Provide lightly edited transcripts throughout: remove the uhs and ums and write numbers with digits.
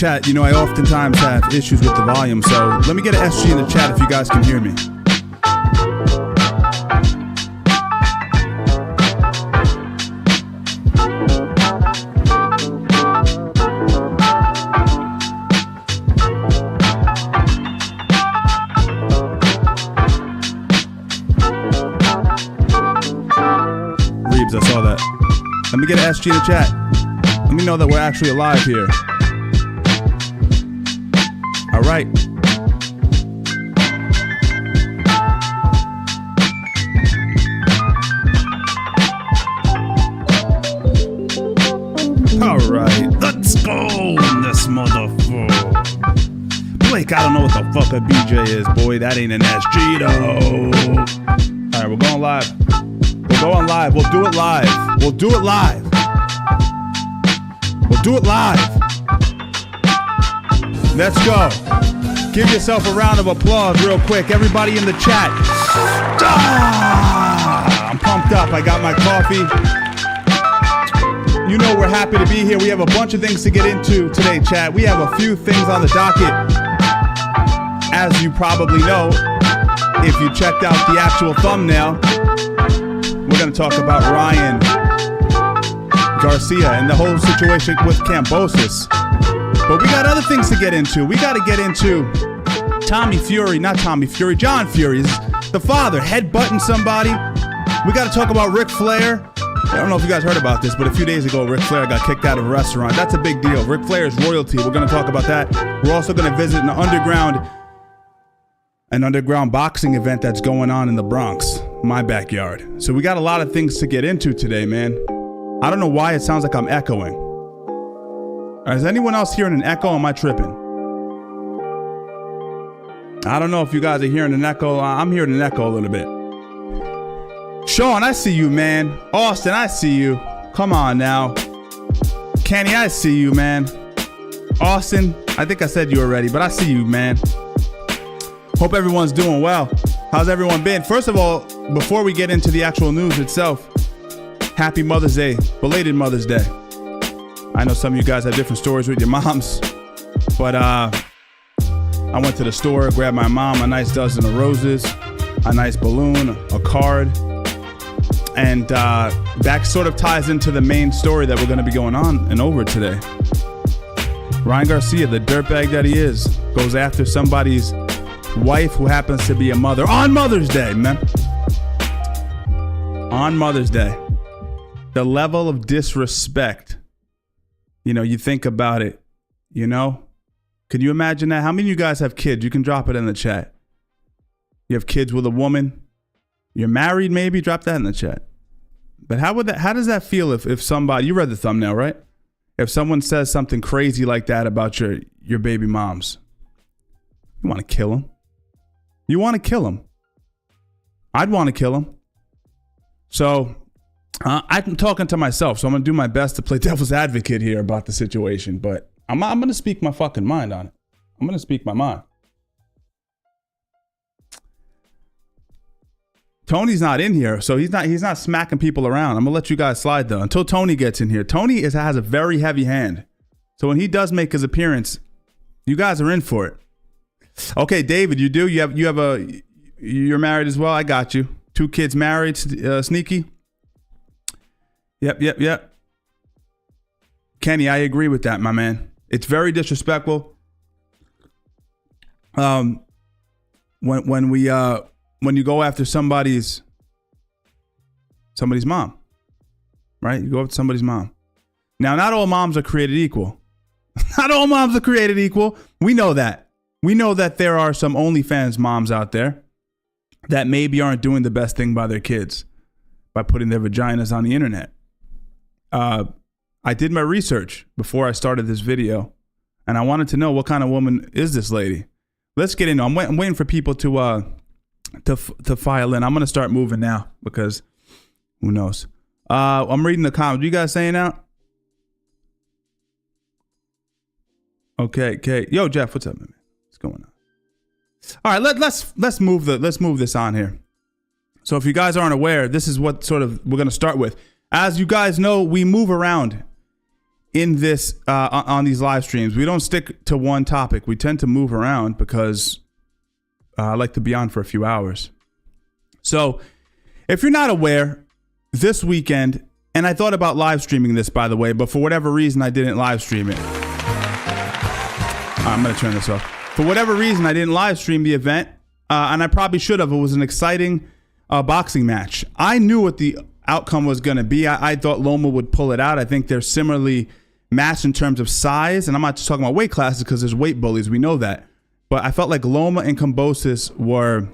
Chat, you know, I oftentimes have issues with the volume, so let me get an SG in the chat if you guys can hear me. Reeves, I saw that. Let me get an SG in the chat. Let me know that we're actually alive here. All right. All right. Let's go in this motherfucker. Blake, I don't know what the fuck a BJ is, boy. That ain't an SG though. All right, we're going live. We're going live. We'll do it live. We'll do it live. We'll do it live. Let's go. Give yourself a round of applause real quick. Everybody in the chat. I'm pumped up. I got my coffee. You know we're happy to be here. We have a bunch of things to get into today, chat. We have a few things on the docket. As you probably know, if you checked out the actual thumbnail, we're going to talk about Ryan Garcia and the whole situation with Kambosos. But we got other things to get into. We got to get into John Fury, the father, headbutting somebody. We got to talk about Ric Flair. I don't know if you guys heard about this, but a few days ago, Ric Flair got kicked out of a restaurant. That's a big deal. Ric Flair is royalty. We're going to talk about that. We're also going to visit an underground boxing event that's going on in the Bronx, my backyard. So we got a lot of things to get into today, man. I don't know why it sounds like I'm echoing. Is anyone else hearing an echo? Or am I tripping? I don't know if you guys are hearing an echo. I'm hearing an echo a little bit. Sean, I see you, man. Austin, I see you. Come on now. Kenny, I see you, man. Austin, I think I said you already, but I see you, man. Hope everyone's doing well. How's everyone been? First of all, before we get into the actual news itself, happy Mother's Day, belated Mother's Day. I know some of you guys have different stories with your moms, but I went to the store, grabbed my mom a nice dozen of roses, a nice balloon, a card, and that sort of ties into the main story that we're going to be going on and over today. Ryan Garcia, the dirtbag that he is, goes after somebody's wife who happens to be a mother on Mother's Day, man. On Mother's Day. The level of disrespect. You know, you think about it, you know? Can you imagine that? How many of you guys have kids? You can drop it in the chat. You have kids with a woman. You're married, maybe? Drop that in the chat. But how does that feel if somebody, you read the thumbnail, right? If someone says something crazy like that about your baby moms, you want to kill them. You want to kill them. I'd want to kill them. So I'm talking to myself, so I'm going to do my best to play devil's advocate here about the situation, but I'm going to speak my fucking mind on it. I'm going to speak my mind. Tony's not in here, so he's not smacking people around. I'm going to let you guys slide though until Tony gets in here. Tony has a very heavy hand. So when he does make his appearance, you guys are in for it. Okay, David, you do? You're married as well? I got you. 2 kids married, Sneaky? Yep. Kenny, I agree with that, my man. It's very disrespectful. When you go after somebody's mom, right? You go after somebody's mom. Now, not all moms are created equal. Not all moms are created equal. We know that. We know that there are some OnlyFans moms out there that maybe aren't doing the best thing by their kids by putting their vaginas on the internet. I did my research before I started this video, and I wanted to know what kind of woman is this lady. Let's get into it. I'm waiting for people to file in. I'm going to start moving now because who knows? I'm reading the comments. You guys saying out? Okay. Yo, Jeff, what's up, man? What's going on? All right, let's move this on here. So if you guys aren't aware, this is what sort of we're going to start with. As you guys know, we move around in this on these live streams, we don't stick to one topic. We tend to move around because I like to be on for a few hours. So if you're not aware, this weekend, and I thought about live streaming this, by the way, but for whatever reason, I didn't live stream it. I'm going to turn this off. For whatever reason, I didn't live stream the event, and I probably should have. It was an exciting boxing match. I knew what the outcome was going to be. I thought Loma would pull it out. I think they're similarly matched in terms of size, and I'm not just talking about weight classes because there's weight bullies. We know that. But I felt like Loma and Kambosos were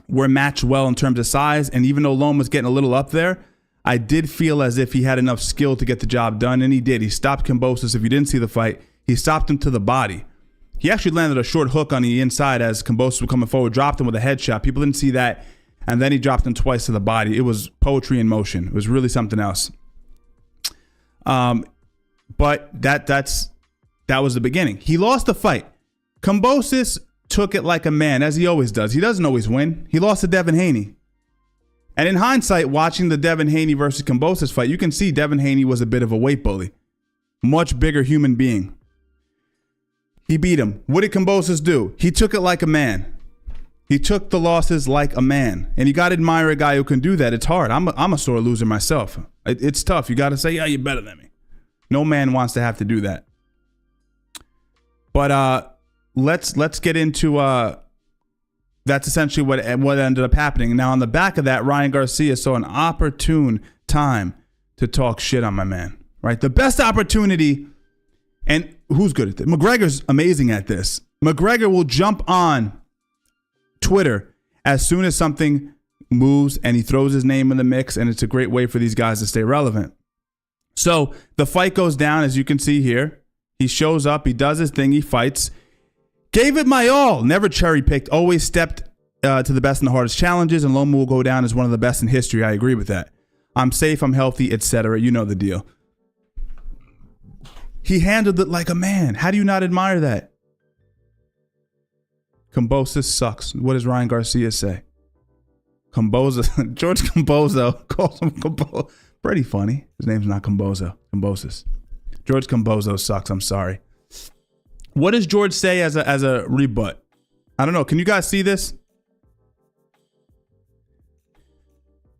matched well in terms of size, and even though Loma's getting a little up there, I did feel as if he had enough skill to get the job done, and he did. He stopped Kambosos. If you didn't see the fight, he stopped him to the body. He actually landed a short hook on the inside as Kambosos was coming forward, dropped him with a headshot. People didn't see that, and then he dropped him twice to the body. It was poetry in motion. It was really something else. But that was the beginning. He lost the fight. Kambosos took it like a man, as he always does. He doesn't always win. He lost to Devin Haney. And in hindsight, watching the Devin Haney versus Kambosos fight, you can see Devin Haney was a bit of a weight bully. Much bigger human being. He beat him. What did Kambosos do? He took it like a man. He took the losses like a man. And you got to admire a guy who can do that. It's hard. I'm a sore loser myself. It's tough. You got to say, yeah, you're better than me. No man wants to have to do that. But let's get into that's essentially what ended up happening. Now, on the back of that, Ryan Garcia saw an opportune time to talk shit on my man, right? The best opportunity, and who's good at this? McGregor's amazing at this. McGregor will jump on Twitter as soon as something moves, and he throws his name in the mix, and it's a great way for these guys to stay relevant. So the fight goes down, as you can see here. He shows up, he does his thing, he fights. Gave it my all, never cherry-picked, always stepped to the best in the hardest challenges, and Loma will go down as one of the best in history. I agree with that. I'm safe, I'm healthy, etc. You know the deal. He handled it like a man. How do you not admire that? Kambosos sucks. What does Ryan Garcia say? George Kamboso calls him Kamboso. Pretty funny. His name's not Kambosos. George Kambosos sucks. I'm sorry. What does George say as a rebut? I don't know. Can you guys see this?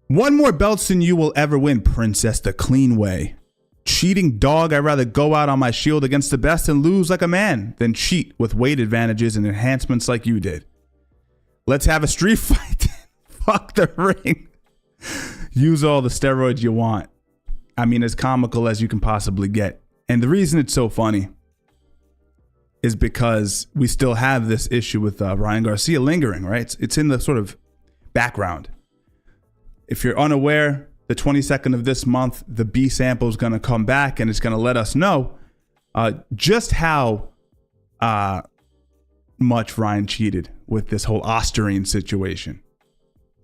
One more belts than you will ever win, princess, the clean way. Cheating dog, I'd rather go out on my shield against the best and lose like a man than cheat with weight advantages and enhancements like you did. Let's have a street fight. Fuck the ring. Use all the steroids you want. I mean, as comical as you can possibly get. And the reason it's so funny is because we still have this issue with Ryan Garcia lingering, right? It's in the sort of background. If you're unaware, the 22nd of this month, the B sample is going to come back, and it's going to let us know just how much Ryan cheated with this whole Osterine situation.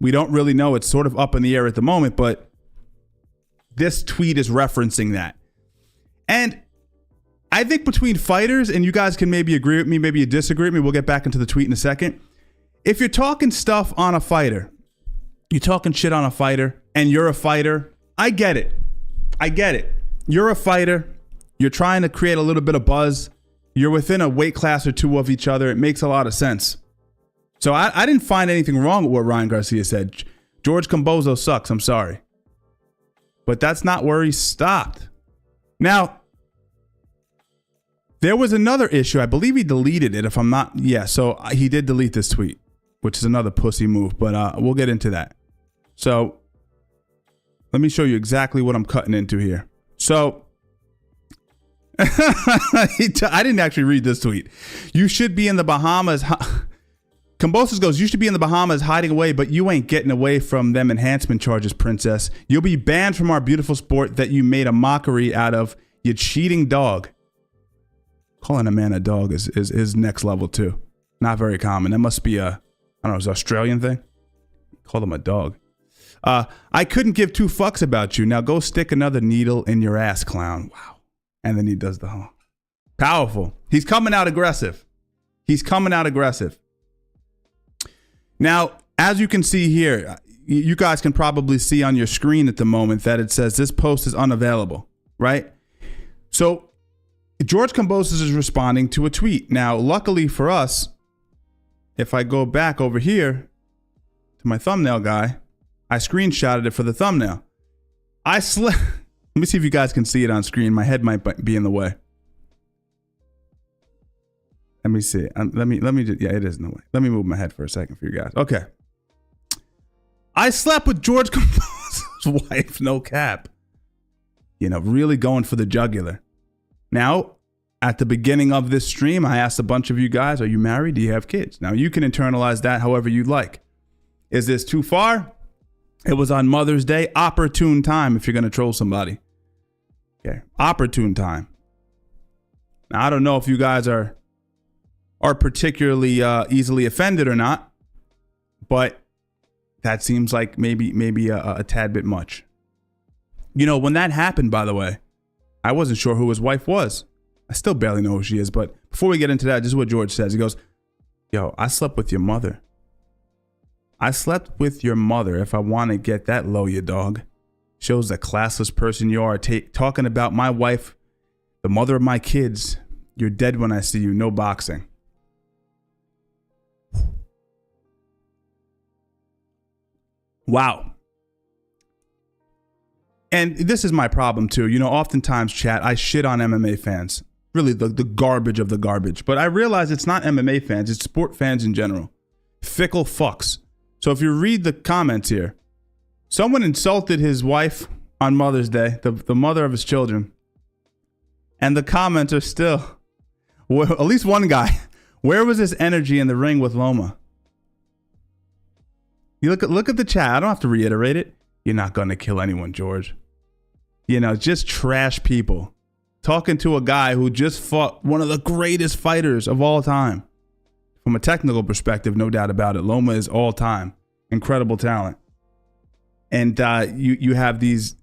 We don't really know. It's sort of up in the air at the moment, but this tweet is referencing that. And I think between fighters, and you guys can maybe agree with me, maybe you disagree with me, we'll get back into the tweet in a second. If you're talking stuff on a fighter, you're talking shit on a fighter, and you're a fighter, I get it. You're a fighter. You're trying to create a little bit of buzz. You're within a weight class or two of each other. It makes a lot of sense. So I didn't find anything wrong with what Ryan Garcia said. George Kambosos sucks. I'm sorry. But that's not where he stopped. Now, there was another issue. I believe he deleted it, if I'm not. Yeah, so he did delete this tweet, which is another pussy move, but we'll get into that. So let me show you exactly what I'm cutting into here. So I didn't actually read this tweet. You should be in the Bahamas. Kambosos goes, you should be in the Bahamas hiding away, but you ain't getting away from them enhancement charges, princess. You'll be banned from our beautiful sport that you made a mockery out of, you cheating dog. Calling a man a dog is next level too. Not very common. That must be I don't know, it's an Australian thing. Call them a dog. I couldn't give two fucks about you. Now go stick another needle in your ass, clown. Wow. And then he does the huh. Powerful. He's coming out aggressive. Now, as you can see here, you guys can probably see on your screen at the moment that it says this post is unavailable, right? So George Kambosos is responding to a tweet. Now, luckily for us, if I go back over here to my thumbnail guy, I screenshotted it for the thumbnail. Let me see if you guys can see it on screen. My head might be in the way. Let me see. Let me just, yeah, it is in the way. Let me move my head for a second for you guys. Okay. I slept with George Kambosos' wife, no cap. You know, really going for the jugular. Now, at the beginning of this stream, I asked a bunch of you guys, are you married? Do you have kids? Now, you can internalize that however you'd like. Is this too far? It was on Mother's Day. Opportune time if you're going to troll somebody. Okay. Opportune time. Now, I don't know if you guys are particularly easily offended or not, but that seems like maybe a tad bit much. You know, when that happened, by the way, I wasn't sure who his wife was. I still barely know who she is, but before we get into that, this is what George says. He goes, yo, I slept with your mother. I slept with your mother. If I want to get that low, you dog. Shows the classless person you are. Talking about my wife, the mother of my kids. You're dead when I see you. No boxing. Wow. And this is my problem too. You know, oftentimes, chat, I shit on MMA fans. Really, the garbage of the garbage. But I realize it's not MMA fans. It's sport fans in general. Fickle fucks. So if you read the comments here, someone insulted his wife on Mother's Day, the mother of his children. And the comments are still, well, at least one guy, where was his energy in the ring with Loma? You look at the chat. I don't have to reiterate it. You're not going to kill anyone, George. You know, just trash people. Talking to a guy who just fought one of the greatest fighters of all time. From a technical perspective, no doubt about it. Loma is all time. Incredible talent. And you have these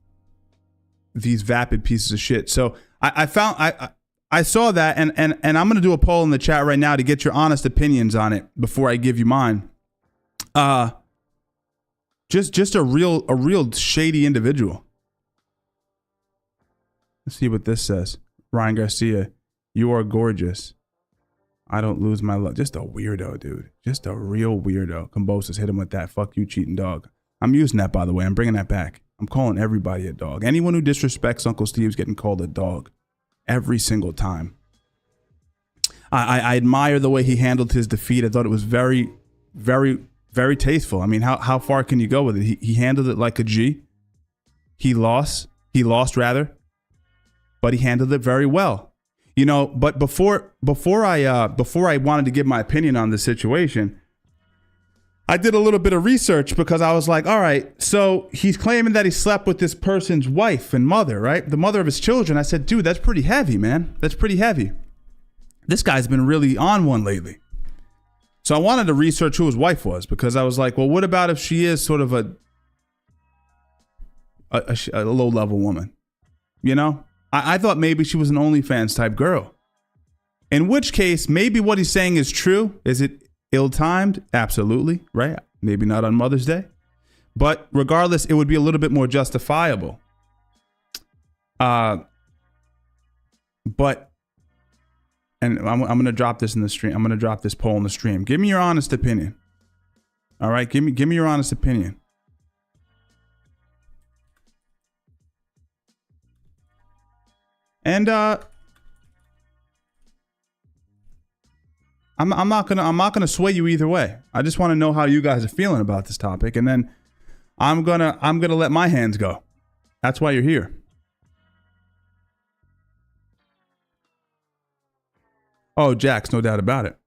vapid pieces of shit. So I saw that, and I'm going to do a poll in the chat right now to get your honest opinions on it before I give you mine. Just a real shady individual. Let's see what this says. Ryan Garcia, you are gorgeous. I don't lose my love. Just a weirdo, dude. Just a real weirdo. Kambosos, hit him with that. Fuck you, cheating dog. I'm using that, by the way. I'm bringing that back. I'm calling everybody a dog. Anyone who disrespects Uncle Steve's getting called a dog. Every single time. I admire the way he handled his defeat. I thought it was very, very, very tasteful. I mean, how far can you go with it? He handled it like a G. He lost rather, but he handled it very well. You know, but before I wanted to give my opinion on the situation, I did a little bit of research because I was like, all right, so he's claiming that he slept with this person's wife and mother, right? The mother of his children. I said, dude, that's pretty heavy, man. That's pretty heavy. This guy's been really on one lately. So I wanted to research who his wife was because I was like, well, what about if she is sort of a low-level woman? You know? I thought maybe she was an OnlyFans type girl. In which case, maybe what he's saying is true. Is it ill-timed? Absolutely, right? Maybe not on Mother's Day. But regardless, it would be a little bit more justifiable. But, and I'm going to drop this in the stream. I'm going to drop this poll in the stream. Give me your honest opinion. All right, give me your honest opinion. And I'm not gonna sway you either way. I just want to know how you guys are feeling about this topic, and then I'm gonna let my hands go. That's why you're here. Oh, Jax, no doubt about it.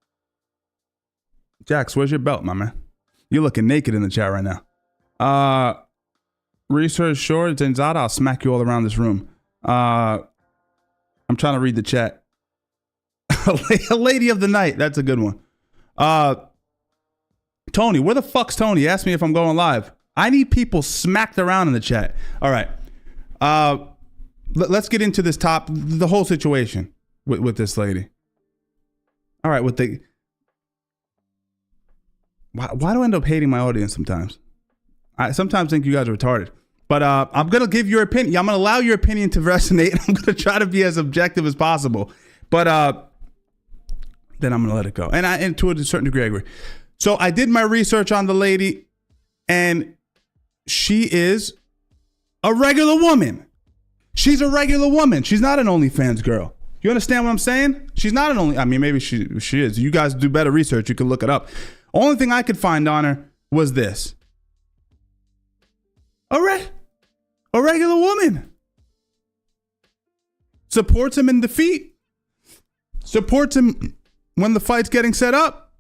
Jax, where's your belt, my man? You're looking naked in the chat right now. Research short, Zenzada, I'll smack you all around this room. I'm trying to read the chat. A lady of the night. That's a good one. Tony, where the fuck's Tony? Ask me if I'm going live. I need people smacked around in the chat. All right. Let's get into the whole situation with this lady. All right. Why do I end up hating my audience sometimes? I sometimes think you guys are retarded. But I'm going to give your opinion. I'm going to allow your opinion to resonate. I'm going to try to be as objective as possible. But then I'm going to let it go. And to a certain degree, I agree. So I did my research on the lady, and she is a regular woman. She's a regular woman. She's not an OnlyFans girl. You understand what I'm saying? She's not an I mean, maybe she is. You guys do better research. You can look it up. Only thing I could find on her was this. A regular woman. Supports him in defeat. Supports him when the fight's getting set up.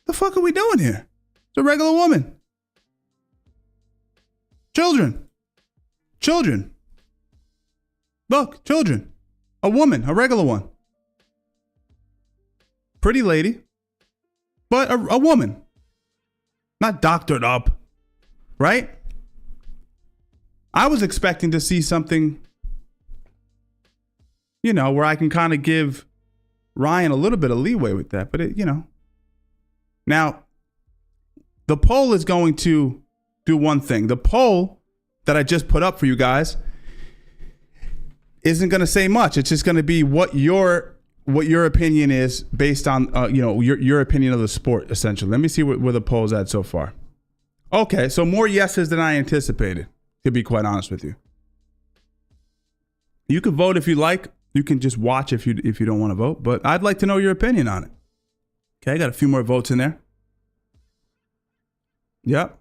The fuck are we doing here? It's a regular woman. Children. Look, children. A woman, a regular one. Pretty lady, but a woman. Not doctored up, right? I was expecting to see something, where I can kind of give Ryan a little bit of leeway with that, but Now, the poll is going to do one thing. The poll that I just put up for you guys isn't going to say much. It's just going to be what your opinion is based on your opinion of the sport, essentially. Let me see where the poll's at so far. Okay, so more yeses than I anticipated, to be quite honest with you. You can vote if you like. You can just watch if you don't want to vote, but I'd like to know your opinion on it. Okay, I got a few more votes in there. Yep.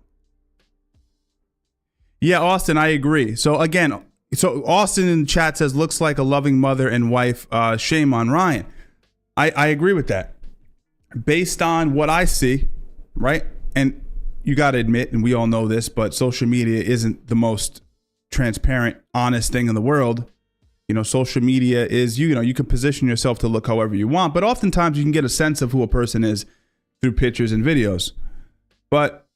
Yeah, Austin, I agree. So again, Austin in the chat says, looks like a loving mother and wife. Shame on Ryan. I agree with that. Based on what I see, right? And you got to admit, and we all know this, but social media isn't the most transparent, honest thing in the world. Social media is, you can position yourself to look however you want, but oftentimes you can get a sense of who a person is through pictures and videos. But,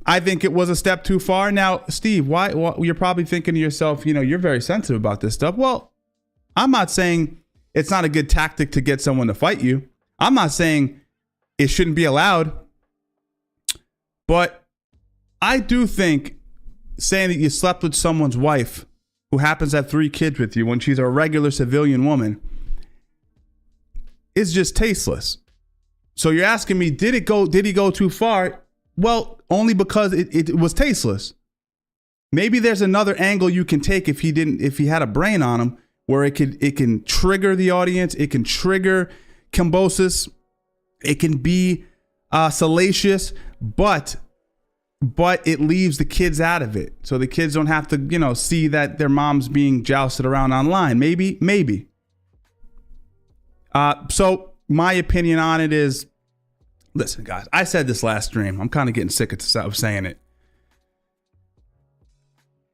I think it was a step too far. Now, Steve, why you're probably thinking to yourself, you're very sensitive about this stuff. Well, I'm not saying it's not a good tactic to get someone to fight you. I'm not saying it shouldn't be allowed. But I do think saying that you slept with someone's wife who happens to have 3 kids with you when she's a regular civilian woman is just tasteless. So you're asking me, did he go too far? Well, only because it was tasteless. Maybe there's another angle you can take if he had a brain on him, where it can trigger the audience, it can trigger Kambosos, it can be salacious, but it leaves the kids out of it, so the kids don't have to see that their mom's being jousted around online. Maybe. So my opinion on it is, listen, guys, I said this last stream. I'm kind of getting sick of saying it.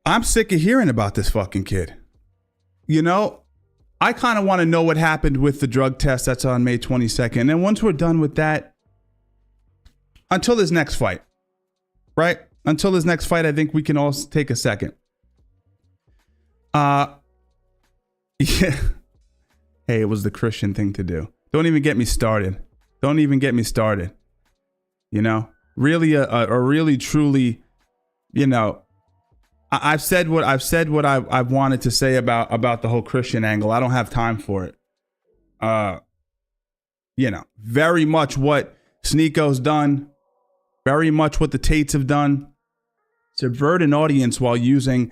I'm sick of hearing about this fucking kid. I kind of want to know what happened with the drug test that's on May 22nd. And once we're done with that, until his next fight, right? Until his next fight, I think we can all take a second. Yeah. Hey, it was the Christian thing to do. Don't even get me started. Really a really truly, I've said what I've wanted to say about the whole Christian angle. I don't have time for it. Very much what Sneako's done, very much what the Tates have done. Subvert an audience while using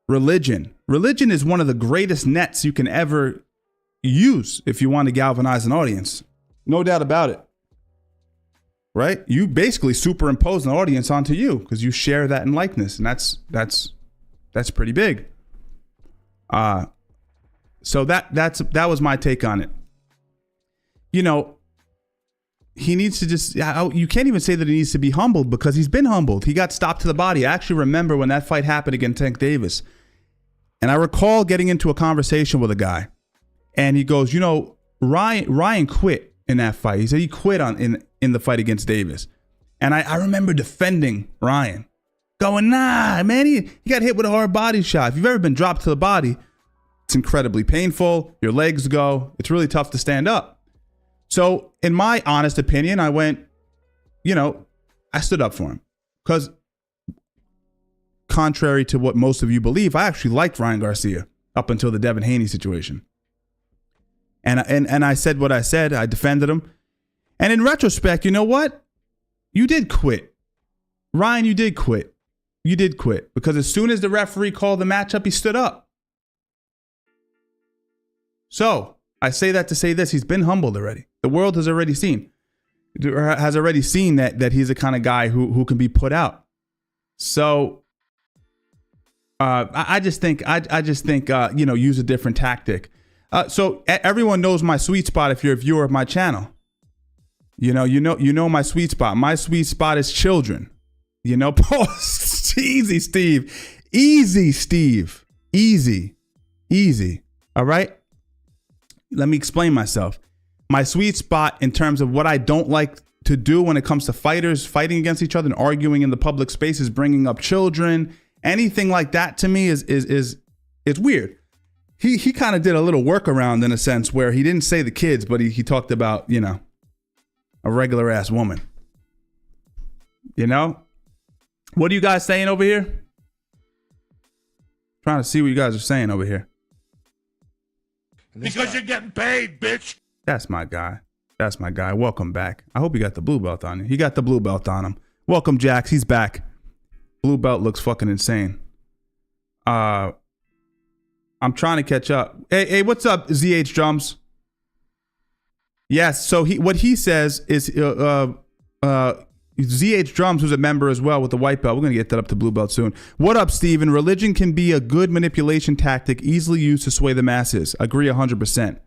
religion. Religion is one of the greatest nets you can ever use if you want to galvanize an audience. No doubt about it. Right? You basically superimpose an audience onto you because you share that in likeness, and that's pretty big. So that was my take on it. He needs to just, you can't even say that he needs to be humbled because he's been humbled. He got stopped to the body. I actually remember when that fight happened against Tank Davis. And I recall getting into a conversation with a guy, and he goes, Ryan quit in that fight. He said he quit in the fight against Davis. And I remember defending Ryan, going, nah, man, he got hit with a hard body shot. If you've ever been dropped to the body, it's incredibly painful. Your legs go. It's really tough to stand up. So in my honest opinion, I went, you know, I stood up for him because contrary to what most of you believe, I actually liked Ryan Garcia up until the Devin Haney situation. And I said what I said. I defended him. And in retrospect, you know what? You did quit. Ryan, you did quit. You did quit. Because as soon as the referee called the matchup, he stood up. So I say that to say this. He's been humbled already. The world has already seen that he's the kind of guy who can be put out. So I just think you know, use a different tactic. So everyone knows my sweet spot if you're a viewer of my channel. You know my sweet spot. My sweet spot is children. You know, easy, Steve. Easy, Steve. Easy. All right? Let me explain myself. My sweet spot in terms of what I don't like to do when it comes to fighters fighting against each other and arguing in the public space is bringing up children. Anything like that to me is weird. He kind of did a little workaround in a sense where he didn't say the kids, but he talked about, you know, a regular ass woman. You know? What are you guys saying over here? Trying to see what you guys are saying over here. Because you're getting paid, bitch. That's my guy. That's my guy. Welcome back. I hope you got the blue belt on you. He got the blue belt on him. Welcome, Jax. He's back. Blue belt looks fucking insane. I'm trying to catch up. Hey, what's up, ZH Drums? Yes, so what he says is ZH Drums, who's a member as well with the white belt. We're going to get that up to blue belt soon. What up, Steven? Religion can be a good manipulation tactic easily used to sway the masses. Agree 100%.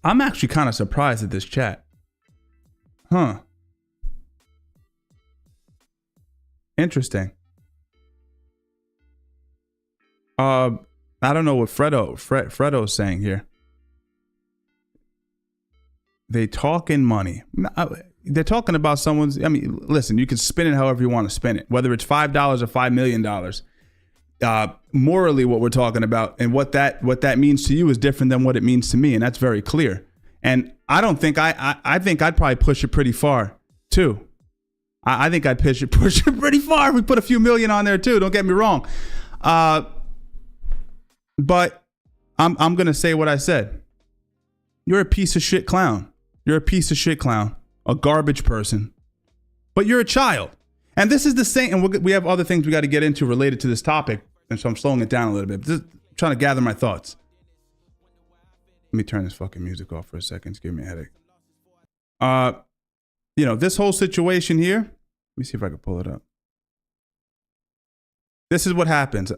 I'm actually kind of surprised at this chat. Huh. Interesting. I don't know what Fredo's saying here. They talking money. They're talking about someone's. I mean, listen, you can spin it however you want to spin it, whether it's $5 or $5 million. Morally, what we're talking about and what that means to you is different than what it means to me, and that's very clear. And I don't think I think I'd probably push it pretty far too. I think I'd push it pretty far. We put a few million on there too. Don't get me wrong. But I'm gonna say what I said. You're a piece of shit clown. You're a piece of shit clown. A garbage person. But you're a child. And this is the same. And we have other things we got to get into related to this topic. And so I'm slowing it down a little bit. Just trying to gather my thoughts. Let me turn this fucking music off for a second. It's giving me a headache. You know, this whole situation here. Let me see if I can pull it up. This is what happens.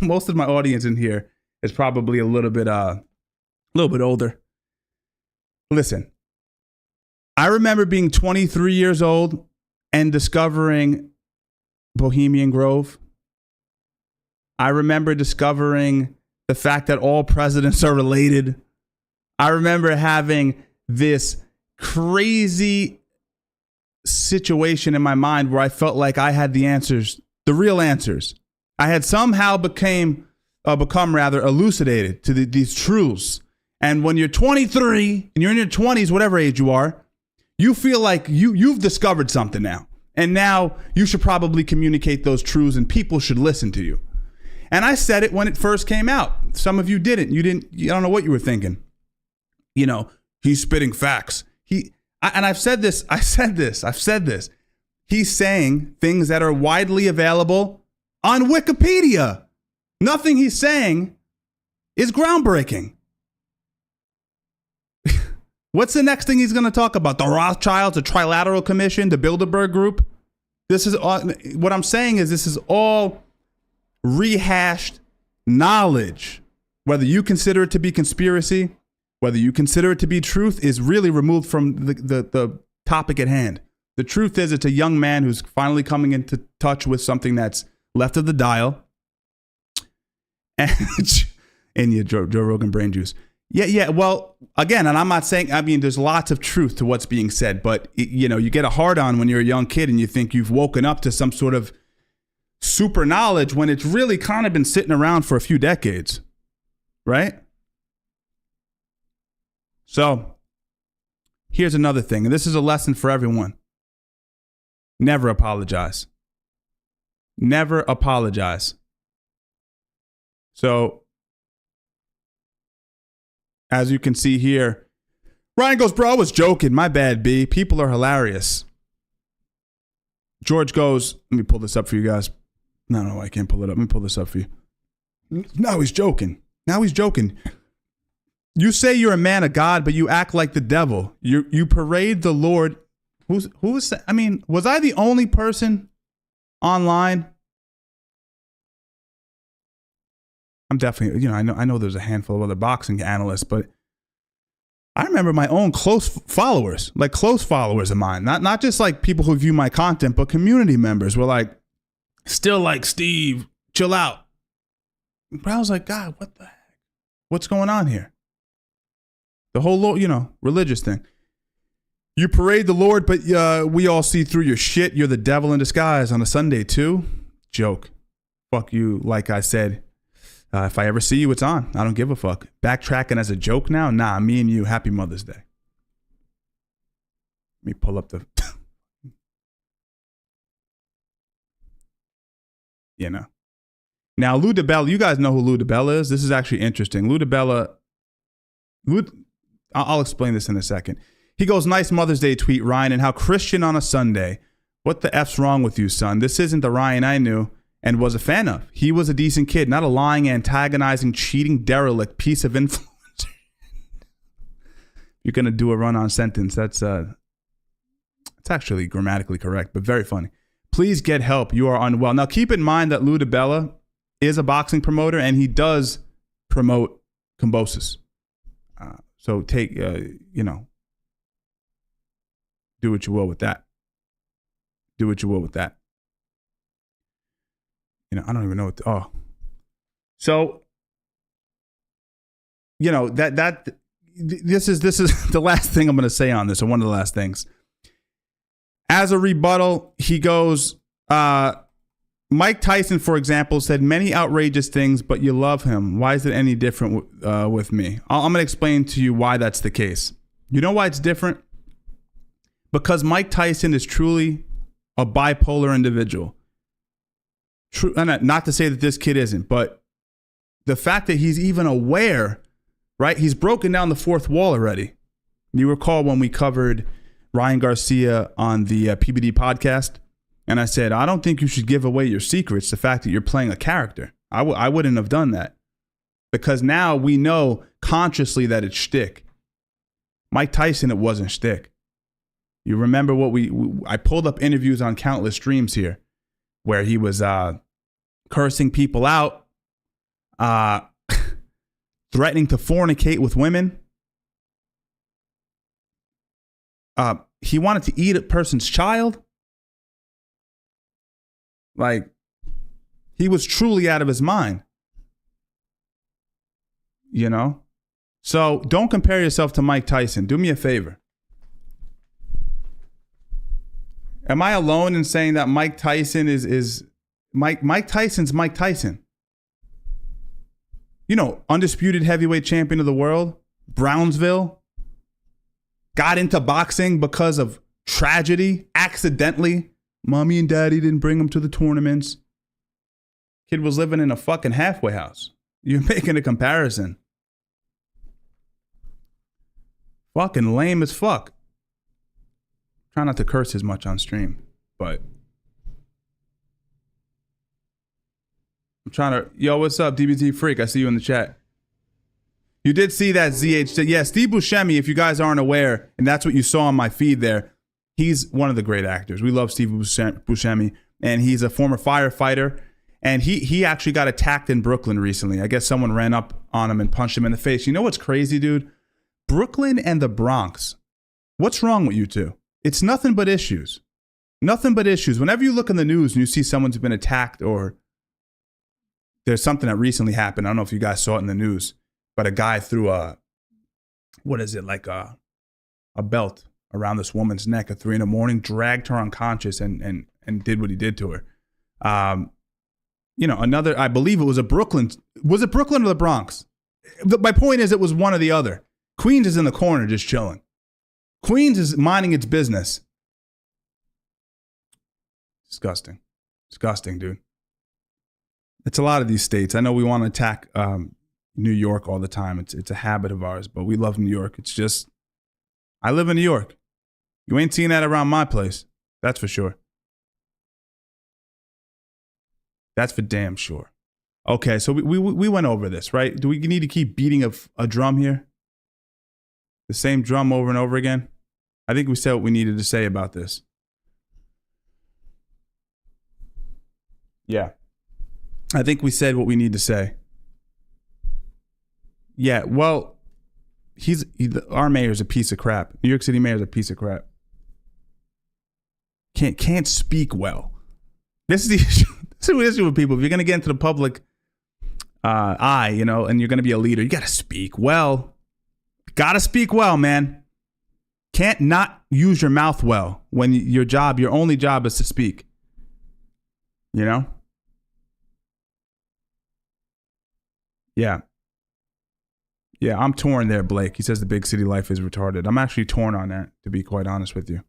Most of my audience in here is probably a little bit older. Listen, I remember being 23 years old and discovering Bohemian Grove. I remember discovering the fact that all presidents are related. I remember having this crazy situation in my mind where I felt like I had the answers, the real answers. I had somehow become elucidated to these truths. And when you're 23 and you're in your 20s, whatever age you are, you feel like you've discovered something now. And now you should probably communicate those truths and people should listen to you. And I said it when it first came out. Some of you didn't. I don't know what you were thinking. You know, he's spitting facts. I've said this. He's saying things that are widely available on Wikipedia. Nothing he's saying is groundbreaking. What's the next thing he's going to talk about? The Rothschilds, the Trilateral Commission, the Bilderberg Group? This is all, what I'm saying is this is all rehashed knowledge. Whether you consider it to be conspiracy, whether you consider it to be truth, is really removed from the topic at hand. The truth is it's a young man who's finally coming into touch with something that's left of the dial. And in your Joe Rogan brain juice. Yeah. Well, again, and I'm not saying, I mean, there's lots of truth to what's being said, but you know, you get a hard on when you're a young kid and you think you've woken up to some sort of super knowledge when it's really kind of been sitting around for a few decades, right? So here's another thing, and this is a lesson for everyone. Never apologize. Never apologize. So, as you can see here, Ryan goes, bro, I was joking. My bad, B. People are hilarious. George goes, let me pull this up for you guys. No, I can't pull it up. Let me pull this up for you. Now he's joking. You say you're a man of God, but you act like the devil. You parade the Lord. Who is? I mean, was I the only person online? I'm definitely, I know there's a handful of other boxing analysts, but I remember my own close followers of mine, not just like people who view my content, but community members were like, still like, Steve, chill out. But I was like, God, what the heck? What's going on here? The whole, religious thing. You parade the Lord, but we all see through your shit. You're the devil in disguise on a Sunday too. Joke. Fuck you. Like I said, if I ever see you, it's on. I don't give a fuck. Backtracking as a joke now? Nah, me and you. Happy Mother's Day. Let me pull up the... Now, Lou DiBella, you guys know who Lou DiBella is? This is actually interesting. Lou DiBella... I'll explain this in a second. He goes, nice Mother's Day tweet, Ryan, and how Christian on a Sunday. What the F's wrong with you, son? This isn't the Ryan I knew and was a fan of. He was a decent kid, not a lying, antagonizing, cheating, derelict piece of influence. You're going to do a run-on sentence. That's actually grammatically correct, but very funny. Please get help. You are unwell. Now, keep in mind that Lou DiBella is a boxing promoter, and he does promote Kambosos. So take, do what you will with that. Do what you will with that. I don't even know what So, this is the last thing I'm going to say on this, or one of the last things. As a rebuttal, he goes, Mike Tyson, for example, said many outrageous things, but you love him. Why is it any different with me? I'm going to explain to you why that's the case. You know why it's different? Because Mike Tyson is truly a bipolar individual. Not to say that this kid isn't, but the fact that he's even aware, right? He's broken down the fourth wall already. You recall when we covered Ryan Garcia on the PBD podcast, and I said, I don't think you should give away your secrets, the fact that you're playing a character. I wouldn't have done that, because now we know consciously that it's shtick. Mike Tyson, it wasn't shtick. You remember what I pulled up interviews on countless streams here where he was cursing people out, threatening to fornicate with women. He wanted to eat a person's child. Like, he was truly out of his mind. So don't compare yourself to Mike Tyson. Do me a favor. Am I alone in saying that Mike Tyson is Mike Tyson's Mike Tyson? Undisputed heavyweight champion of the world, Brownsville, got into boxing because of tragedy, accidentally. Mommy and daddy didn't bring him to the tournaments. Kid was living in a fucking halfway house. You're making a comparison. Fucking lame as fuck. Try not to curse as much on stream, but I'm trying to... Yo, what's up, DBT Freak? I see you in the chat. You did see that ZH... Yeah, Steve Buscemi, if you guys aren't aware, and that's what you saw on my feed there, he's one of the great actors. We love Steve Buscemi, and he's a former firefighter, and he actually got attacked in Brooklyn recently. I guess someone ran up on him and punched him in the face. You know what's crazy, dude? Brooklyn and the Bronx. What's wrong with you two? It's nothing but issues. Nothing but issues. Whenever you look in the news and you see someone's been attacked, or there's something that recently happened, I don't know if you guys saw it in the news, but a guy threw a belt around this woman's neck at 3 a.m, dragged her unconscious and did what he did to her. Another, I believe it was was it Brooklyn or the Bronx? My point is, it was one or the other. Queens is in the corner just chilling. Queens is minding its business. Disgusting. Disgusting, dude. It's a lot of these states. I know we want to attack New York all the time. It's a habit of ours, but we love New York. It's just, I live in New York. You ain't seeing that around my place. That's for sure. That's for damn sure. Okay, so we went over this, right? Do we need to keep beating a drum here? The same drum over and over again? I think we said what we needed to say about this. Yeah. I think we said what we need to say. Yeah, well, our mayor's a piece of crap. New York City mayor's a piece of crap. Can't speak well. This is the issue. This is the issue with people. If you're going to get into the public eye, you know, and you're going to be a leader, you got to speak well. Got to speak well, man. Can't not use your mouth well when your only job is to speak. You know? Yeah. Yeah, I'm torn there, Blake. He says the big city life is retarded. I'm actually torn on that, to be quite honest with you.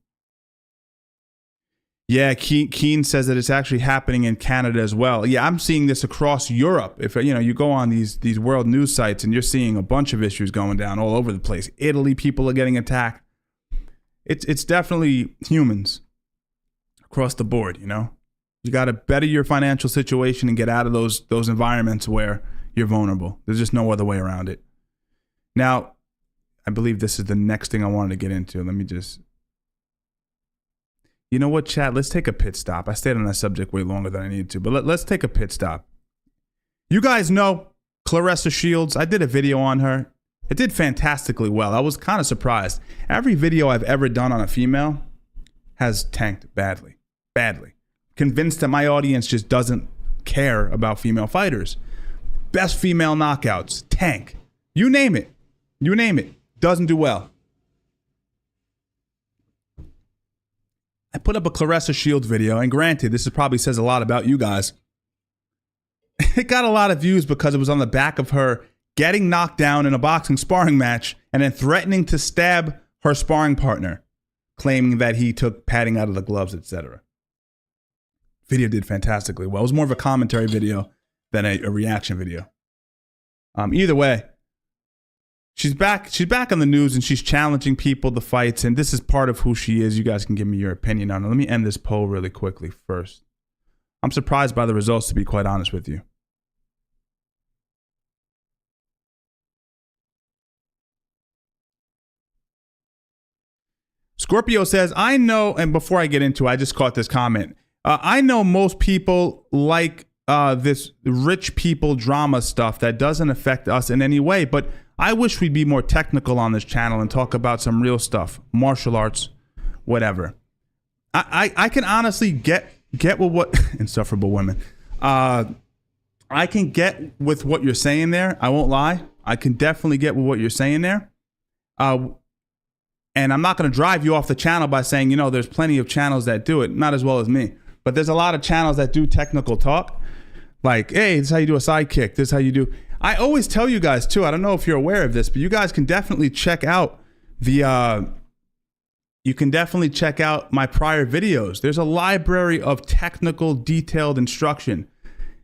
Yeah, Keen says that it's actually happening in Canada as well. Yeah, I'm seeing this across Europe. If you go on these world news sites and you're seeing a bunch of issues going down all over the place. Italy, people are getting attacked. It's definitely humans across the board, you know? You got to better your financial situation and get out of those environments where you're vulnerable. There's just no other way around it. Now, I believe this is the next thing I wanted to get into. Let me just... You know what, chat? Let's take a pit stop. I stayed on that subject way longer than I needed to, but let's take a pit stop. You guys know Claressa Shields. I did a video on her. It did fantastically well. I was kind of surprised. Every video I've ever done on a female has tanked badly. Badly. Convinced that my audience just doesn't care about female fighters. Best female knockouts. Tank. You name it. You name it. Doesn't do well. I put up a Claressa Shields video, and granted, this probably says a lot about you guys. It got a lot of views because it was on the back of her getting knocked down in a boxing sparring match and then threatening to stab her sparring partner, claiming that he took padding out of the gloves, etc. Video did fantastically well. It was more of a commentary video than a reaction video. Either way, she's back on the news and she's challenging people to fights, and this is part of who she is. You guys can give me your opinion on it. Let me end this poll really quickly first. I'm surprised by the results, to be quite honest with you. Scorpio says, I know, and before I get into it, I just caught this comment. I know most people like this rich people drama stuff that doesn't affect us in any way, but I wish we'd be more technical on this channel and talk about some real stuff, martial arts, whatever. I can honestly get with what insufferable women. I can get with what you're saying there. I won't lie. I can definitely get with what you're saying there. And I'm not going to drive you off the channel by saying, you know, there's plenty of channels that do it, not as well as me. But there's a lot of channels that do technical talk. Like, hey, this is how you do a side kick. This is how you do. I always tell you guys, too, I don't know if you're aware of this, but you guys can definitely check out my prior videos. There's a library of technical, detailed instruction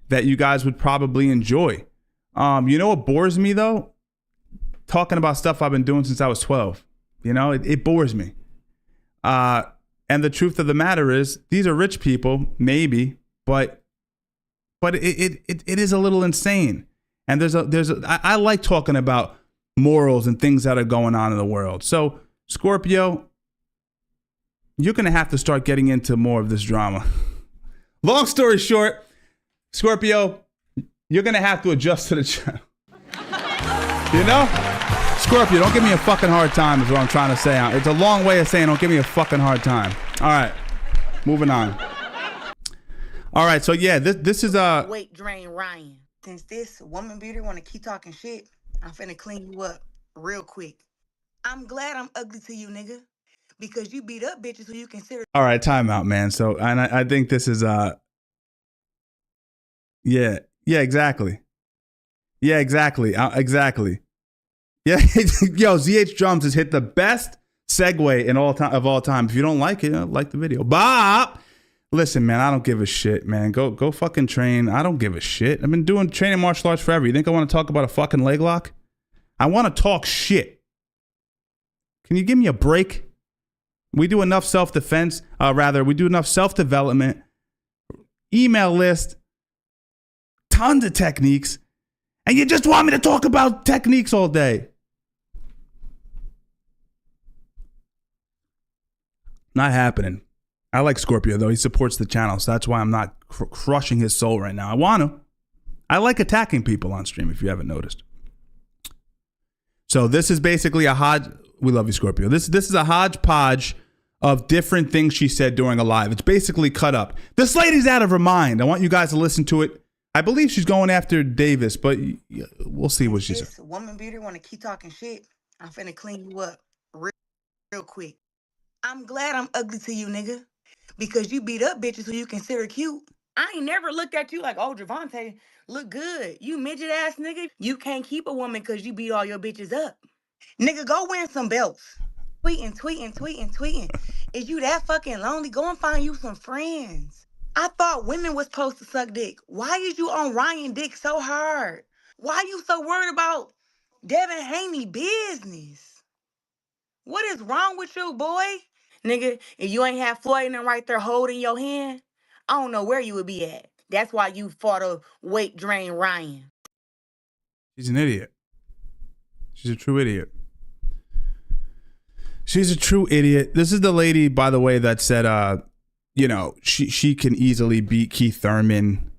that you guys would probably enjoy. You know what bores me, though? Talking about stuff I've been doing since I was 12. You know, it bores me. And the truth of the matter is, these are rich people, maybe, but it is a little insane. And I like talking about morals and things that are going on in the world. So, Scorpio, you're going to have to start getting into more of this drama. Long story short, Scorpio, you're going to have to adjust to the channel. You know? Scorpio, don't give me a fucking hard time is what I'm trying to say. It's a long way of saying don't give me a fucking hard time. All right. Moving on. All right. So, yeah, this is Weight drain Ryan. Since this woman beater want to keep talking shit, I'm finna clean you up real quick. I'm glad I'm ugly to you, nigga, because you beat up bitches who you consider. All right, time out, man. So, and I think this is yeah, exactly. Yeah, exactly. Yeah, yo, ZH Drums has hit the best segue in all time of all time. If you don't like it, like the video. Bob! Listen, man, I don't give a shit, man. Go fucking train. I don't give a shit. I've been doing training martial arts forever. You think I want to talk about a fucking leg lock? I want to talk shit. Can you give me a break? We do enough self-defense. We do enough self-development. Email list. Tons of techniques. And you just want me to talk about techniques all day. Not happening. I like Scorpio, though. He supports the channel, so that's why I'm not crushing his soul right now. I want to. I like attacking people on stream, if you haven't noticed. So this is basically a hodge. We love you, Scorpio. This is a hodgepodge of different things she said during a live. It's basically cut up. This lady's out of her mind. I want you guys to listen to it. I believe she's going after Davis, but we'll see what she said. This woman beater want to keep talking shit. I'm finna clean you up real quick. I'm glad I'm ugly to you, nigga. Because you beat up bitches who you consider cute. I ain't never looked at you like, oh, Javante, look good. You midget ass nigga. You can't keep a woman because you beat all your bitches up. Nigga, go win some belts. Tweeting. Is you that fucking lonely? Go and find you some friends. I thought women was supposed to suck dick. Why is you on Ryan dick so hard? Why you so worried about Devin Haney business? What is wrong with you, boy? Nigga, if you ain't have Floyd and them right there holding your hand, I don't know where you would be at. That's why you fought a weight drain Ryan. She's an idiot. She's a true idiot. She's a true idiot. This is the lady, by the way, that said, she can easily beat Keith Thurman,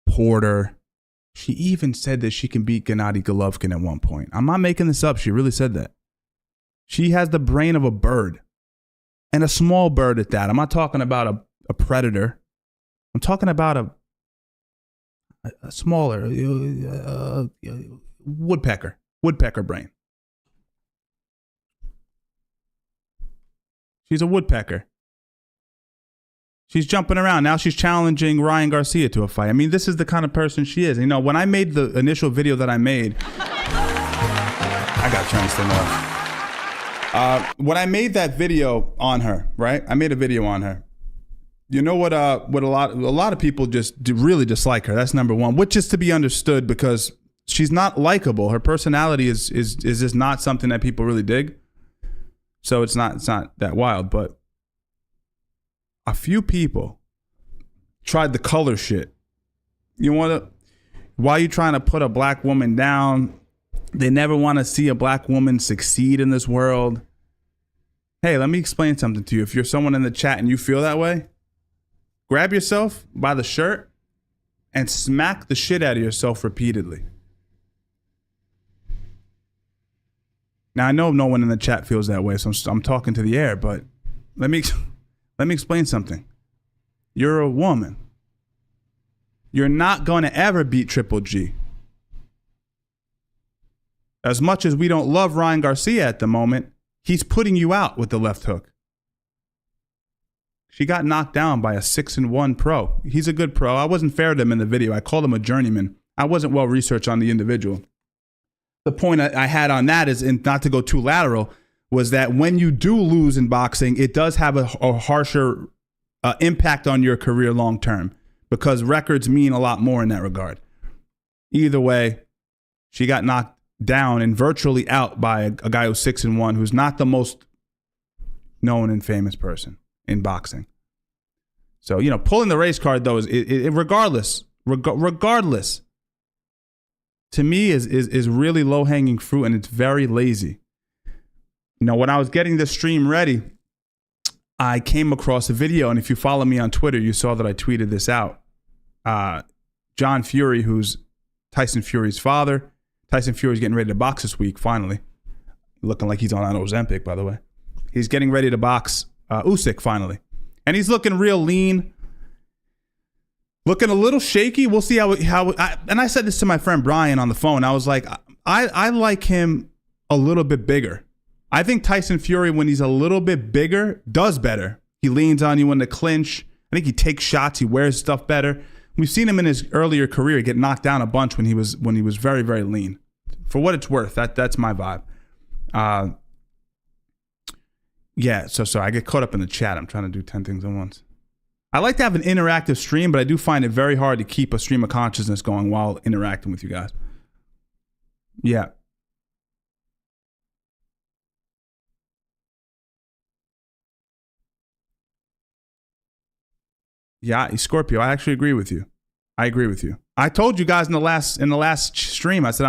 Porter. She even said that she can beat Gennady Golovkin at one point. I'm not making this up. She really said that. She has the brain of a bird. And a small bird at that. I'm not talking about a predator. I'm talking about a smaller woodpecker brain. She's a woodpecker. She's jumping around. Now she's challenging Ryan Garcia to a fight. I mean, this is the kind of person she is. You know, when I made the initial video that I made, I got to turn this thing off. When I made that video on her, right? I made a video on her. You know what? What a lot of people just really dislike her. That's number one, which is to be understood because she's not likable. Her personality is just not something that people really dig. So it's not that wild. But a few people tried the color shit. Why are you trying to put a black woman down? They never want to see a black woman succeed in this world. Hey, let me explain something to you. If you're someone in the chat and you feel that way, grab yourself by the shirt and smack the shit out of yourself repeatedly. Now, I know no one in the chat feels that way, so I'm talking to the air, but let me explain something. You're a woman. You're not going to ever beat Triple G. As much as we don't love Ryan Garcia at the moment, he's putting you out with the left hook. She got knocked down by a 6-1 pro. He's a good pro. I wasn't fair to him in the video. I called him a journeyman. I wasn't well researched on the individual. The point I had on that is, and not to go too lateral, was that when you do lose in boxing, it does have a harsher impact on your career long term because records mean a lot more in that regard. Either way, she got knocked down and virtually out by a guy who's 6-1, who's not the most known and famous person in boxing. So, pulling the race card though is regardless, to me is really low hanging fruit, and it's very lazy. When I was getting this stream ready, I came across a video, and if you follow me on Twitter, you saw that I tweeted this out. John Fury, who's Tyson Fury's father. Tyson Fury's getting ready to box this week, finally. Looking like he's on Ozempic, by the way. He's getting ready to box Usyk, finally. And he's looking real lean. Looking a little shaky. We'll see and I said this to my friend Brian on the phone. I was like, I like him a little bit bigger. I think Tyson Fury, when he's a little bit bigger, does better. He leans on you in the clinch. I think he takes shots. He wears stuff better. We've seen him in his earlier career get knocked down a bunch when he was very, very lean. For what it's worth, that's my vibe. Yeah, so I get caught up in the chat. I'm trying to do 10 things at once. I like to have an interactive stream, but I do find it very hard to keep a stream of consciousness going while interacting with you guys. Yeah. Yeah, Scorpio, I actually agree with you. I agree with you. I told you guys in the last stream, I said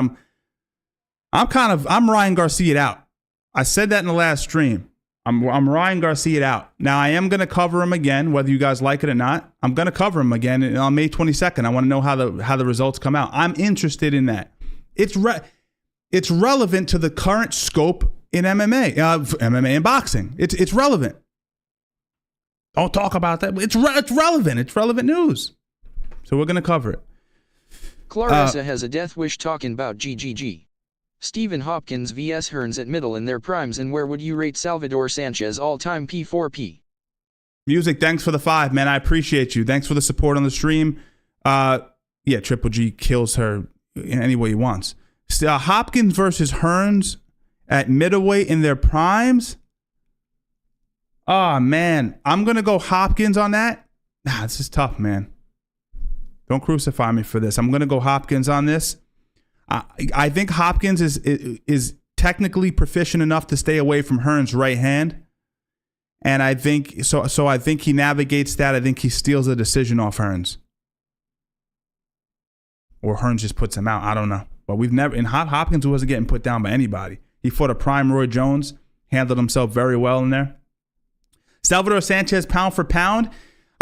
I'm Ryan Garcia out. I said that in the last stream. I'm Ryan Garcia out. Now I am gonna cover him again, whether you guys like it or not. I'm gonna cover him again on May 22nd. I want to know how the results come out. I'm interested in that. It's relevant to the current scope in MMA and boxing. It's relevant. Don't talk about that. It's relevant. It's relevant news. So we're gonna cover it. Claressa has a death wish talking about GGG. Stephen Hopkins vs Hearns at middle in their primes, and where would you rate Salvador Sanchez all-time P4P? Music, thanks for the 5, man. I appreciate you. Thanks for the support on the stream. Yeah, Triple G kills her in any way he wants. Hopkins versus Hearns at middleweight in their primes. Oh, man. I'm going to go Hopkins on that. Nah, this is tough, man. Don't crucify me for this. I'm going to go Hopkins on this. I think Hopkins is technically proficient enough to stay away from Hearns' right hand. And I think so I think he navigates that. I think he steals a decision off Hearns. Or Hearns just puts him out. I don't know. But we've never, in Hopkins wasn't getting put down by anybody. He fought a prime Roy Jones, handled himself very well in there. Salvador Sanchez, pound for pound.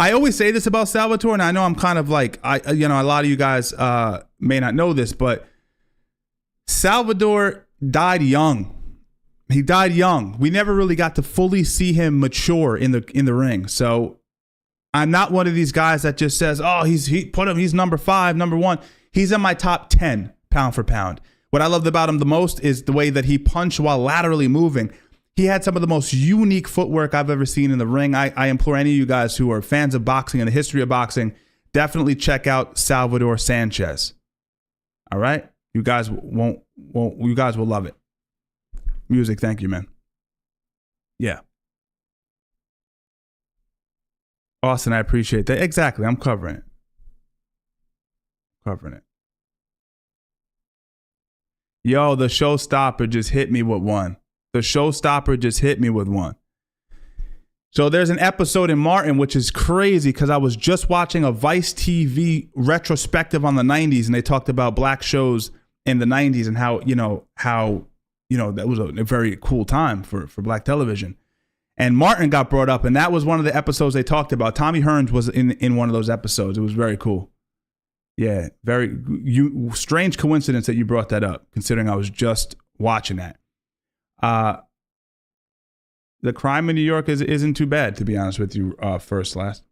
I always say this about Salvador, and I know I'm kind of like, a lot of you guys may not know this, but Salvador died young. He died young. We never really got to fully see him mature in the ring. So I'm not one of these guys that just says, "Oh, he's number 5, number 1." He's in my top 10 pound for pound. What I loved about him the most is the way that he punched while laterally moving. He had some of the most unique footwork I've ever seen in the ring. I implore any of you guys who are fans of boxing and the history of boxing, definitely check out Salvador Sanchez. All right? You guys you guys will love it. Music, thank you, man. Yeah. Austin, I appreciate that. Exactly. I'm covering it. Yo, the showstopper just hit me with one. So there's an episode in Martin, which is crazy because I was just watching a Vice TV retrospective on the 90s, and they talked about black shows in the 90s and how that was a very cool time for black television. And Martin got brought up, and that was one of the episodes they talked about. Tommy Hearns was in one of those episodes. It was very cool. Yeah, very strange coincidence that you brought that up, considering I was just watching that. The crime in New York isn't too bad, to be honest with you, first last.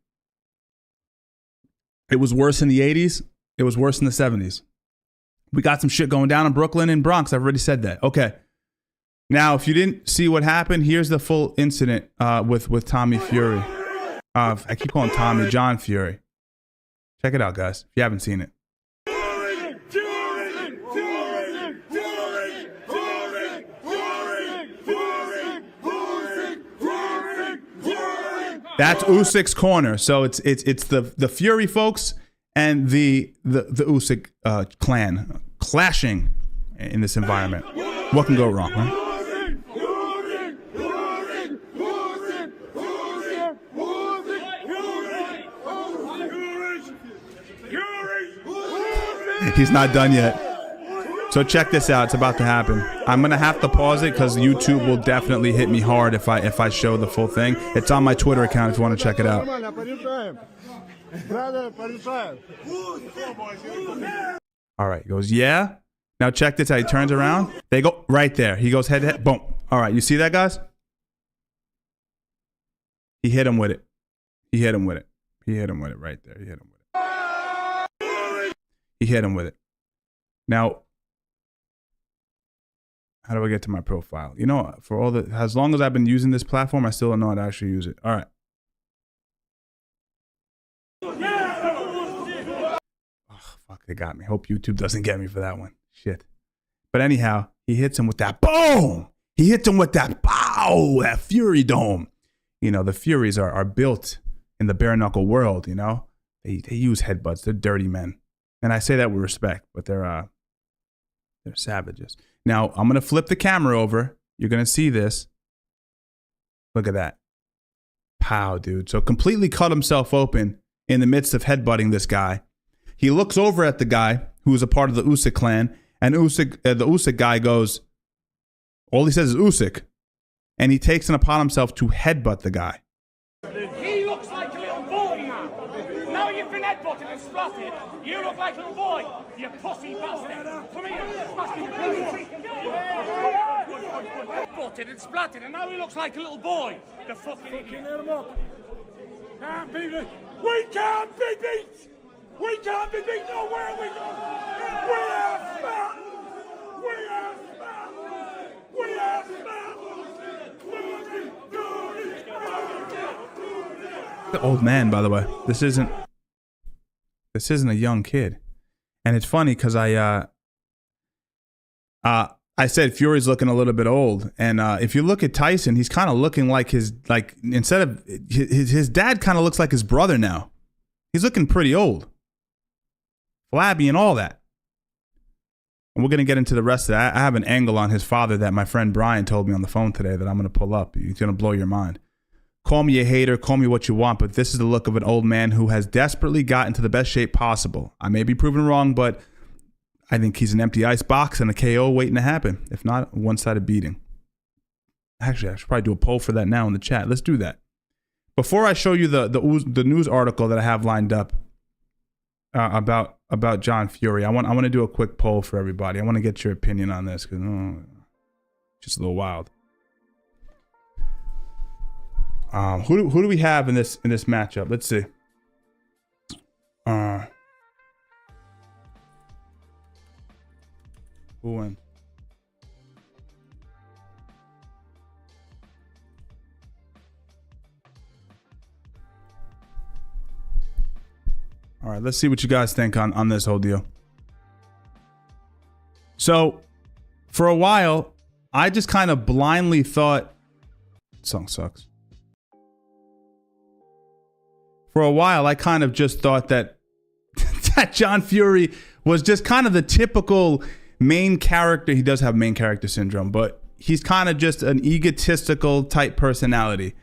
It was worse in the 80s. It was worse in the 70s. We got some shit going down in Brooklyn and Bronx. I've already said that. Okay. Now, if you didn't see what happened, here's the full incident with Tommy Fury. I keep calling Tommy John Fury. Check it out, guys, if you haven't seen it. That's Usyk's corner. So it's the Fury folks and the Usyk clan clashing in this environment. What can go wrong, huh? He's not done yet. So check this out. It's about to happen. I'm going to have to pause it because YouTube will definitely hit me hard if I show the full thing. It's on my Twitter account if you want to check it out. All right. He goes, yeah. Now check this out. He turns around. They go right there. He goes head to head. Boom. All right. You see that, guys? He hit him with it. He hit him with it right there. He hit him with it. Now, how do I get to my profile? You know, as long as I've been using this platform, I still don't know how to actually use it. All right. Oh, fuck, they got me. Hope YouTube doesn't get me for that one. Shit. But anyhow, he hits him with that boom. He hits him with that bow. pow, that Fury Dome. You know, the Furies are built in the bare knuckle world, you know. They use headbutts. They're dirty men. And I say that with respect, but they're savages. Now, I'm going to flip the camera over. You're going to see this. Look at that. Pow, dude. So completely cut himself open in the midst of headbutting this guy. He looks over at the guy who's a part of the Usyk clan, and the Usyk guy goes, all he says is Usyk, and he takes it upon himself to headbutt the guy. He looks like a little boy now. Now you've been headbutted and splatted, you look like a little boy, you pussy bastard. Come here, headbutted and splatted, and now he looks like a little boy. The fucking idiot. Let him up. Can't be beat. We can't be beat. We can't be beat. No, where are we going? We are smart. We are smart. We are smart. The old man, by the way. This isn't a young kid. And it's funny because I said Fury's looking a little bit old, and if you look at Tyson, he's kind of looking like his dad kind of looks like his brother now. He's looking pretty old, flabby and all that. And we're gonna get into the rest of that. I have an angle on his father that my friend Brian told me on the phone today that I'm gonna pull up. It's gonna blow your mind. Call me a hater, call me what you want, but this is the look of an old man who has desperately gotten to the best shape possible. I may be proven wrong, but I think he's an empty ice box and a KO waiting to happen. If not, a one-sided beating. Actually, I should probably do a poll for that now in the chat. Let's do that. Before I show you the news article that I have lined up about John Fury, I want to do a quick poll for everybody. I want to get your opinion on this because just a little wild. Who do we have in this matchup? Let's see. Who wins? All right, let's see what you guys think on this whole deal. So, for a while, I just kind of blindly thought, song sucks. For a while, I kind of just thought that John Fury was just kind of the typical main character. He does have main character syndrome, but he's kind of just an egotistical type personality,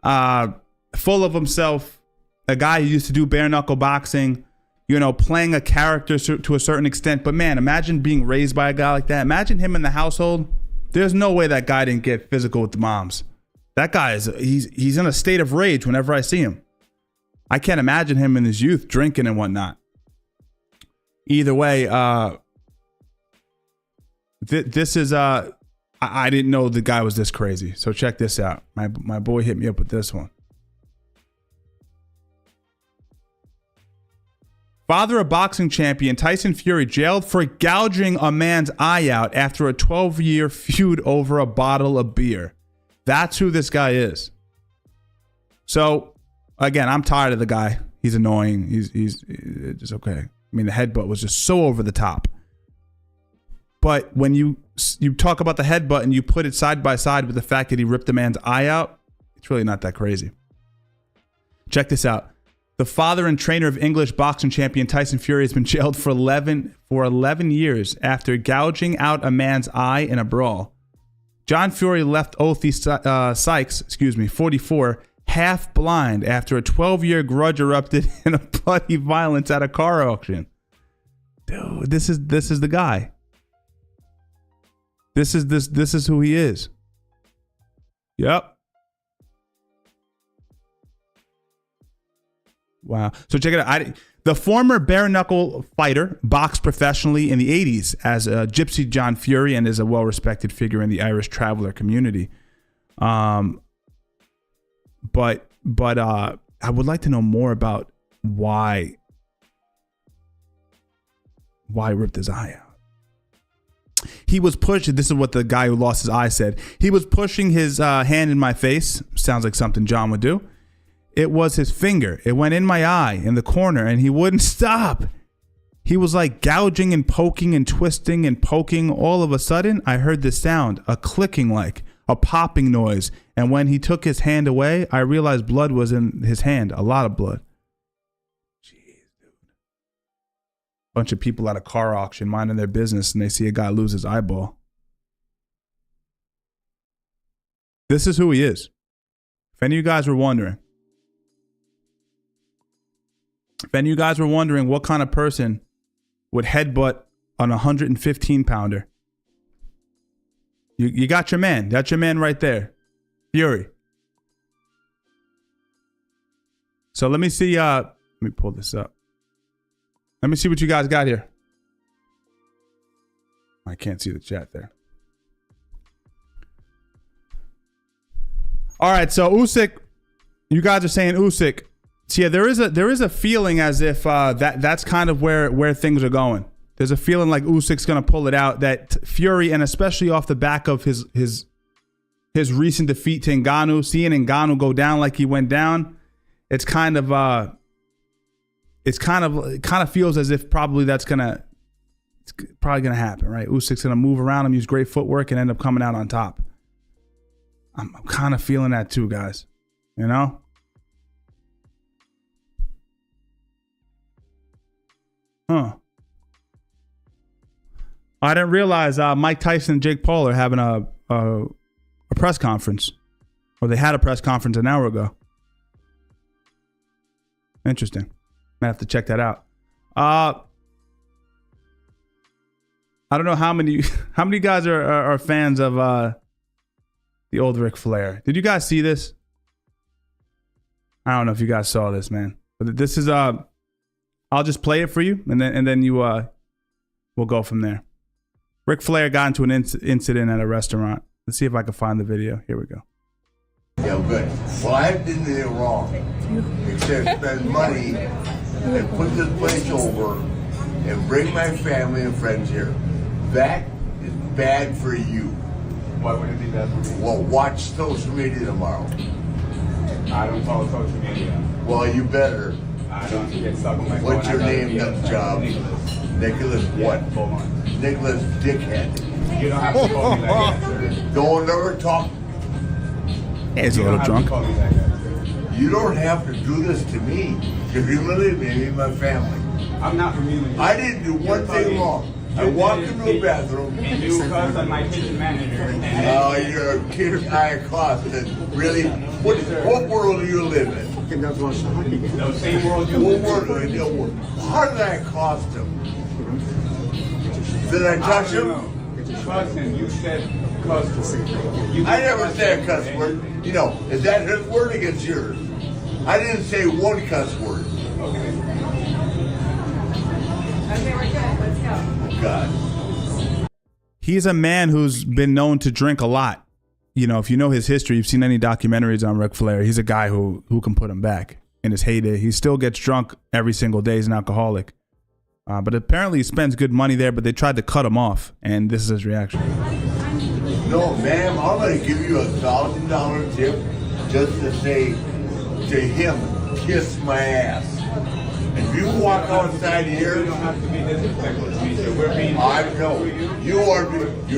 full of himself, a guy who used to do bare knuckle boxing, you know, playing a character to a certain extent. But man, imagine being raised by a guy like that. Imagine him in the household. There's no way that guy didn't get physical with the moms. That guy he's in a state of rage whenever I see him. I can't imagine him in his youth drinking and whatnot. Either way, this is I didn't know the guy was this crazy. So check this out. My boy hit me up with this one. Father of boxing champion Tyson Fury jailed for gouging a man's eye out after a 12-year feud over a bottle of beer. That's who this guy is. So, again, I'm tired of the guy. He's annoying. He's just okay. I mean, the headbutt was just so over the top. But when you talk about the headbutt and you put it side by side with the fact that he ripped a man's eye out, it's really not that crazy. Check this out. The father and trainer of English boxing champion Tyson Fury has been jailed for 11 years after gouging out a man's eye in a brawl. John Fury left Othie Sykes, 44, half blind after a 12-year grudge erupted in a bloody violence at a car auction. Dude, this is the guy. This is who he is. Yep. Wow. So check it out. The former bare knuckle fighter boxed professionally in the 80s as a Gypsy John Fury and is a well-respected figure in the Irish traveler community. But I would like to know more about why he ripped his eye out. He was pushed. This is what the guy who lost his eye said. He was pushing his hand in my face. Sounds like something John would do. It was his finger. It went in my eye in the corner and he wouldn't stop. He was like gouging and poking and twisting and poking. All of a sudden, I heard this sound, a clicking like a popping noise. And when he took his hand away, I realized blood was in his hand. A lot of blood. Jeez, dude. Bunch of people at a car auction minding their business and they see a guy lose his eyeball. This is who he is. If any of you guys were wondering. If any of you guys were wondering what kind of person would headbutt on a 115-pounder. You got your man. That's your man right there. Fury. So let me see. Let me pull this up. Let me see what you guys got here. I can't see the chat there. All right, so Usyk, you guys are saying Usyk. So yeah, there is a feeling as if that's kind of where things are going. There's a feeling like Usyk's gonna pull it out. That Fury, and especially off the back of his recent defeat to Ngannou, seeing Ngannou go down like he went down, it kind of feels as if probably it's probably gonna happen, right? Usyk's gonna move around him, use great footwork, and end up coming out on top. I'm kind of feeling that too, guys. You know? Huh. I didn't realize Mike Tyson and Jake Paul are having a press conference. Or they had a press conference an hour ago. Interesting. Might have to check that out. I don't know how many guys are fans of the old Ric Flair. Did you guys see this? I don't know if you guys saw this, man. But this is I'll just play it for you, and then you we'll go from there. Ric Flair got into an incident at a restaurant. Let's see if I can find the video. Here we go. Yeah, good. Well, I didn't do anything wrong. Except spend money and put this place over and bring my family and friends here. That is bad for you. Why would it be bad for me? Well, watch social media tomorrow. I don't follow social media. Well, you better. I don't get stuck on my phone. What's your name, nut job? Nicholas what? Yeah, Nicholas Dickhead. you don't have to call me like that, sir. Don't ever talk. Yeah, he's a You little don't have drunk. to call me like that, sir. You don't have to do this to me. You're humiliating me and my family. I'm not familiar. I didn't do one thing wrong. I walked into a bathroom. And you cuss on my kitchen manager. You're a kid high cost. Really? What world do you live in? The same world you What live world in. do you live in? How did I cost him? Did I touch him? Cussing, you said cuss word. I never said a cuss word. You know, is that his word against yours? I didn't say one cuss word. Okay. Okay, we're good. Let's go. Oh, God. He's a man who's been known to drink a lot. You know, if you know his history, you've seen any documentaries on Ric Flair, he's a guy who can put him back in his heyday. He still gets drunk every single day. He's an alcoholic. But apparently he spends good money there, but they tried to cut him off, and this is his reaction. No, ma'am, I'm going to give you $1,000 tip just to say to him, kiss my ass. If you walk outside You here, don't have to be disrespectful to me, sir. We're being I know you're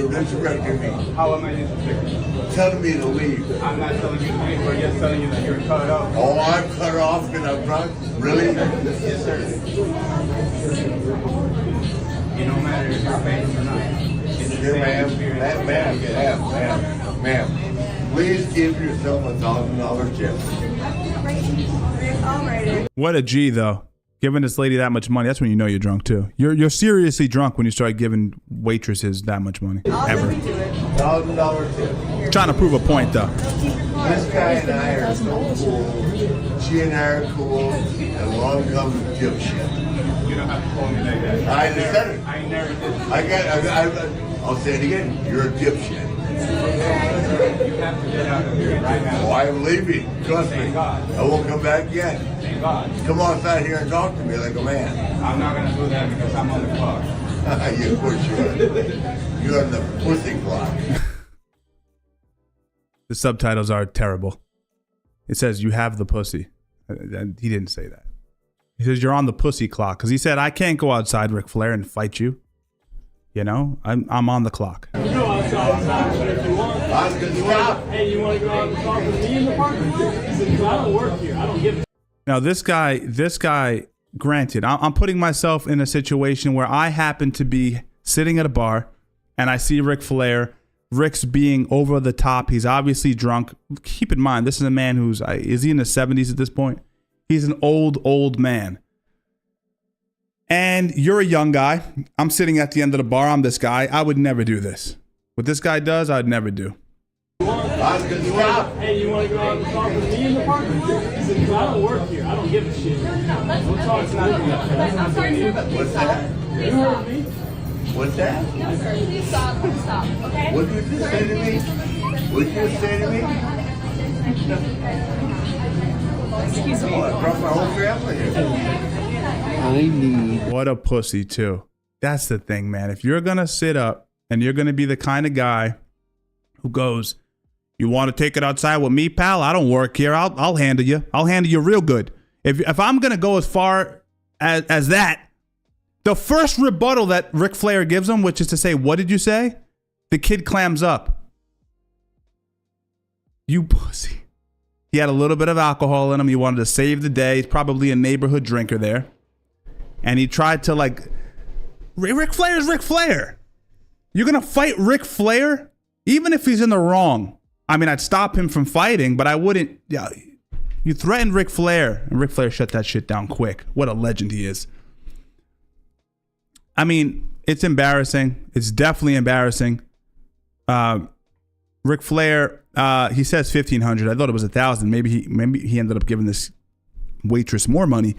disrespecting me, How am I disrespectful? telling me to leave. I'm not telling you to leave. We're just telling you that you're cut off. Oh, I'm cut off and I'm drunk? Really? Yes, sir. You don't matter if you're famous or not. It's the Here, same ma'am, experience. ma'am, please give yourself $1,000 tip. All right. What a G, though. Giving this lady that much money, that's when you know you're drunk, too. You're seriously drunk when you start giving waitresses that much money. Ever. $1,000 tip. Trying to prove a point, though. This guy and I are so cool. She and I are cool. And along comes dipshit. You don't have to call me like that. I just said it. I never did. I'll say it again. You're a dipshit. You have to get out of here right now. Oh, I'm leaving. Trust me. Thank God. I won't come back again. Thank God. Come outside here and talk to me like a man. I'm not going to do that because I'm on the clock. You of course you are. You're on the pussy clock. The subtitles are terrible. It says, you have the pussy. He didn't say that. He says, you're on the pussy clock. Because he said, I can't go outside, Ric Flair, and fight you. You know, I'm on the clock. I Hey, you want to go out and talk with me in the parking lot? Because I don't work here. I don't give a. Now this guy, granted, I'm putting myself in a situation where I happen to be sitting at a bar and I see Ric Flair. Ric's being over the top. He's obviously drunk. Keep in mind, this is a man who's, is he in his 70s at this point? He's an old man. And you're a young guy. I'm sitting at the end of the bar. I'm this guy. I would never do this. What this guy does, I'd never do. Hey, you want to go out and talk with me in the parking lot? Because I don't work here. I don't give a shit. We'll talk tonight. What's that? You heard me. What's that? No, sir. Please stop. Okay? What did you just say to me? What did you just say to me? Excuse me. Oh, I brought my whole family here. What a pussy, too. That's the thing, man. If you're going to sit up and you're going to be the kind of guy who goes, you want to take it outside with me, pal? I don't work here. I'll handle you. I'll handle you real good. If I'm going to go as far as that, the first rebuttal that Ric Flair gives him, which is to say, what did you say? The kid clams up. You pussy. He had a little bit of alcohol in him. He wanted to save the day. He's probably a neighborhood drinker there. And he tried to Ric Flair is Ric Flair. You're going to fight Ric Flair? Even if he's in the wrong. I mean, I'd stop him from fighting, but I wouldn't. Yeah, you threatened Ric Flair, and Ric Flair shut that shit down quick. What a legend he is. I mean, it's embarrassing. It's definitely embarrassing. Ric Flair, he says $1,500. I thought it was $1,000. Maybe he ended up giving this waitress more money.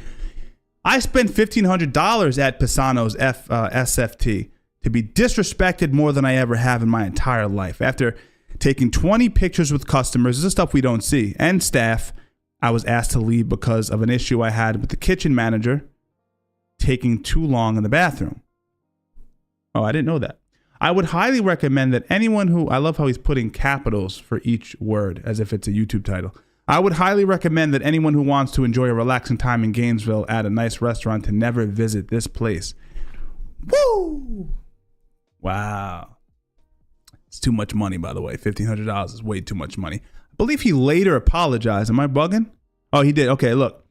I spent $1,500 at Pisano's SFT to be disrespected more than I ever have in my entire life. After taking 20 pictures with customers, this is stuff we don't see, and staff, I was asked to leave because of an issue I had with the kitchen manager taking too long in the bathroom. Oh, I didn't know that. I would highly recommend that anyone who, I love how he's putting capitals for each word as if it's a YouTube title. I would highly recommend that anyone who wants to enjoy a relaxing time in Gainesville at a nice restaurant to never visit this place. Woo! Wow. It's too much money, by the way. $1,500 is way too much money. I believe he later apologized. Am I bugging? Oh, he did. Okay, look.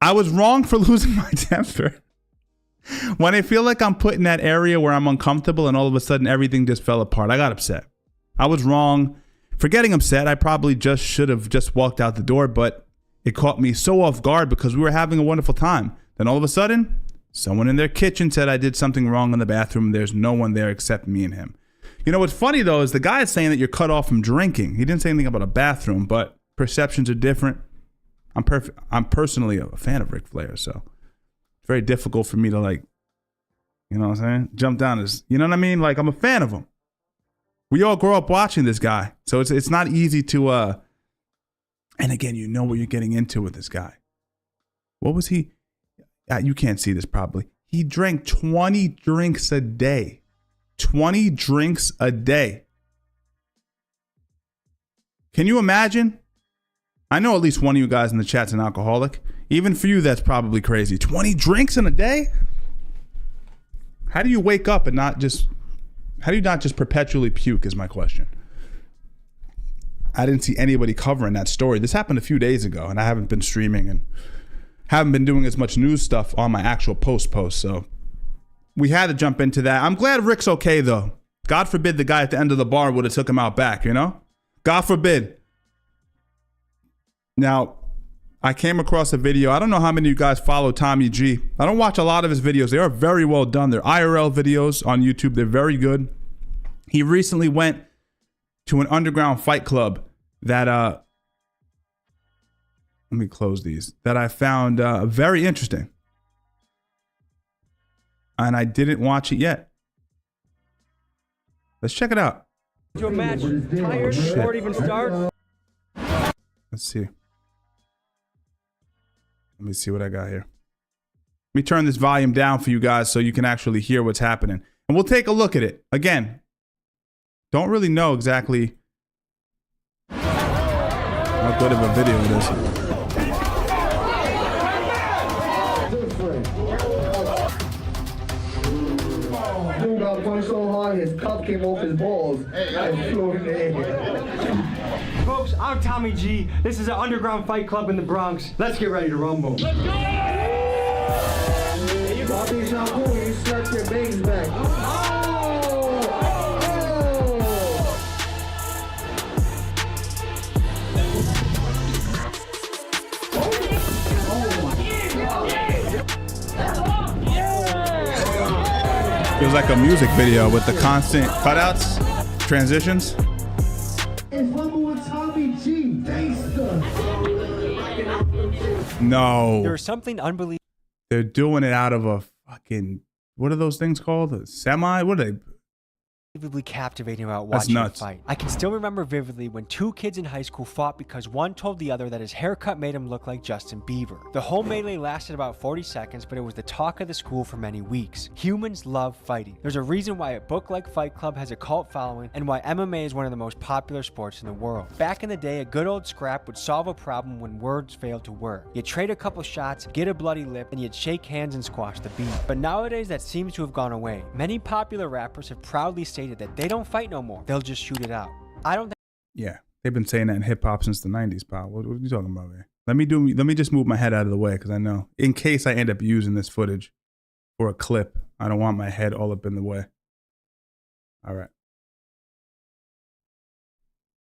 I was wrong for losing my temper. When I feel like I'm put in that area where I'm uncomfortable and all of a sudden everything just fell apart, I got upset. I was wrong for getting upset. I probably just should have just walked out the door, but it caught me so off guard because we were having a wonderful time. Then all of a sudden, someone in their kitchen said I did something wrong in the bathroom. There's no one there except me and him. You know what's funny though is the guy is saying that you're cut off from drinking. He didn't say anything about a bathroom, but perceptions are different. I'm personally a fan of Ric Flair, so it's very difficult for me to you know what I'm saying? Jump down his, you know what I mean? Like, I'm a fan of him. We all grow up watching this guy, so it's not easy to and again, you know what you're getting into with this guy. What was he? You can't see this probably. He drank 20 drinks a day. 20 drinks a day. Can you imagine? I know at least one of you guys in the chat's an alcoholic. Even for you, that's probably crazy. 20 drinks in a day? How do you wake up and how do you not just perpetually puke is my question. I didn't see anybody covering that story. This happened a few days ago, and I haven't been streaming and haven't been doing as much news stuff on my actual post, so we had to jump into that. I'm glad Rick's okay, though. God forbid the guy at the end of the bar would have took him out back, you know? God forbid. Now, I came across a video. I don't know how many of you guys follow Tommy G. I don't watch a lot of his videos. They are very well done. They're IRL videos on YouTube. They're very good. He recently went to an underground fight club that, let me close these, that I found very interesting. And I didn't watch it yet. Let's check it out. Your match tired before it even starts. Let's see. Let me see what I got here. Let me turn this volume down for you guys so you can actually hear what's happening. And we'll take a look at it. Again, don't really know exactly how good of a video it is. You gotta play so hard. why his cup came off his balls and flew in the air. Folks, I'm Tommy G. This is an underground fight club in the Bronx. Let's get ready to rumble. Let's go! Bobby Shampoo, you stretch your bangs back. Feels like a music video with the constant cutouts, transitions. It's Rumble with Tommy G. Gangsta. No. There's something unbelievable. They're doing it out of a fucking, what are those things called? A semi? What are they? Captivating about That's watching nuts. a fight. I can still remember vividly when two kids in high school fought because one told the other that his haircut made him look like Justin Bieber. The whole melee lasted about 40 seconds, but it was the talk of the school for many weeks. Humans love fighting. There's a reason why a book like Fight Club has a cult following and why MMA is one of the most popular sports in the world. Back in the day, a good old scrap would solve a problem when words failed to work. You'd trade a couple shots, get a bloody lip, and you'd shake hands and squash the beef. But nowadays that seems to have gone away. Many popular rappers have proudly stated that they don't fight no more. They'll just shoot it out. I don't think. Yeah, they've been saying that in hip hop since the 90s, pal. What are you talking about, man? Let me just move my head out of the way because I know in case I end up using this footage for a clip, I don't want my head all up in the way. All right.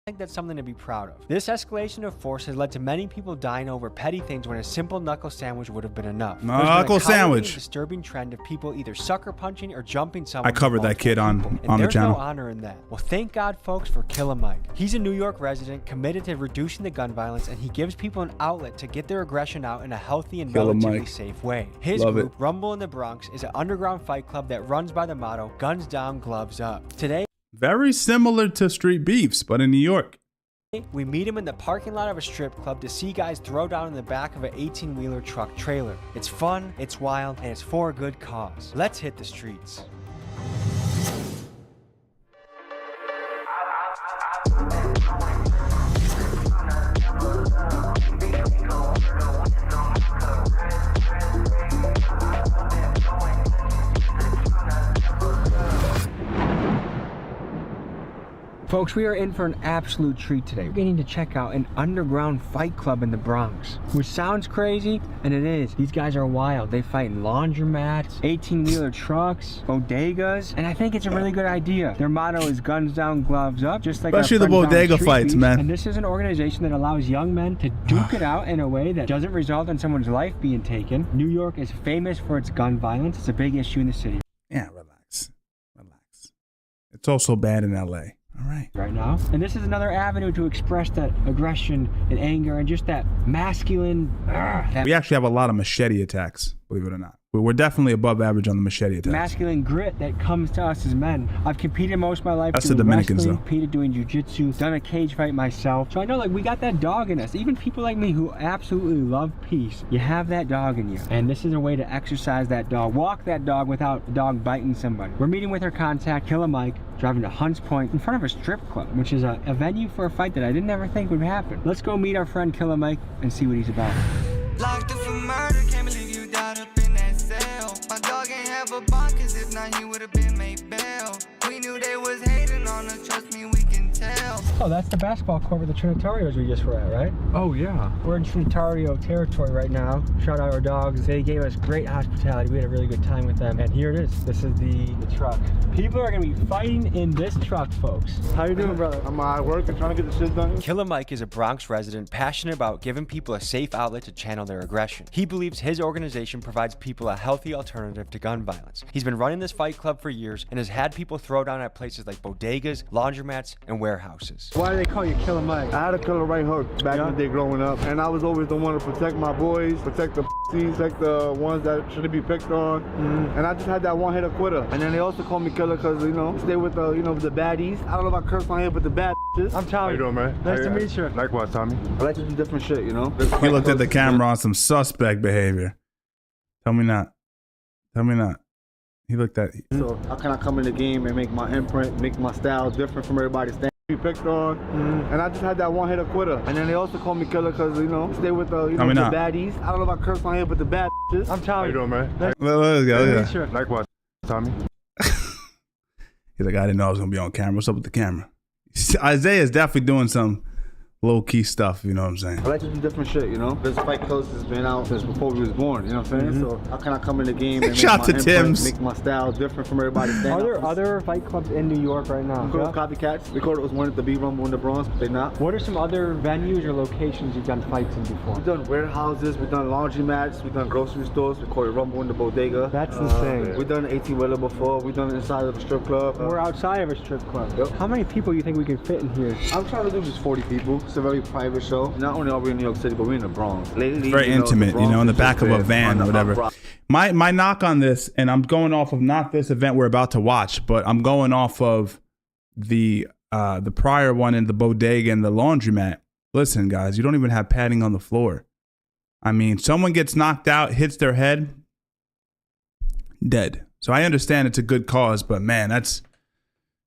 I think that's something to be proud of. This escalation of force has led to many people dying over petty things when a simple knuckle sandwich would have been enough. Knuckle sandwich. There's been a disturbing trend of people either sucker punching or jumping someone. I covered that kid on the channel. There's no honor in that. Well, thank God, folks, for Killer Mike. He's a New York resident committed to reducing the gun violence, and he gives people an outlet to get their aggression out in a healthy and relatively safe way. His group, Rumble in the Bronx, is an underground fight club that runs by the motto, guns down, gloves up. Today, very similar to Street Beefs, but in New York. we meet him in the parking lot of a strip club to see guys throw down in the back of an 18-wheeler truck trailer. It's fun, it's wild, and it's for a good cause. Let's hit the streets. Folks, we are in for an absolute treat today. We're getting to check out an underground fight club in the Bronx, which sounds crazy, and it is. These guys are wild. They fight in laundromats, 18-wheeler trucks, bodegas, and I think it's a really good idea. Their motto is guns down, gloves up, just like especially the bodega fights, man. And this is an organization that allows young men to duke it out in a way that doesn't result in someone's life being taken. New York is famous for its gun violence. It's a big issue in the city. Yeah, relax. It's also bad in LA. All right. Right now. And this is another avenue to express that aggression and anger and just that masculine. We actually have a lot of machete attacks, believe it or not. We're definitely above average on the machete attacks. Masculine grit that comes to us as men. I've competed most of my life. That's the Dominicans, though. Competed doing jiu-jitsu, done a cage fight myself. So I know, like, we got that dog in us. Even people like me who absolutely love peace, you have that dog in you. And this is a way to exercise that dog, walk that dog without the dog biting somebody. We're meeting with our contact, Killer Mike, driving to Hunts Point in front of a strip club, which is a venue for a fight that I didn't ever think would happen. Let's go meet our friend Killer Mike and see what he's about. Locked up for murder, can't believe you died up in that cell. My dog ain't have a bond, cause if not, he would've been made bail. We knew they was hating on us, trust me, we can tell. Oh, that's the basketball court with the Trinitarios we just were at, right? Oh, yeah. We're in Trinitario territory right now. Shout out our dogs. They gave us great hospitality. We had a really good time with them. And here it is. This is the truck. People are going to be fighting in this truck, folks. How you doing, brother? I'm at work and trying to get the shit done. Killer Mike is a Bronx resident passionate about giving people a safe outlet to channel their aggression. He believes his organization provides people a healthy alternative to gun violence. He's been running this fight club for years and has had people throw down at places like bodegas, laundromats, and warehouses. Why do they call you Killer Mike? I had a killer right hook back in the day growing up, and I was always the one to protect my boys, protect the pussies, protect the ones that shouldn't be picked on. And I just had that one hitter quitter. And then they also call me killer because, you know, stay with the, you know, the baddies. I don't know if I curse on here, but the bad bitches. I'm Tommy. How you doing, man? Nice to meet you. Likewise, Tommy. I like to do different shit, you know? He looked at the camera on some suspect behavior. Tell me not. Tell me not. He looked at. So how can I come in the game and make my imprint, make my style different from everybody's thing? Be picked on, and I just had that one hitter quitter. And then they also call me killer because, you know, stay with the, you know, the baddies. I don't know if I curse on here, but the bad bitches. I'm Tommy. How you doing, man? Let's go. Yeah. Likewise, Tommy. He's like, I didn't know I was gonna be on camera. What's up with the camera? Isaiah's definitely doing some low-key stuff, you know what I'm saying? I like to do different shit, you know? This fight clothes has been out since before we was born, you know what I'm saying? So how can I come in the game and Shout make to my Tim's. make my style different from everybody? Are there other fight clubs in New York right now? We call it copycats. We called it was one at the B Rumble in the Bronx, but they're not. What are some other venues or locations you've done fights in before? We've done warehouses, we've done laundromats, we've done grocery stores, we call it Rumble in the Bodega. That's insane. We've done 18-wheeler before, we've done it inside of a strip club. We're outside of a strip club. Yep. How many people do you think we can fit in here? I'm trying to do just 40 people. It's a very private show. Not only are we in New York City, but we're in the Bronx. Lately, Very intimate, you know, in the back of a van or whatever. My knock on this, and I'm going off of not this event we're about to watch, but I'm going off of the prior one in the bodega and the laundromat. Listen, guys, you don't even have padding on the floor. I mean, someone gets knocked out, hits their head, dead. So I understand it's a good cause, but man,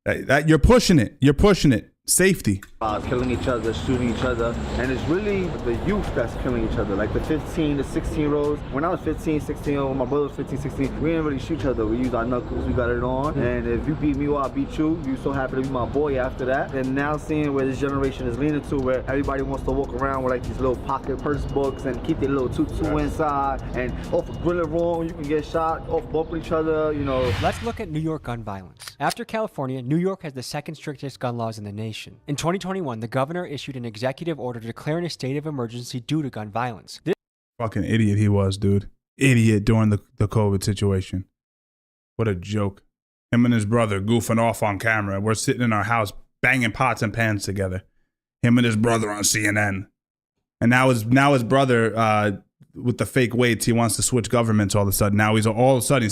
that you're pushing it. You're pushing it. Safety. Killing each other, shooting each other, and it's really the youth that's killing each other, like the 15 to 16-year-olds. When I was 15, 16, when my brother was 15, 16, we didn't really shoot each other. We used our knuckles, we got it on, and if you beat me or I beat you, you so happy to be my boy after that. And now seeing where this generation is leaning to, where everybody wants to walk around with like these little pocket purse books and keep their little tutu inside, and off a grill it wrong, you can get shot, off bumping each other, you know. Let's look at New York gun violence. After California, New York has the second strictest gun laws in the nation. In 2021, the governor issued an executive order declaring a state of emergency due to gun violence. Fucking idiot he was, dude. Idiot during the COVID situation. What a joke. Him and his brother goofing off on camera. We're sitting in our house banging pots and pans together. Him and his brother on CNN. And now his brother, with the fake weights, he wants to switch governments all of a sudden. Now he's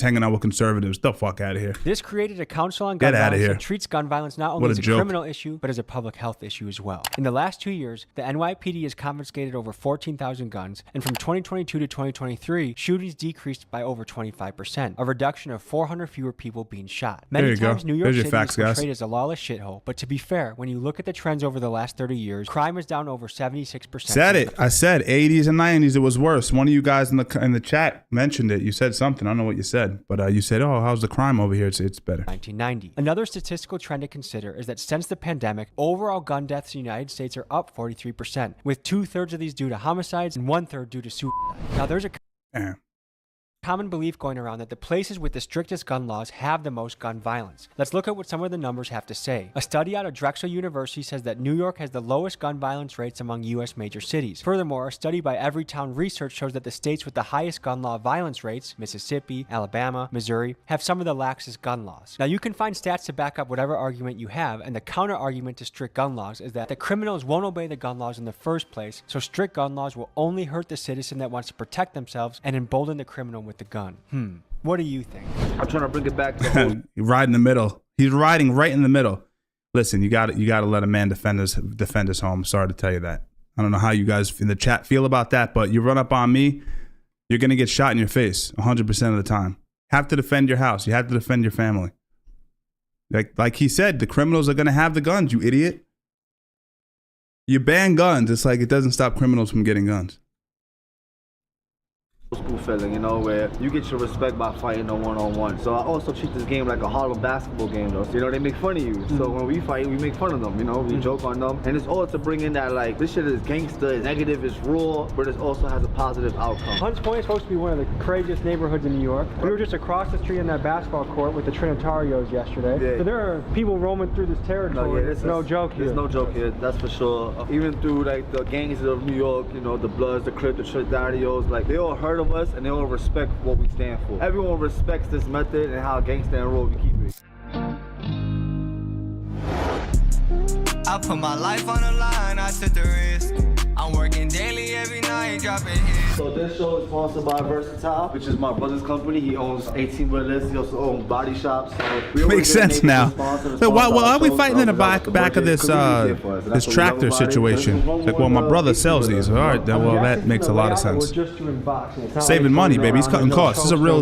hanging out with conservatives. The fuck out of here. This created a council on gun violence that treats gun violence not only as a criminal issue, but as a public health issue as well. In the last 2 years, the NYPD has confiscated over 14,000 guns, and from 2022 to 2023, shootings decreased by over 25%, a reduction of 400 fewer people being shot. Many times, New York City is portrayed as a lawless shithole, but to be fair, when you look at the trends over the last 30 years, crime is down over 76%. Said it. I said 80s and 90s, it was worse. One of you guys in the chat mentioned it. You said something. I don't know what you said, but you said, "Oh, how's the crime over here?" It's better. 1990. Another statistical trend to consider is that since the pandemic, overall gun deaths in the United States are up 43%, with 2/3 of these due to homicides and 1/3 due to suicide. Now, there's a common belief going around that the places with the strictest gun laws have the most gun violence. Let's look at what some of the numbers have to say. A study out of Drexel University says that New York has the lowest gun violence rates among U.S. major cities. Furthermore, a study by Everytown Research shows that the states with the highest gun law violence rates, Mississippi, Alabama, Missouri, have some of the laxest gun laws. Now, you can find stats to back up whatever argument you have, and the counter argument to strict gun laws is that the criminals won't obey the gun laws in the first place, so strict gun laws will only hurt the citizen that wants to protect themselves and embolden the criminal with the gun. What do you think? I'm trying to bring it back to right in the middle. He's riding right in the middle. Listen, you got to let a man defend his home. Sorry to tell you that. I don't know how you guys in the chat feel about that, but you run up on me, you're gonna get shot in your face 100% of the time. Have to defend your house. You have to defend your family. Like he said, the criminals are gonna have the guns. You idiot. You ban guns. It's like it doesn't stop criminals from getting guns. School feeling, you know, where you get your respect by fighting a one-on-one. So I also treat this game like a Harlem basketball game, though. So, you know, they make fun of you. So when we fight, we make fun of them, you know, we joke on them. And it's all to bring in that, like, this shit is gangster, it's negative, it's raw, but it also has a positive outcome. Hunts Point is supposed to be one of the craziest neighborhoods in New York. We were just across the street in that basketball court with the Trinitarios yesterday. Yeah. So there are people roaming through this territory. There's no joke here. There's no joke here, that's for sure. Even through, like, the gangs of New York, you know, the Bloods, the Crips, the Trinitarios, like, they all heard of us and they all respect what we stand for. Everyone respects this method and how gangsta and raw we keep it. I put my life on the line, I took the risk. I'm working daily every night, dropping hits. So this show is sponsored by Versatile, which is my brother's company. He owns 18 wheelers. He also owns body shops. So makes sense now. So why are we fighting in the back of this this tractor situation? Like, well, my brother sells these. All right, well, that makes a lot of sense. Saving money, baby. He's cutting costs. This is a real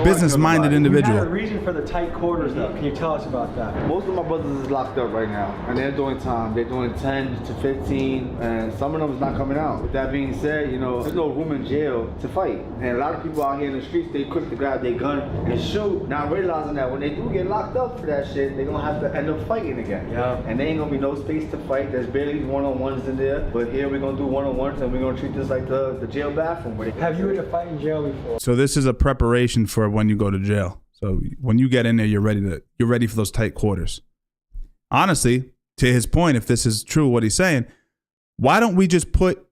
business-minded individual. You had a reason for the tight quarters, though. Can you tell us about that? Most of my brothers is locked up right now, and they're doing time. They're doing 10 to 15, and some of them is not coming out. With that being said, you know, there's no room in jail to fight. And a lot of people out here in the streets, they quick to grab their gun and shoot, not realizing that when they do get locked up for that shit, they're gonna have to end up fighting again. Yeah. And there ain't gonna be no space to fight. There's barely one-on-ones in there. But here we're gonna do one-on-ones and we're gonna treat this like the jail bathroom. Have you had to fight in jail before? So this is a preparation for when you go to jail. So when you get in there, you're ready for those tight quarters. Honestly, to his point, if this is true what he's saying, why don't we just put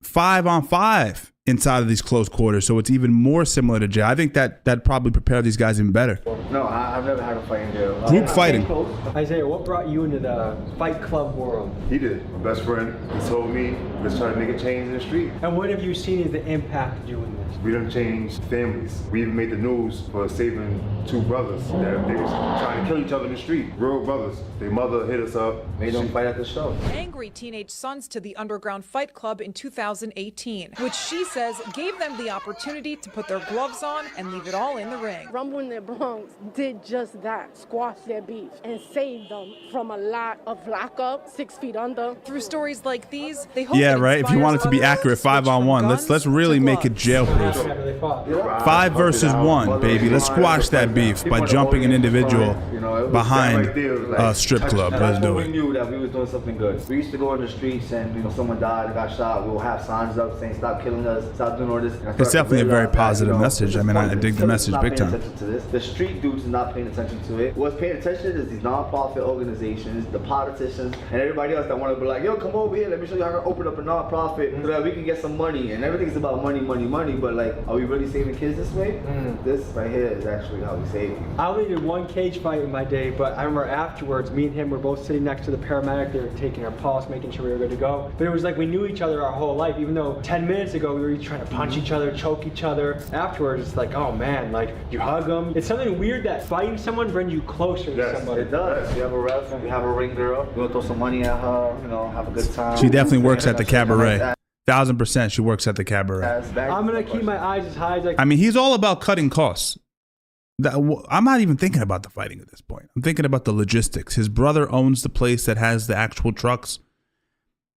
5-on-5 inside of these close quarters so it's even more similar to jail? I think that probably prepare these guys even better. No, I've never had a fight in jail. Group fighting. Isaiah, what brought you into the fight club world? He did. My best friend, he told me, let's try to make a change in the street. And what have you seen as the impact of doing this? We done changed families. We even made the news for saving 2 brothers that they was trying to kill each other in the street. Real brothers. Their mother hit us up. Made them fight at the show. Angry teenage sons to the underground fight club in 2018, which she says gave them the opportunity to put their gloves on and leave it all in the ring. Rumble in the Bronx did just that, squash their beef and saved them from a lot of lockup, 6 feet under. Through stories like these, they hope If you want it to be accurate, 5-on-1, let's really make it jail-proof. 5 versus 1, baby. Let's squash that beef by jumping an individual behind a strip club. Let's do We it. knew that we was doing something good. We used to go in the streets and someone died and got shot. We'll have signs up saying stop killing us, stop doing all this. It's definitely a very positive message. I mean, I dig the message big time. The street dudes are not paying attention to it. What's paying attention is these non-profit organizations, the politicians, and everybody else that want to be like, yo, come over here, let me show you how to open up a non-profit so that we can get some money. And everything's about money, money, money. But like, are we really saving kids this way? This right here is actually how we save you. I only did 1 cage fight in my day, but I remember afterwards, me and him were both sitting next to the paramedic. They were taking our pulse, making sure we were good to go. But it was like we knew each other our whole life, even though 10 minutes ago we were each trying to punch each other, choke each other. Afterwards, it's like, oh man, like you hug them. It's something weird that fighting someone brings you closer to somebody. It does. We have a ref, we have a ring girl. We're gonna throw some money at her, have a good time. She definitely works at the cabaret. 1000% she works at the cabaret. I'm gonna keep my eyes as high as I can. I mean, he's all about cutting costs. I'm not even thinking about the fighting at this point. I'm thinking about the logistics. His brother owns the place that has the actual trucks.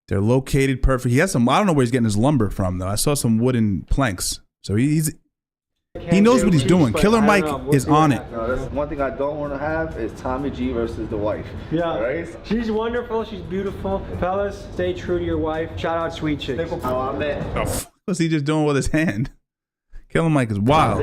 They're located perfect. He has some, I don't know where he's getting his lumber from, though. I saw some wooden planks. So he knows what he's doing. Killer Mike is on it. No, that's one thing I don't want to have is Tommy G versus the wife. Yeah, right? She's wonderful. She's beautiful. Fellas, stay true to your wife. Shout out Sweet Chicks. What's he just doing with his hand? Killer Mike is wild.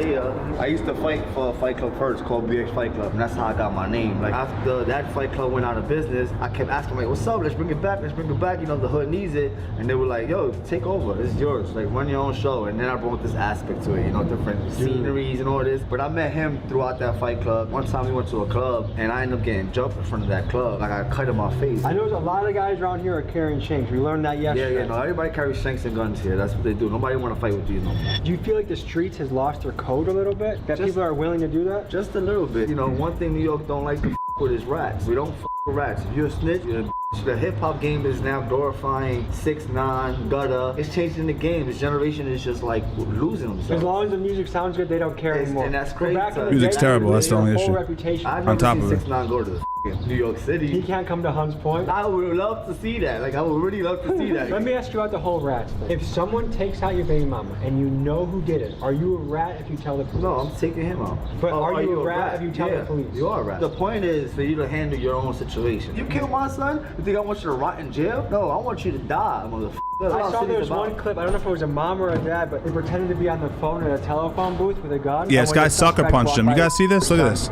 I used to fight for a fight club first called BX Fight Club, and that's how I got my name. Like after that fight club went out of business, I kept asking like, "What's up? Let's bring it back. Let's bring it back." The hood needs it, and they were like, "Yo, take over. It's yours. Like run your own show." And then I brought this aspect to it, different sceneries and all this. But I met him throughout that fight club. One time we went to a club, and I ended up getting jumped in front of that club. Like I cut in my face. I know a lot of guys around here are carrying shanks. We learned that yesterday. Yeah, no, everybody carries shanks and guns here. That's what they do. Nobody want to fight with these no more. Do you feel like the streets has lost their code a little bit? That people are willing to do that? Just a little bit. One thing New York don't like to f with is rats. We don't f with rats. If you're a snitch, you're a bitch. The hip hop game is now glorifying 6ix9ine, gutter. It's changing the game. This generation is just like losing themselves. As long as the music sounds good, they don't care anymore. And that's crazy. Music's terrible. That's the only issue. Reputation. I've never seen 6ix9ine go to the New York City. He can't come to Hunts Point. I would love to see that. Like I would really love to see that. Let me ask you about the whole rats thing. If someone takes out your baby mama and you know who did it, are you a rat if you tell the police? No, I'm taking him out. But are you a rat if you tell the police? You are a rat. The point is for you to handle your own situation. You kill my son? You think I want you to rot in jail? No, I want you to die, motherfucker. I saw there was one clip, I don't know if it was a mom or a dad, but they pretended to be on the phone in a telephone booth with a gun. Yeah, this guy sucker punched him. You guys see this? Look at this.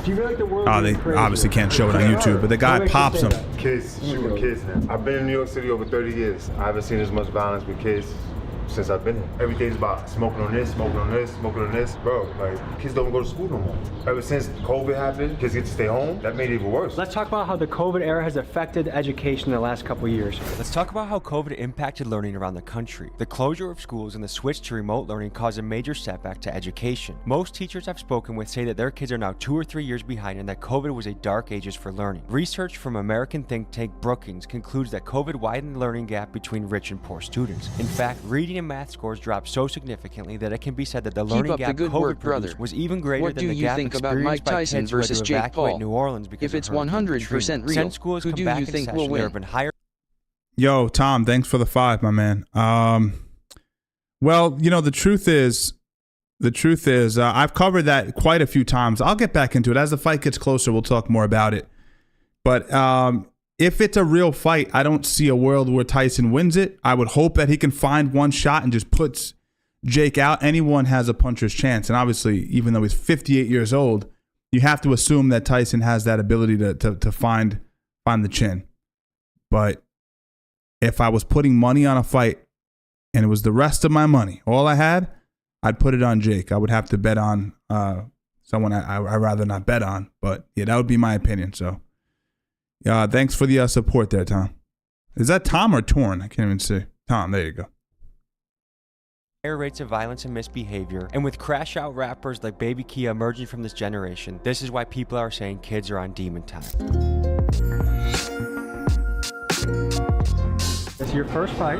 Do you feel like the world they obviously can't show it on YouTube, but the guy pops him. Kids shooting kids now. I've been in New York City over 30 years. I haven't seen as much violence with kids since I've been here. Every day's about smoking on this, smoking on this, smoking on this. Bro, like, kids don't go to school no more. Ever since COVID happened, kids get to stay home. That made it even worse. Let's talk about how the COVID era has affected education in the last couple of years. Let's talk about how COVID impacted learning around the country. The closure of schools and the switch to remote learning caused a major setback to education. Most teachers I've spoken with say that their kids are now 2 or 3 years behind and that COVID was a dark ages for learning. Research from American think tank Brookings concludes that COVID widened the learning gap between rich and poor students. In fact, reading and math scores dropped so significantly that it can be said that the learning gap COVID produced was even greater than the gap experienced about Mike Tyson versus Jake Paul? New Orleans because if it's 100% real, since schools who come do back you in think session, will there win? have been higher. Yo, Tom, thanks for the 5, my man. Well, you know, the truth is, I've covered that quite a few times. I'll get back into it. As the fight gets closer, we'll talk more about it. But if it's a real fight, I don't see a world where Tyson wins it. I would hope that he can find one shot and just puts Jake out. Anyone has a puncher's chance. And obviously, even though he's 58 years old, you have to assume that Tyson has that ability to find the chin. But if I was putting money on a fight and it was the rest of my money, all I had, I'd put it on Jake. I would have to bet on someone I'd rather not bet on. But yeah, that would be my opinion. So thanks for the support there, Tom. Is that Tom or Torn? I can't even see. Tom, there you go. Higher rates of violence and misbehavior, and with crash out rappers like Baby Kia emerging from this generation, this is why people are saying kids are on demon time. This is your first fight.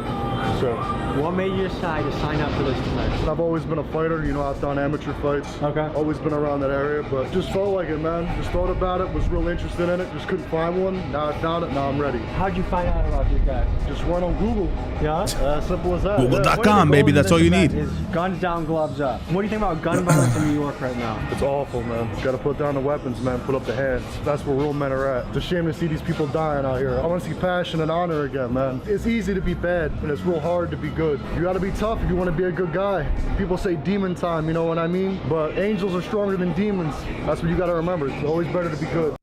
Sure. What made you decide to sign up for this tonight? I've always been a fighter, you know, I've done amateur fights. Okay. Always been around that area, but just felt like it, man. Just thought about it, was real interested in it, just couldn't find one. Now I found it, now I'm ready. How'd you find out about these guys? Just went on Google. Yeah? Simple as that. Google.com, baby, that's all you need. Is guns down, gloves up. What do you think about gun violence in New York right now? It's awful, man. Gotta put down the weapons, man, put up the hands. That's where real men are at. It's a shame to see these people dying out here. I wanna see passion and honor again, man. It's easy to be bad, and it's real hard to be good. You gotta be tough if you want to be a good guy. People say demon time, you know what I mean? But angels are stronger than demons. That's what you gotta remember. It's always better to be good.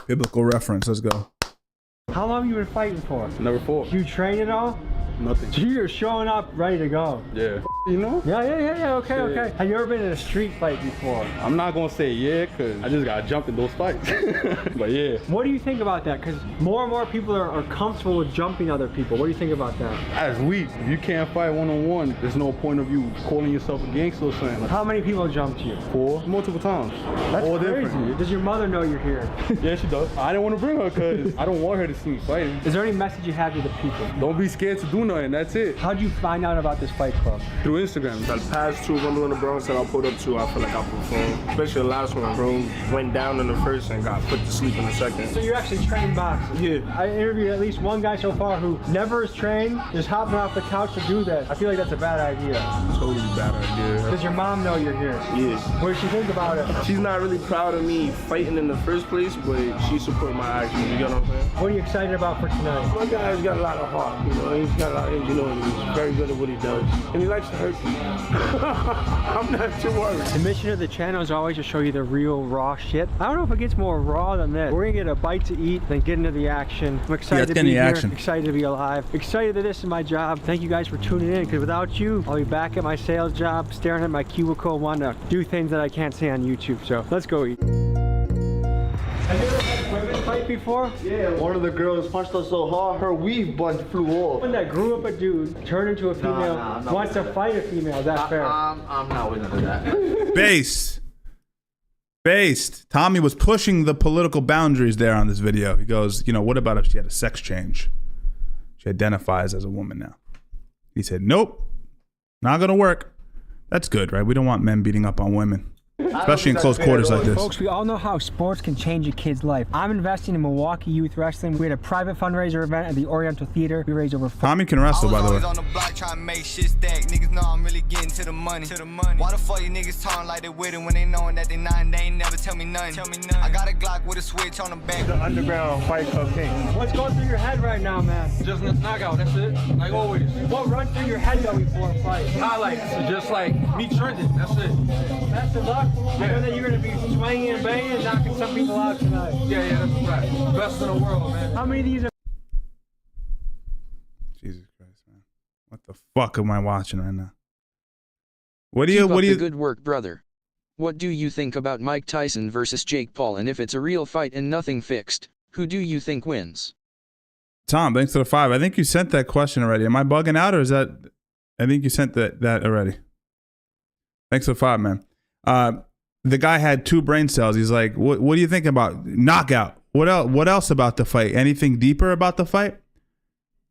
Biblical reference, let's go. How long have you been fighting for? Never fought. You train at all? Nothing. So you're showing up ready to go. Yeah. You know? Yeah, okay. Have you ever been in a street fight before? I'm not gonna say yeah, cause I just got jumped in those fights. But yeah. What do you think about that? Cause more and more people are comfortable with jumping other people. What do you think about that? That's weak. If you can't fight one-on-one, there's no point of you calling yourself a gangster or something. How many people jumped you? 4. Multiple times. That's all crazy. different. Does your mother know you're here? Yeah, she does. I didn't want to bring her cause I don't want her to see me fighting. Is there any message you have to the people? Don't be scared to do nothing, that's it. How'd you find out about this fight club? Through Instagram. The past 2 rumble in the Bronx that I pulled up to, I feel like I performed. Especially the last one, bro. Went down in the first and got put to sleep in the second. So you're actually trained boxing? Yeah. I interviewed at least one guy so far who never is trained, just hopping off the couch to do that. I feel like that's a bad idea. Totally bad idea. Does your mom know you're here? Yeah. What does she think about it? She's not really proud of me fighting in the first place, but she supports my actions, you get what I'm saying? What are you excited about for tonight? My guy's got a lot of heart, you know, he's got a lot of ingenuity. He's very good at what he does. And he likes to hurt people. I'm not too worried. The mission of the channel is always to show you the real raw shit. I don't know if it gets more raw than this. We're gonna get a bite to eat, then get into the action. I'm excited to be here, excited to be alive, excited that this is my job. Thank you guys for tuning in, because without you, I'll be back at my sales job, staring at my cubicle, wanting to do things that I can't say on YouTube. So let's go eat. Have you ever had women fight before? Yeah, one of the girls punched us so hard, her weave bunch flew off. One that grew up a dude, turned into a female, wants to fight a female, is that fair? I'm not with none of that. Based. Tommy was pushing the political boundaries there on this video. He goes, you know, what about if she had a sex change? She identifies as a woman now. He said, nope, not gonna work. That's good, right? We don't want men beating up on women. Especially in close quarters like this. Folks, we all know how sports can change a kid's life. I'm investing in Milwaukee Youth Wrestling. We had a private fundraiser event at the Oriental Theater. We raised over Tommy can wrestle, by the way. On the block trying to make shit stack. Niggas know I'm really getting to the money. Why the fuck you niggas talking like they with it when they knowing that they not and they ain't never tell me nothing. I got a Glock with a switch on the back. The underground fight club king. What's going through your head right now, man? Just knockout, that's it. Like always. What runs through your head though before a fight? Highlights, just like me trending, that's it. Best of luck. I know that you're going to be swinging and banging and knocking some people out tonight. Yeah, that's right. Best in the world, man. How many of these are... Jesus Christ, man. What the fuck am I watching right now? What do Keep you... up the good work, brother. What do you think about Mike Tyson versus Jake Paul, and if it's a real fight and nothing fixed, who do you think wins? Tom, thanks for the 5. I think you sent that question already. Am I bugging out, or is that... I think you sent that already. Thanks for the 5, man. The guy had 2 brain cells. He's like, what do you think about knockout? What else about the fight? Anything deeper about the fight?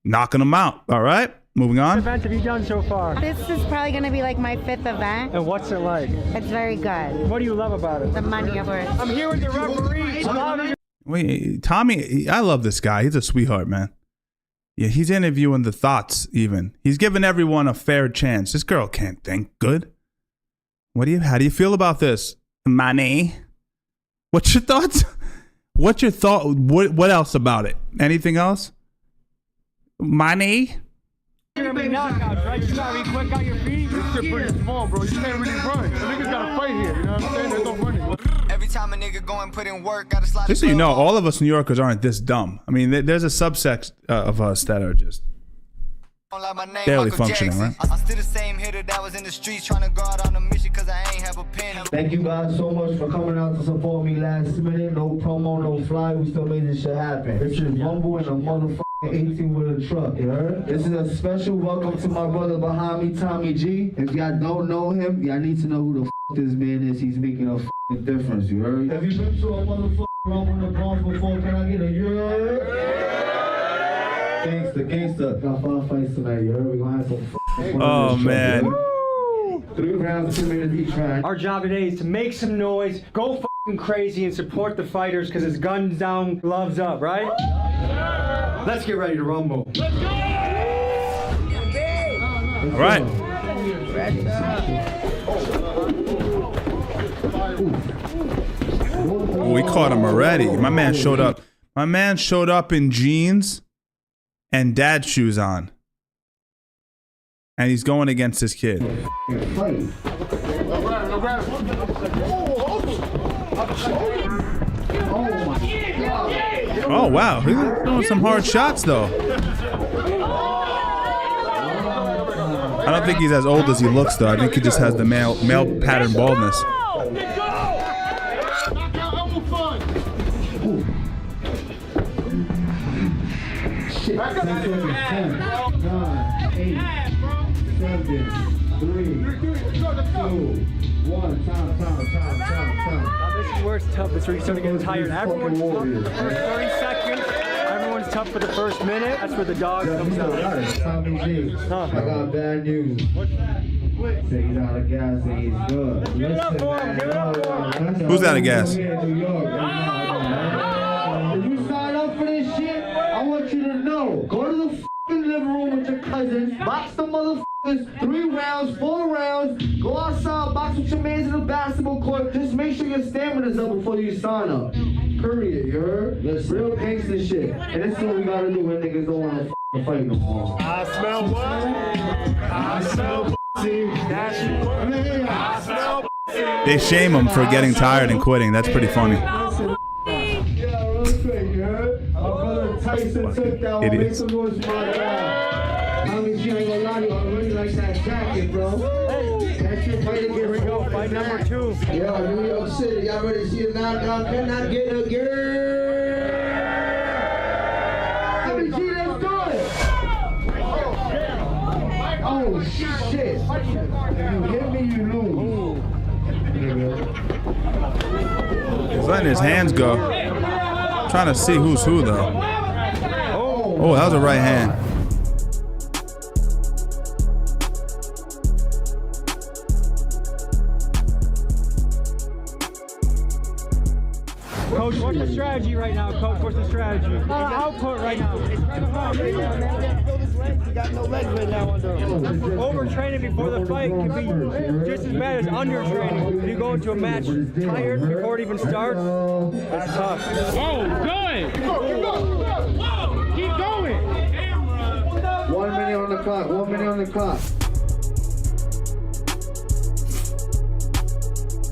Knocking him out. All right, moving on. What events have you done so far? This is probably going to be like my 5th event. And what's it like? It's very good. What do you love about it? The money, of course. I'm here with the referee. Wait, Tommy, I love this guy. He's a sweetheart, man. Yeah, he's interviewing the thoughts even. He's giving everyone a fair chance. This girl can't think good. How do you feel about this, Manny? What's your thoughts? What's your thought? What else about it? Anything else? Manny? You're gonna make knockouts, right? You gotta be quick on your feet. This shit pretty small, bro. You can't really run. The niggas gotta fight here. You know what I'm saying? There's no running. Every time a nigga go and put in work, gotta slide. Just so you know, all of us New Yorkers aren't this dumb. I mean, there's a subset of us that are just barely functioning, right? I'm still the same hitter that was in the streets trying to go out on a mission cause I ain't have a pen. Thank you guys so much for coming out to support me last minute. No promo, no fly. We still made this shit happen. This is Rumble in a motherfucking 18 with a truck, you heard? This is a special welcome to my brother behind me, Tommy G. If y'all don't know him, y'all need to know who the f this man is. He's making a f***ing difference, you heard? Have you been to a motherfucking Rumble in the Bronx before? Can I get a Gangster. Got 5 fights tonight, you heard? We gonna have some fun. Oh, man. Woo! 3 rounds, 2 minutes each round. Our job today is to make some noise, go f***ing crazy, and support the fighters because it's guns down, gloves up, right? Let's get ready to rumble. All right. Oh, we caught him already. My man showed up. My man showed up in jeans and dad shoes on. And he's going against this kid. Oh, wow. He's doing some hard shots, though. I don't think he's as old as he looks, though. I think he just has the male pattern baldness. Back up. 10, 9, 8, 7, 3, 2, 1. Time. Now this is where it's tough. It's where you start to get tired. Everyone's tough for the first 30 seconds. Everyone's tough for the first minute. That's where the dog comes out. Tommy G, I got bad news. Say he's out of gas and he's good. Who's out of gas? If you sign up for this shit, I want you to know. Go to the f***ing living room with your cousins. Box the motherfuckers 3 rounds, 4 rounds. Go outside, box with your mans in the basketball court. Just make sure your stamina's up before you sign up. Period, you heard? That's real gangster shit. And this is what we gotta do when niggas don't wanna f***ing fight no more. I smell what? I smell They shame him for getting tired and quitting. That's pretty funny. Tyson took that one. Make some noise for my guy. Tommy G, I ain't gonna lie to you. I really like that jacket, bro. That shit fight again. Here we go. Fight number 2. Yeah, New York City. Y'all ready to see a knockout? Can I get a girl? Tommy G, let's do it. Oh, shit. If you hit me, you lose. He's letting his hands go. Trying to see who's who, though. Oh, that was a right hand. Coach, what's the strategy right now, Coach? What's the strategy? Output right now. He got no legs right now under him. Overtraining before the fight can be just as bad as undertraining. If you go into a match tired before it even starts, it's tough. Whoa, good. Keep going. 1 minute on the clock. 1 minute on the clock.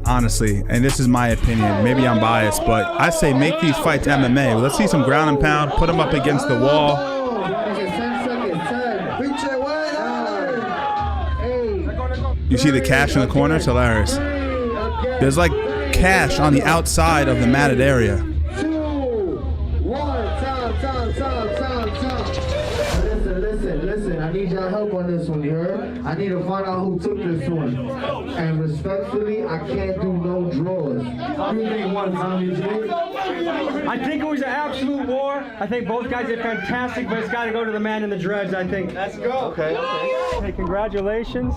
Honestly, and this is my opinion, maybe I'm biased, but I say make these fights MMA. Let's see some ground and pound, put them up against the wall. 10 seconds. 10. Reach it wide. 8. You see the cash in the corner? It's hilarious. There's like cash on the outside of the matted area. 2, 1. Time. Listen. I need your help on this one, you heard? I need to find out who took this one. And respectfully, I can't do no draws. 3, 2, 1, Tommy G. I think it was an absolute war. I think both guys did fantastic, but it's got to go to the man in the dreads, I think. Let's go. Okay. Hey, congratulations.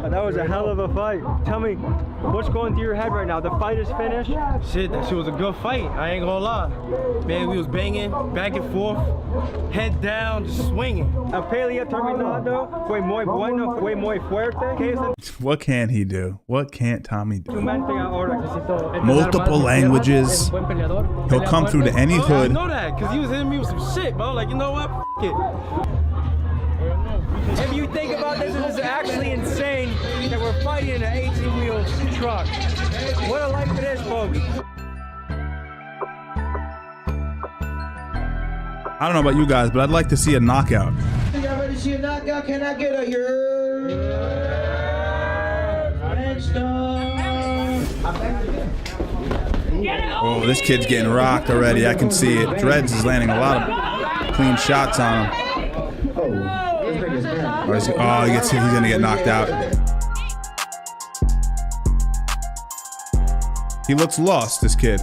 That was a hell of a fight. Tell me, what's going through your head right now? The fight is finished? Shit, that shit was a good fight. I ain't gonna lie. Man, we was banging back and forth, head down, just swinging. Pelea terminado fue muy bueno, fue muy fuerte. What can he do? What can't Tommy do? Multiple languages. He'll come through to any hood. I know that, because he was hitting me with some shit, bro. Like, you know what? F it. If you think about this, this is actually insane that we're fighting in an 18-wheel truck. What a life it is, folks. I don't know about you guys, but I'd like to see a knockout. Y'all ready to see a knockout? Can I get a Oh, this kid's getting rocked already. I can see it. Dreads is landing a lot of clean shots on him. He's gonna get knocked out. He looks lost, this kid.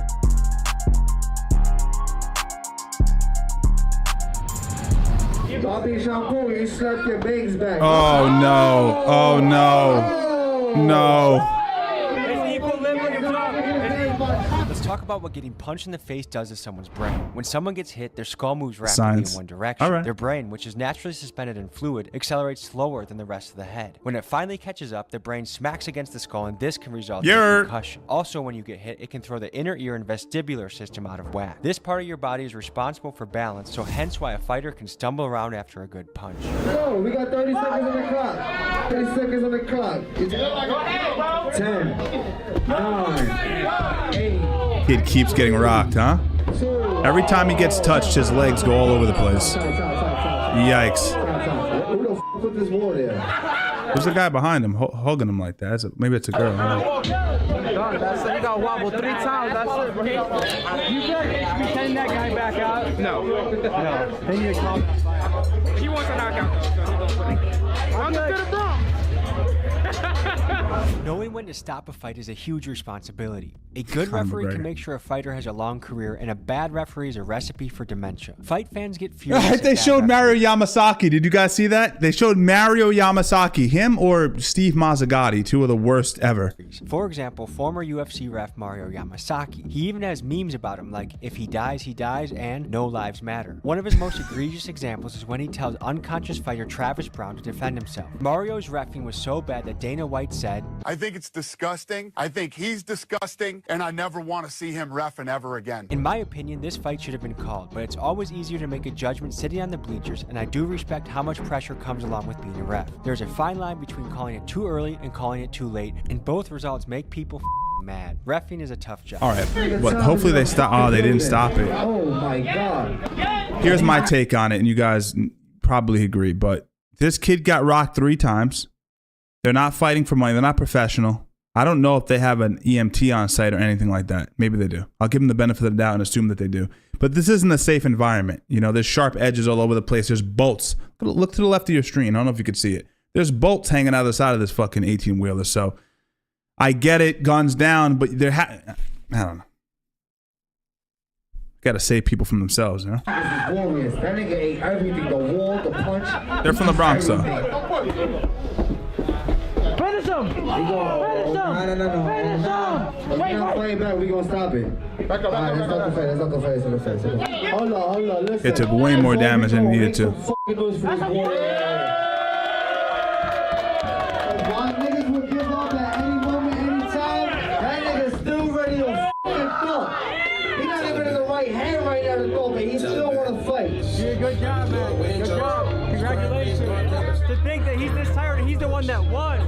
Oh no. Oh no. No. Let's talk about what getting punched in the face does to someone's brain. When someone gets hit, their skull moves rapidly in one direction. Right. Their brain, which is naturally suspended in fluid, accelerates slower than the rest of the head. When it finally catches up, the brain smacks against the skull, and this can result in concussion. Also, when you get hit, it can throw the inner ear and vestibular system out of whack. This part of your body is responsible for balance, so hence why a fighter can stumble around after a good punch. Yo, we got 30 seconds on the clock. 30 seconds on the clock. It's 10, 9, 8. Kid keeps getting rocked, huh? Every time he gets touched, his legs go all over the place. Yikes. Who the f put this wall there? Who's the guy behind him hugging him like that? Maybe it's a girl. That's it. You got wobble 3 times. That's it, bro. You send that guy back out? No. They need to call. He wants a knockout. I'm to the Bronx. Knowing when to stop a fight is a huge responsibility. A good referee can make sure a fighter has a long career, and a bad referee is a recipe for dementia. Fight fans get furious. They showed Mario Yamasaki. Did you guys see that? They showed Mario Yamasaki. Him or Steve Mazzagatti, two of the worst ever. For example, former UFC ref Mario Yamasaki. He even has memes about him like, if he dies, and no lives matter. One of his most egregious examples is when he tells unconscious fighter Travis Brown to defend himself. Mario's reffing was so bad that Dana White said, I think it's disgusting. I think he's disgusting, and I never want to see him reffing ever again. In my opinion, this fight should have been called, but it's always easier to make a judgment sitting on the bleachers, and I do respect how much pressure comes along with being a ref. There's a fine line between calling it too early and calling it too late, and both results make people mad. Reffing is a tough job. All right, but hopefully they stop. Oh, they didn't stop it. Oh my God. Here's my take on it, and you guys probably agree, but this kid got rocked 3 times. They're not fighting for money. They're not professional. I don't know if they have an EMT on site or anything like that. Maybe they do. I'll give them the benefit of the doubt and assume that they do. But this isn't a safe environment. You know, there's sharp edges all over the place. There's bolts. Look to the left of your screen. I don't know if you could see it. There's bolts hanging out of the side of this fucking 18-wheeler. So I get it, guns down, but I don't know. Got to save people from themselves, you know? That nigga ate everything. The wall, the punch. They're from the Bronx, though. Finish him! Finish him! No. Finish him! If we don't play back, we gonna stop it. Back up, that's not the face, that's not the face. Hold on, listen. It took way more damage than it needed to. Niggas would give up at any moment, any time. That nigga's still ready to fucking thump. He's not even in the right hand right now to throw, but he still wanna fight. Yeah, good job, man. Good job. Congratulations. To think that he's this tired and he's the one that won.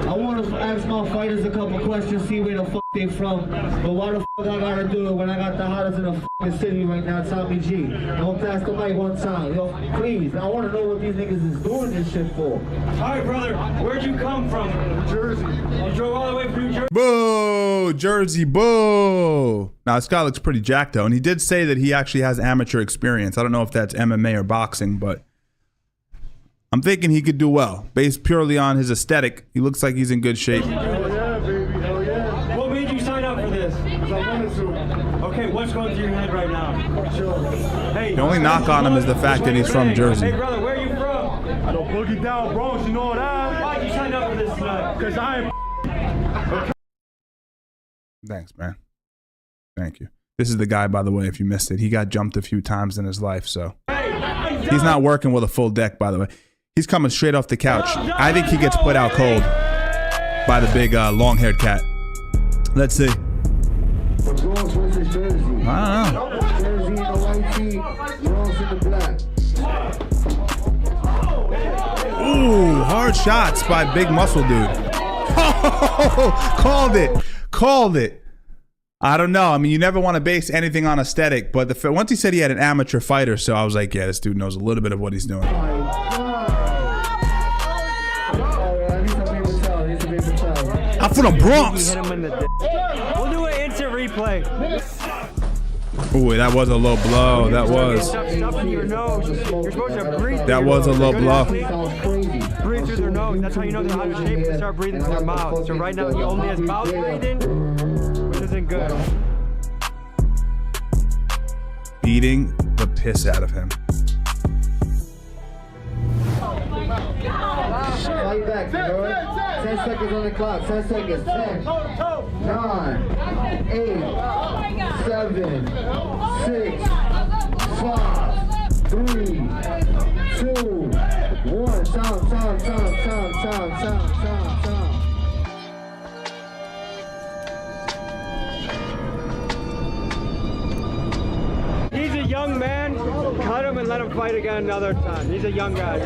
I want to ask my fighters a couple questions, see where the fuck they from. But why the fuck I gotta do it when I got the hottest in the fucking city right now, Tommy G? Don't pass the mic one time, yo. Please, I want to know what these niggas is doing this shit for. All right, brother, where'd you come from? New Jersey. You drove all the way from New Jersey? Boo! Jersey, boo! Now, this guy looks pretty jacked, though. And he did say that he actually has amateur experience. I don't know if that's MMA or boxing, but I'm thinking he could do well. Based purely on his aesthetic, he looks like he's in good shape. Hell yeah, baby. Hell yeah. What made you sign up for this? Because I wanted to. Okay, what's going through your head right The only knock on him is the fact that he's from Jersey. Hey brother, where are you from? I don't boogie down Bronx, you know that? Why'd you sign up for this tonight? Because I am. Thanks, man. Thank you. This is the guy, by the way, if you missed it. He got jumped a few times in his life, so. He's not working with a full deck, by the way. He's coming straight off the couch. I think he gets put out cold by the big long-haired cat. Let's see. Bronx versus Jersey. I don't know. Jersey in the white tee, Bronx in the black. Ooh, hard shots by big muscle dude. Called it. Called it. I don't know. I mean, you never want to base anything on aesthetic, but once he said he had an amateur fighter, so I was like, yeah, this dude knows a little bit of what he's doing. I'm from the Bronx. We'll do an instant replay. Ooh, that was a low blow. That was. That was a low blow. Breathe through their nose. That's how you know they're out of shape. They start breathing through their mouth. So right now he only has mouth breathing, which isn't good. Beating the piss out of him. Fight back, bro. 10 seconds on the clock. 10 seconds. 10, 9, 8, 7, 6, 5, 3, 2, 1. Time. He's a young man. Cut him and let him fight again another time. He's a young guy.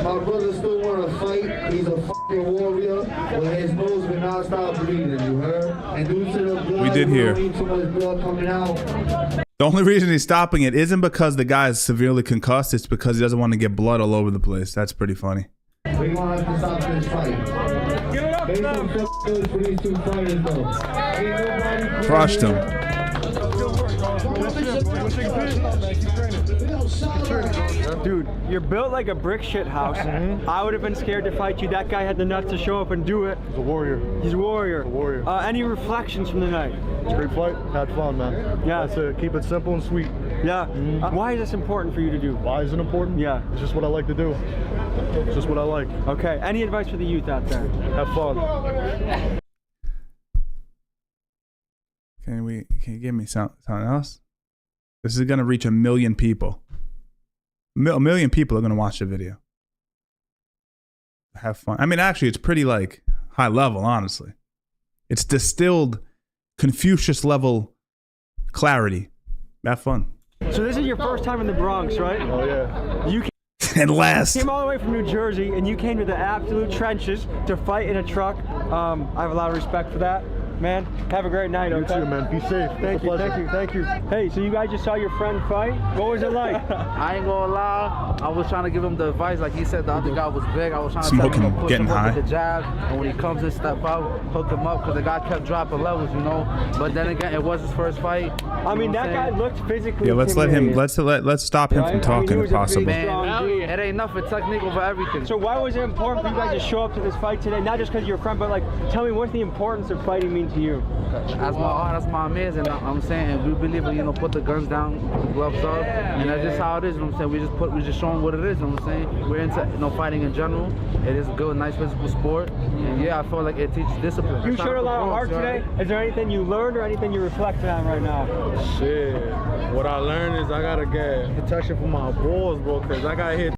My brother still want to fight. He's a fucking warrior. But his nose will not stop bleeding, you heard? And due to the blood, We did hear. too much blood coming out. The only reason he's stopping it isn't because the guy is severely concussed. It's because he doesn't want to get blood all over the place. That's pretty funny. We're going to have to stop this fight. Give it up, Make some good for these two fighters, though. Ain't nobody Crushed him. Dude, you're built like a brick shit house. I would have been scared to fight you. That guy had the nuts to show up and do it. He's a warrior. He's a warrior. A warrior. Any reflections from the night? It's a great fight. Had fun, man. Yeah. That's it. Keep it simple and sweet. Yeah. Why is this important for you to do? Why is it important? Yeah. It's just what I like to do. It's just what I like. Okay. Any advice for the youth out there? Have fun. Can you give me something else? This is gonna reach 1 million people. A million people are gonna watch the video. Have fun. I mean, actually, it's pretty like high level, honestly. It's distilled Confucius level clarity. Have fun. So this is your first time in the Bronx, right? Oh yeah. You And last. came all the way from New Jersey, and you came to the absolute trenches to fight in a truck. I have a lot of respect for that. Man, have a great night, okay? You too, man. Be safe. Thank you. Hey, so you guys just saw your friend fight? What was it like? I ain't gonna lie, I was trying to give him the advice, like he said the other guy was big. I was trying to tell him to push him up with the jab, and when he comes and step out, hook him up, because the guy kept dropping levels, you know. But then again, it was his first fight. I mean, that guy looked physically. Yeah, let's let him. Let's stop him from talking if possible. Man, it ain't enough for technique over everything. So why was it important for you guys to show up to this fight today? Not just because you're a friend, but like, tell me what's the importance of fighting mean to you? That's my man, and I'm saying we believe in, you know, put the guns down, the gloves up, and that's just how it is. You know what I'm saying? We just showing what it is. You know what I'm saying? We're into, you know, fighting in general. It is a good, nice physical sport, and yeah, I feel like it teaches discipline. You showed a lot of heart today. Is there anything you learned or anything you're reflecting on right now? Shit, what I learned is I gotta get protection for my balls, bro, because I got hit.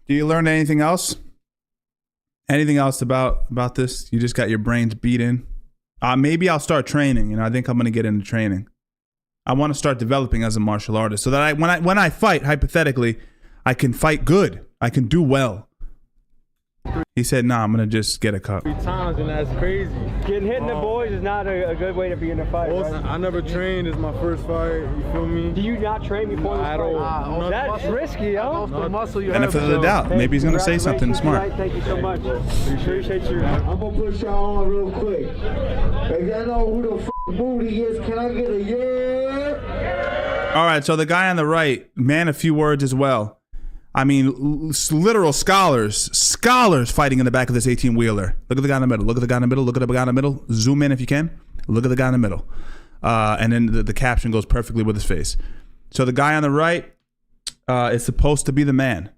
Do you learn anything else? Anything else about this? You just got your brains beat in. Maybe I'll start training. You know, I think I'm gonna get into training. I want to start developing as a martial artist so that when I fight, hypothetically, I can fight good. I can do well. He said, "Nah, I'm gonna just get a cup." 3 times, and that's crazy. Getting hit in the boys is not a good way to be in a fight. Also, right? I never trained. It's my first fight. You feel me? Do you not train before this fight? That's risky, yo. Benefit of the doubt. Maybe he's gonna say something smart. Thank you so much. Appreciate you. I'm gonna push y'all on real quick. If y'all know who the booty is, can I get a yeah? All right, so the guy on the right, man, a few words as well. I mean, literal scholars fighting in the back of this 18-wheeler. Look at the guy in the middle. Look at the guy in the middle. Look at the guy in the middle. Zoom in if you can. Look at the guy in the middle. And then the caption goes perfectly with his face. So the guy on the right is supposed to be the man.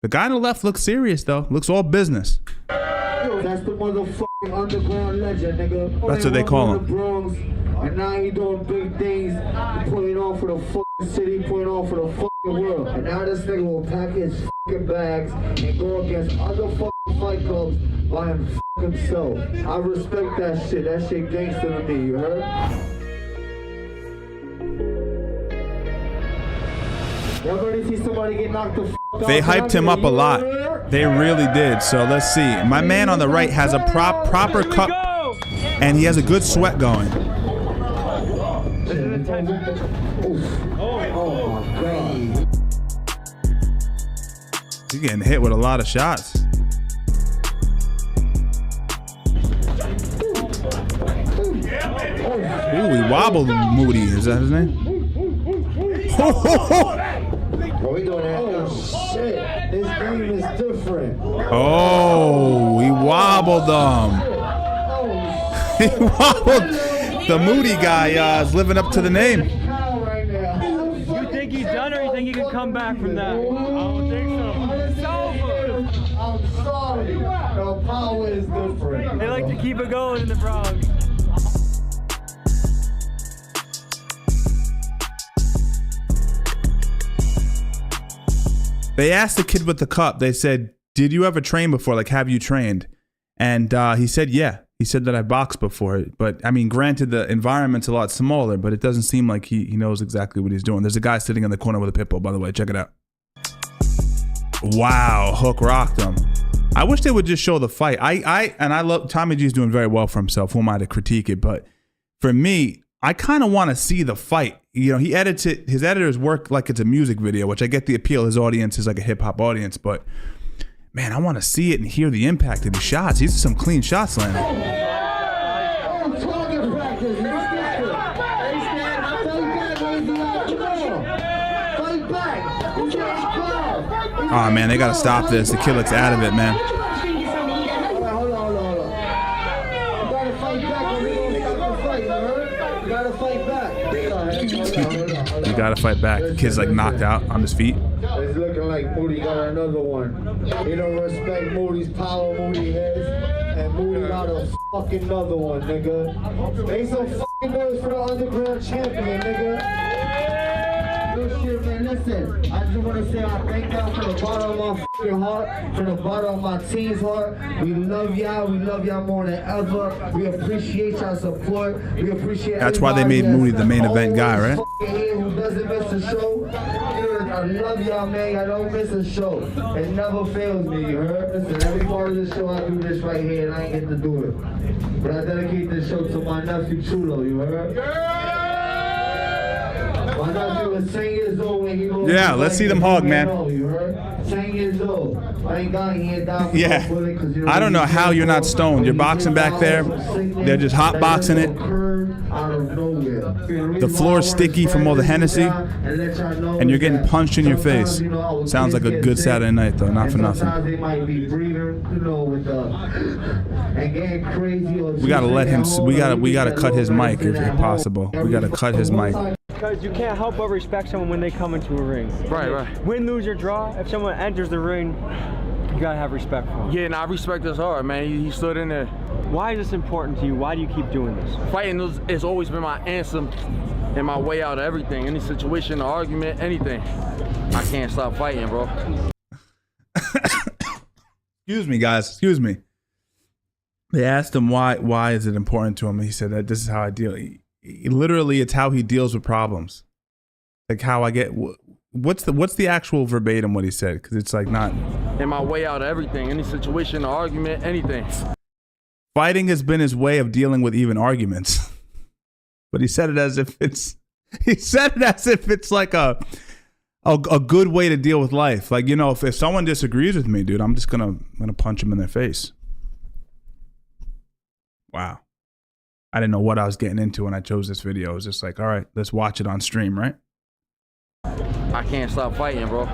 The guy on the left looks serious, though. Looks all business. That's the motherfucking underground legend, nigga. That's what they call him. Bronx, and now he doing big things. He putting on for the fucking city, putting on for the fucking world. And now this nigga will pack his fucking bags and go against other fucking fight clubs by himself. I respect that shit. That shit gangster to me, you heard? Y'all ready to see somebody get knocked the fuck out? They hyped him up a lot. They really did. So let's see. My man on the right has a proper cup, and he has a good sweat going. He's getting hit with a lot of shots. Ooh, he wobbled Moody. Is that his name? What we doing that? Oh shit! This game is different. Oh, he wobbled them. He wobbled. The Moody guy is living up to the name. You think he's done, or you think he can come back from that? I don't think so. It's over. I'm sorry. The power is different. They like to keep it going in the Bronx. They asked the kid with the cup, they said, did you ever train before? Like, have you trained? And he said, yeah. He said that I boxed before. But, I mean, granted, the environment's a lot smaller, but it doesn't seem like he knows exactly what he's doing. There's a guy sitting in the corner with a pit bull, by the way. Check it out. Wow, Hook rocked him. I wish they would just show the fight. I love, Tommy G's doing very well for himself. Who am I to critique it? But for me, I kind of want to see the fight. You know, he edits it. His editors work like it's a music video, which I get the appeal. His audience is like a hip hop audience, but man, I want to see it and hear the impact of the shots. These are some clean shots landing. Oh man, they gotta stop this. The kid looks out of it, man. You gotta fight back. The kid's like knocked out on his feet. It's looking like Moody got another one. He don't respect Moody's power, Moody has, and Moody got a fucking another one, nigga. Make some fucking noise for the underground champion, nigga. Good shit, man. Listen, I just want to say I thank y'all from the bottom of my fucking heart, from the bottom of my team's heart. We love y'all. We love y'all more than ever. We appreciate y'all support. We appreciate. That's why they made Moody the main event guy, right? Who doesn't miss a show. I love y'all, man. I don't miss a show. It never fails me, you heard? Listen, every part of the show I do this right here, and I ain't get to do it. But I dedicate this show to my nephew Chulo, you heard? My nephew was 10 years old when he was. Yeah, let's see them hug, man. You heard? 10 years old. Thank God he ain't died. Yeah. I don't know how you're not stoned. You're boxing back there. They're just hot boxing it. The floor's sticky from all the Hennessy, and you're getting punched in your face. Sounds like a good Saturday night, though. Not for nothing. We gotta let him. We gotta cut his mic if possible. We gotta cut his mic. Because you can't help but respect someone when they come into a ring. Right. Win, lose, or draw, if someone enters the ring, you gotta have respect for him. Yeah, and I respect his heart, man. He stood in there. Why is this important to you? Why do you keep doing this? Fighting has always been my answer and my way out of everything. Any situation, argument, anything. I can't stop fighting, bro. Excuse me, guys. Excuse me. They asked him why is it important to him. He said that this is how I deal. Literally, it's how he deals with problems. Like how I get. What's the actual verbatim what he said? Because it's like not. And my way out of everything. Any situation, argument, anything. Fighting has been his way of dealing with even arguments. But he said it as if it's. He said it as if it's like a good way to deal with life. Like, you know, if someone disagrees with me, dude, I'm just gonna punch him in their face. Wow. I didn't know what I was getting into when I chose this video. It was just like, all right, let's watch it on stream, right? I can't stop fighting, bro.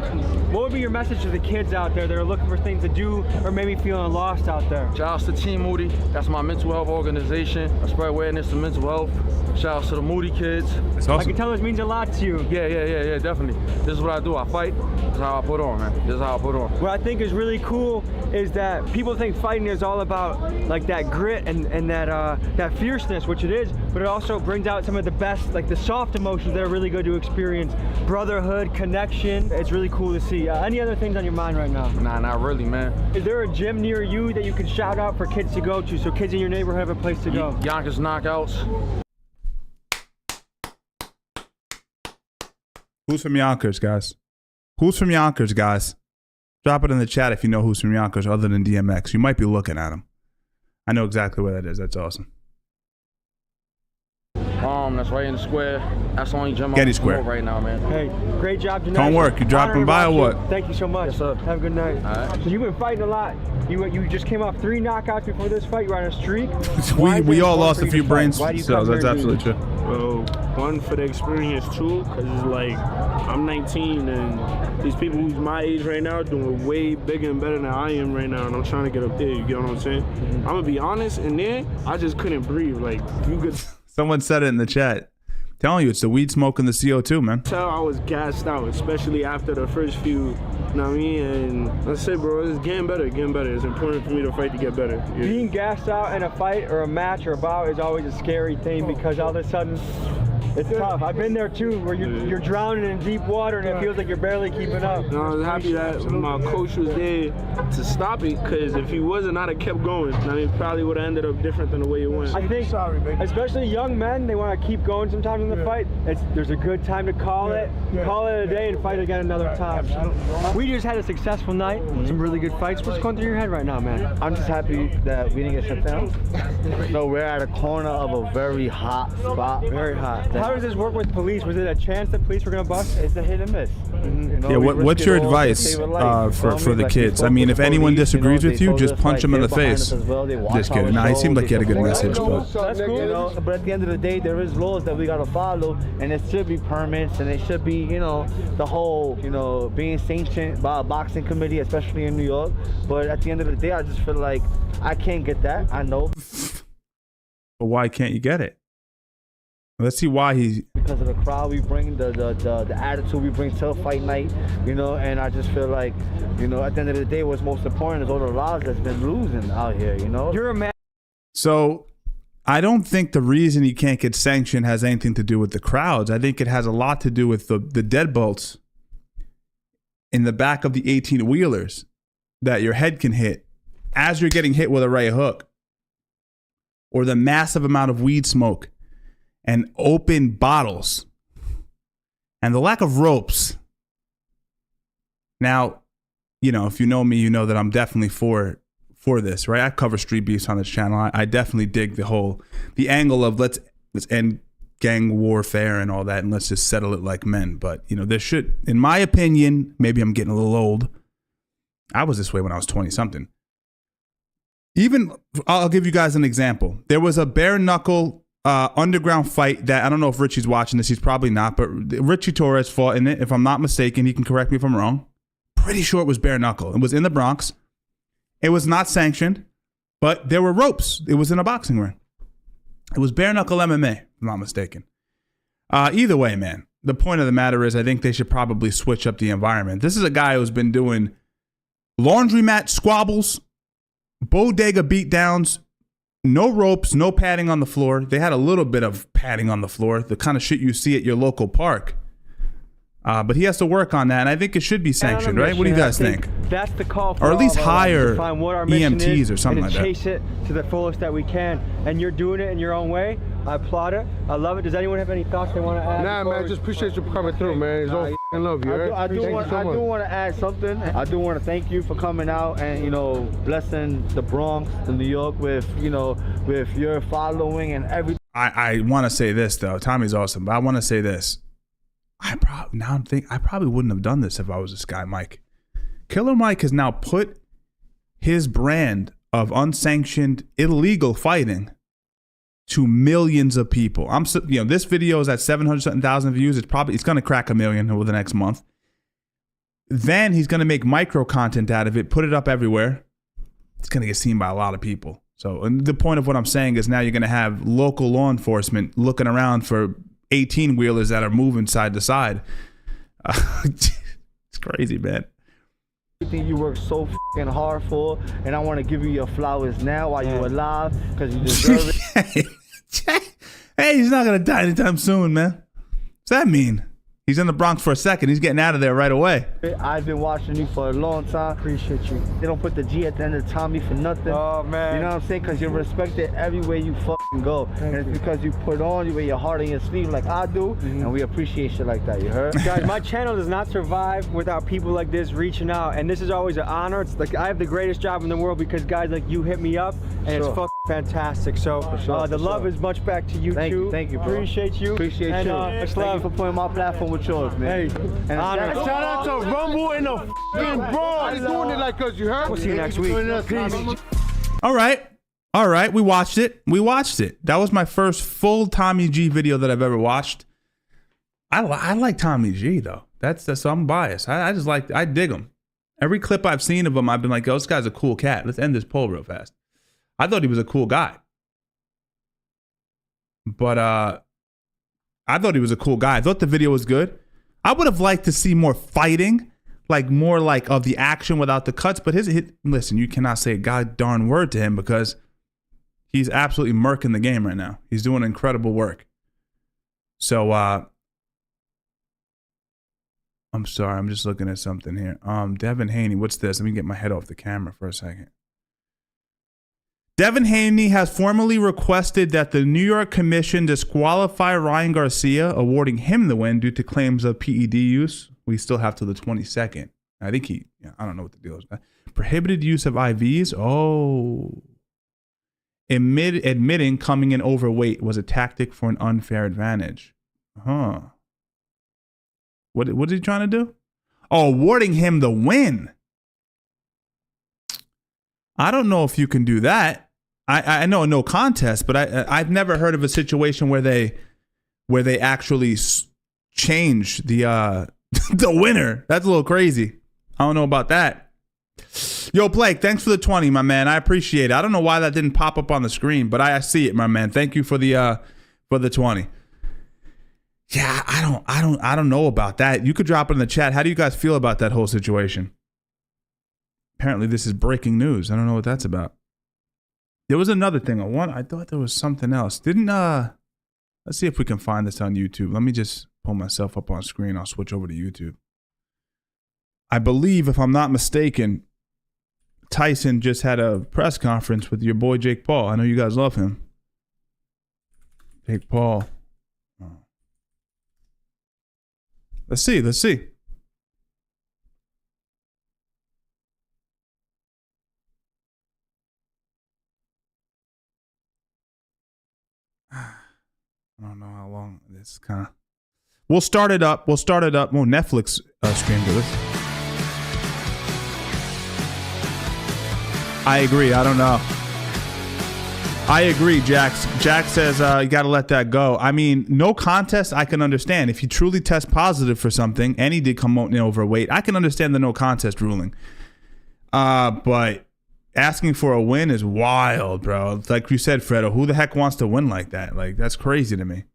What would be your message to the kids out there that are looking for things to do or maybe feeling lost out there? Shout outs to Team Moody. That's my mental health organization. I spread awareness to mental health. Shout outs to the Moody kids. That's awesome. I can tell this means a lot to you. Yeah, definitely. This is what I do. I fight. This is how I put on, man. This is how I put on. What I think is really cool is that people think fighting is all about like that grit and that fierceness, which it is, but it also brings out some of the best, like the soft emotions that are really good to experience. Brotherhood, connection. It's really cool to see. Any other things on your mind right now? Nah, not really, man. Is there a gym near you that you can shout out for kids to go to so kids in your neighborhood have a place to go? Yonkers Knockouts. Who's from Yonkers, guys? Who's from Yonkers, guys? Drop it in the chat if you know who's from Yonkers other than DMX. You might be looking at him. I know exactly where that is. That's awesome. That's right in the square. That's the only gym Getty I'm Square right now, man. Hey, great job tonight. Don't work. You dropping by or what? Thank you so much. Yes, sir. Have a good night. All right. So you've been fighting a lot. You just came off 3 knockouts before this fight. You were on a streak. we all lost a few brains cells. That's absolutely true. Well, one for the experience too, because it's like I'm 19 and these people who's my age right now are doing way bigger and better than I am right now, and I'm trying to get up there. You get what I'm saying? I'm gonna be honest, and then I just couldn't breathe. Like you could. Someone said it in the chat. Telling you, it's the weed smoking the CO2, man. Tell I was gassed out, especially after the first few, you know what I mean? And that's it, bro. It's getting better, getting better. It's important for me to fight to get better. Yeah. Being gassed out in a fight or a match or a bout is always a scary thing because all of a sudden it's tough. I've been there too, where you're drowning in deep water and it feels like you're barely keeping up. And I was happy that my coach was there to stop it, because if he wasn't, I'd have kept going. I mean, it probably would have ended up different than the way it went. I think, especially young men, they want to keep going sometimes in the fight. There's a good time to call it a day and fight again another time. We just had a successful night, some really good fights. What's going through your head right now, man? I'm just happy that we didn't get shut down. No, we're at a corner of a very hot spot. Very hot. How does this work with police? Was it a chance that police were going to bust? It's a hit and miss. You know, Yeah, what's your advice for the kids? I mean, if anyone disagrees with you, just punch them in the face. Just kidding. Nah, he seemed like he had a good message, but that's cool. You know, but at the end of the day, there is laws that we gotta follow, and it should be permits, and it should be, you know, the whole, you know, being sanctioned by a boxing committee, especially in New York. But at the end of the day, I just feel like I can't get that. I know. But why can't you get it? Let's see why he. Because of the crowd we bring, the attitude we bring to a fight night, you know, and I just feel like, you know, at the end of the day, what's most important is all the lives that's been losing out here, you know. You're a man. So I don't think the reason he can't get sanctioned has anything to do with the crowds. I think it has a lot to do with the deadbolts in the back of the 18-wheelers that your head can hit as you're getting hit with a right hook, or the massive amount of weed smoke and open bottles and the lack of ropes. Now, you know, if you know me, you know that I'm definitely for this, right? I cover street beefs on this channel. I definitely dig the angle of let's end gang warfare and all that, and let's just settle it like men. But, you know, there should, in my opinion, maybe I'm getting a little old. I was this way when I was 20 something. Even, I'll give you guys an example. There was a bare knuckle underground fight that, I don't know if Richie's watching this, he's probably not, but Richie Torres fought in it. If I'm not mistaken, he can correct me if I'm wrong. Pretty sure it was bare knuckle. It was in the Bronx. It was not sanctioned, but there were ropes. It was in a boxing ring. It was bare knuckle MMA, if I'm not mistaken. Either way, man, the point of the matter is I think they should probably switch up the environment. This is a guy who's been doing laundromat squabbles, bodega beatdowns, no ropes, no padding on the floor. They had a little bit of padding on the floor, the kind of shit you see at your local park. But he has to work on that, and I think it should be sanctioned, right? What do you guys think? That's the call for or at least hire to find what our mission EMTs is or something and like that. Chase it to the fullest that we can, and you're doing it in your own way. I applaud it. I love it. Does anyone have any thoughts they want to add? Nah, man, just appreciate you coming through, man. It's all f***ing love you, right? I do want to add something. I do want to thank you for coming out and, you know, blessing the Bronx and New York with, you know, with your following and everything. I want to say this, though. Tommy's awesome, but I want to say this. I probably wouldn't have done this if I was this guy, Mike. Killer Mike has now put his brand of unsanctioned, illegal fighting to millions of people. This video is at 700,000 views. It's going to crack 1 million over the next month. Then he's going to make micro content out of it, put it up everywhere. It's going to get seen by a lot of people. So, and the point of what I'm saying is now you're going to have local law enforcement looking around for 18-wheelers that are moving side to side. It's crazy, man. Everything you work so fucking hard for, and I want to give you your flowers now while you're alive, because you deserve it. Hey, he's not going to die anytime soon, man. What's that mean? He's in the Bronx for a second. He's getting out of there right away. I've been watching you for a long time. Appreciate you. They don't put the G at the end of Tommy for nothing. Oh, man. You know what I'm saying? Because you're respected everywhere you fucking go. And it's because you put on, you wear your heart on your sleeve like I do, and we appreciate shit like that, you heard? Guys, my channel does not survive without people like this reaching out, and this is always an honor. It's like I have the greatest job in the world because guys like you hit me up, and it's fucking fantastic. So the love is much back to you too. Thank you, bro. Appreciate you. Appreciate you. Much Thank love. you for putting my platform with yours, man. Hey, and honor. shout out to Rumble in the fucking Bronx. Doing it like us, you heard? We'll see you next week. Peace. All right. We watched it. That was my first full Tommy G video that I've ever watched. I like Tommy G though. That's I'm biased. I dig him. Every clip I've seen of him, I've been like, oh, this guy's a cool cat. Let's end this poll real fast. I thought he was a cool guy. But I thought he was a cool guy. I thought the video was good. I would have liked to see more fighting, like more like of the action without the cuts. But listen, you cannot say a god darn word to him because he's absolutely murking the game right now. He's doing incredible work. So I'm sorry, I'm just looking at something here. Devin Haney, what's this? Let me get my head off the camera for a second. Devin Haney has formally requested that the New York Commission disqualify Ryan Garcia, awarding him the win due to claims of PED use. We still have till the 22nd. I think I don't know what the deal is. Prohibited use of IVs. Oh. Admitting coming in overweight was a tactic for an unfair advantage. Huh. What is he trying to do? Oh, awarding him the win. I don't know if you can do that. I know no contest, but I've never heard of a situation where they actually change the the winner. That's a little crazy. I don't know about that. Yo, Blake, thanks for the 20, my man. I appreciate it. I don't know why that didn't pop up on the screen, but I see it, my man. Thank you for the 20. Yeah, I don't know about that. You could drop it in the chat. How do you guys feel about that whole situation? Apparently, this is breaking news. I don't know what that's about. There was another thing. I thought there was something else. Let's see if we can find this on YouTube. Let me just pull myself up on screen. I'll switch over to YouTube. I believe, if I'm not mistaken, Tyson just had a press conference with your boy Jake Paul. I know you guys love him. Jake Paul. Let's see. I don't know how long this kind of. We'll start it up. Well, Netflix streamed this. I agree. I don't know. I agree, Jax. Jax says you got to let that go. I mean, no contest, I can understand. If you truly test positive for something, and he did come out overweight, I can understand the no contest ruling. But asking for a win is wild, bro. Like you said, Fredo, who the heck wants to win like that? Like, that's crazy to me.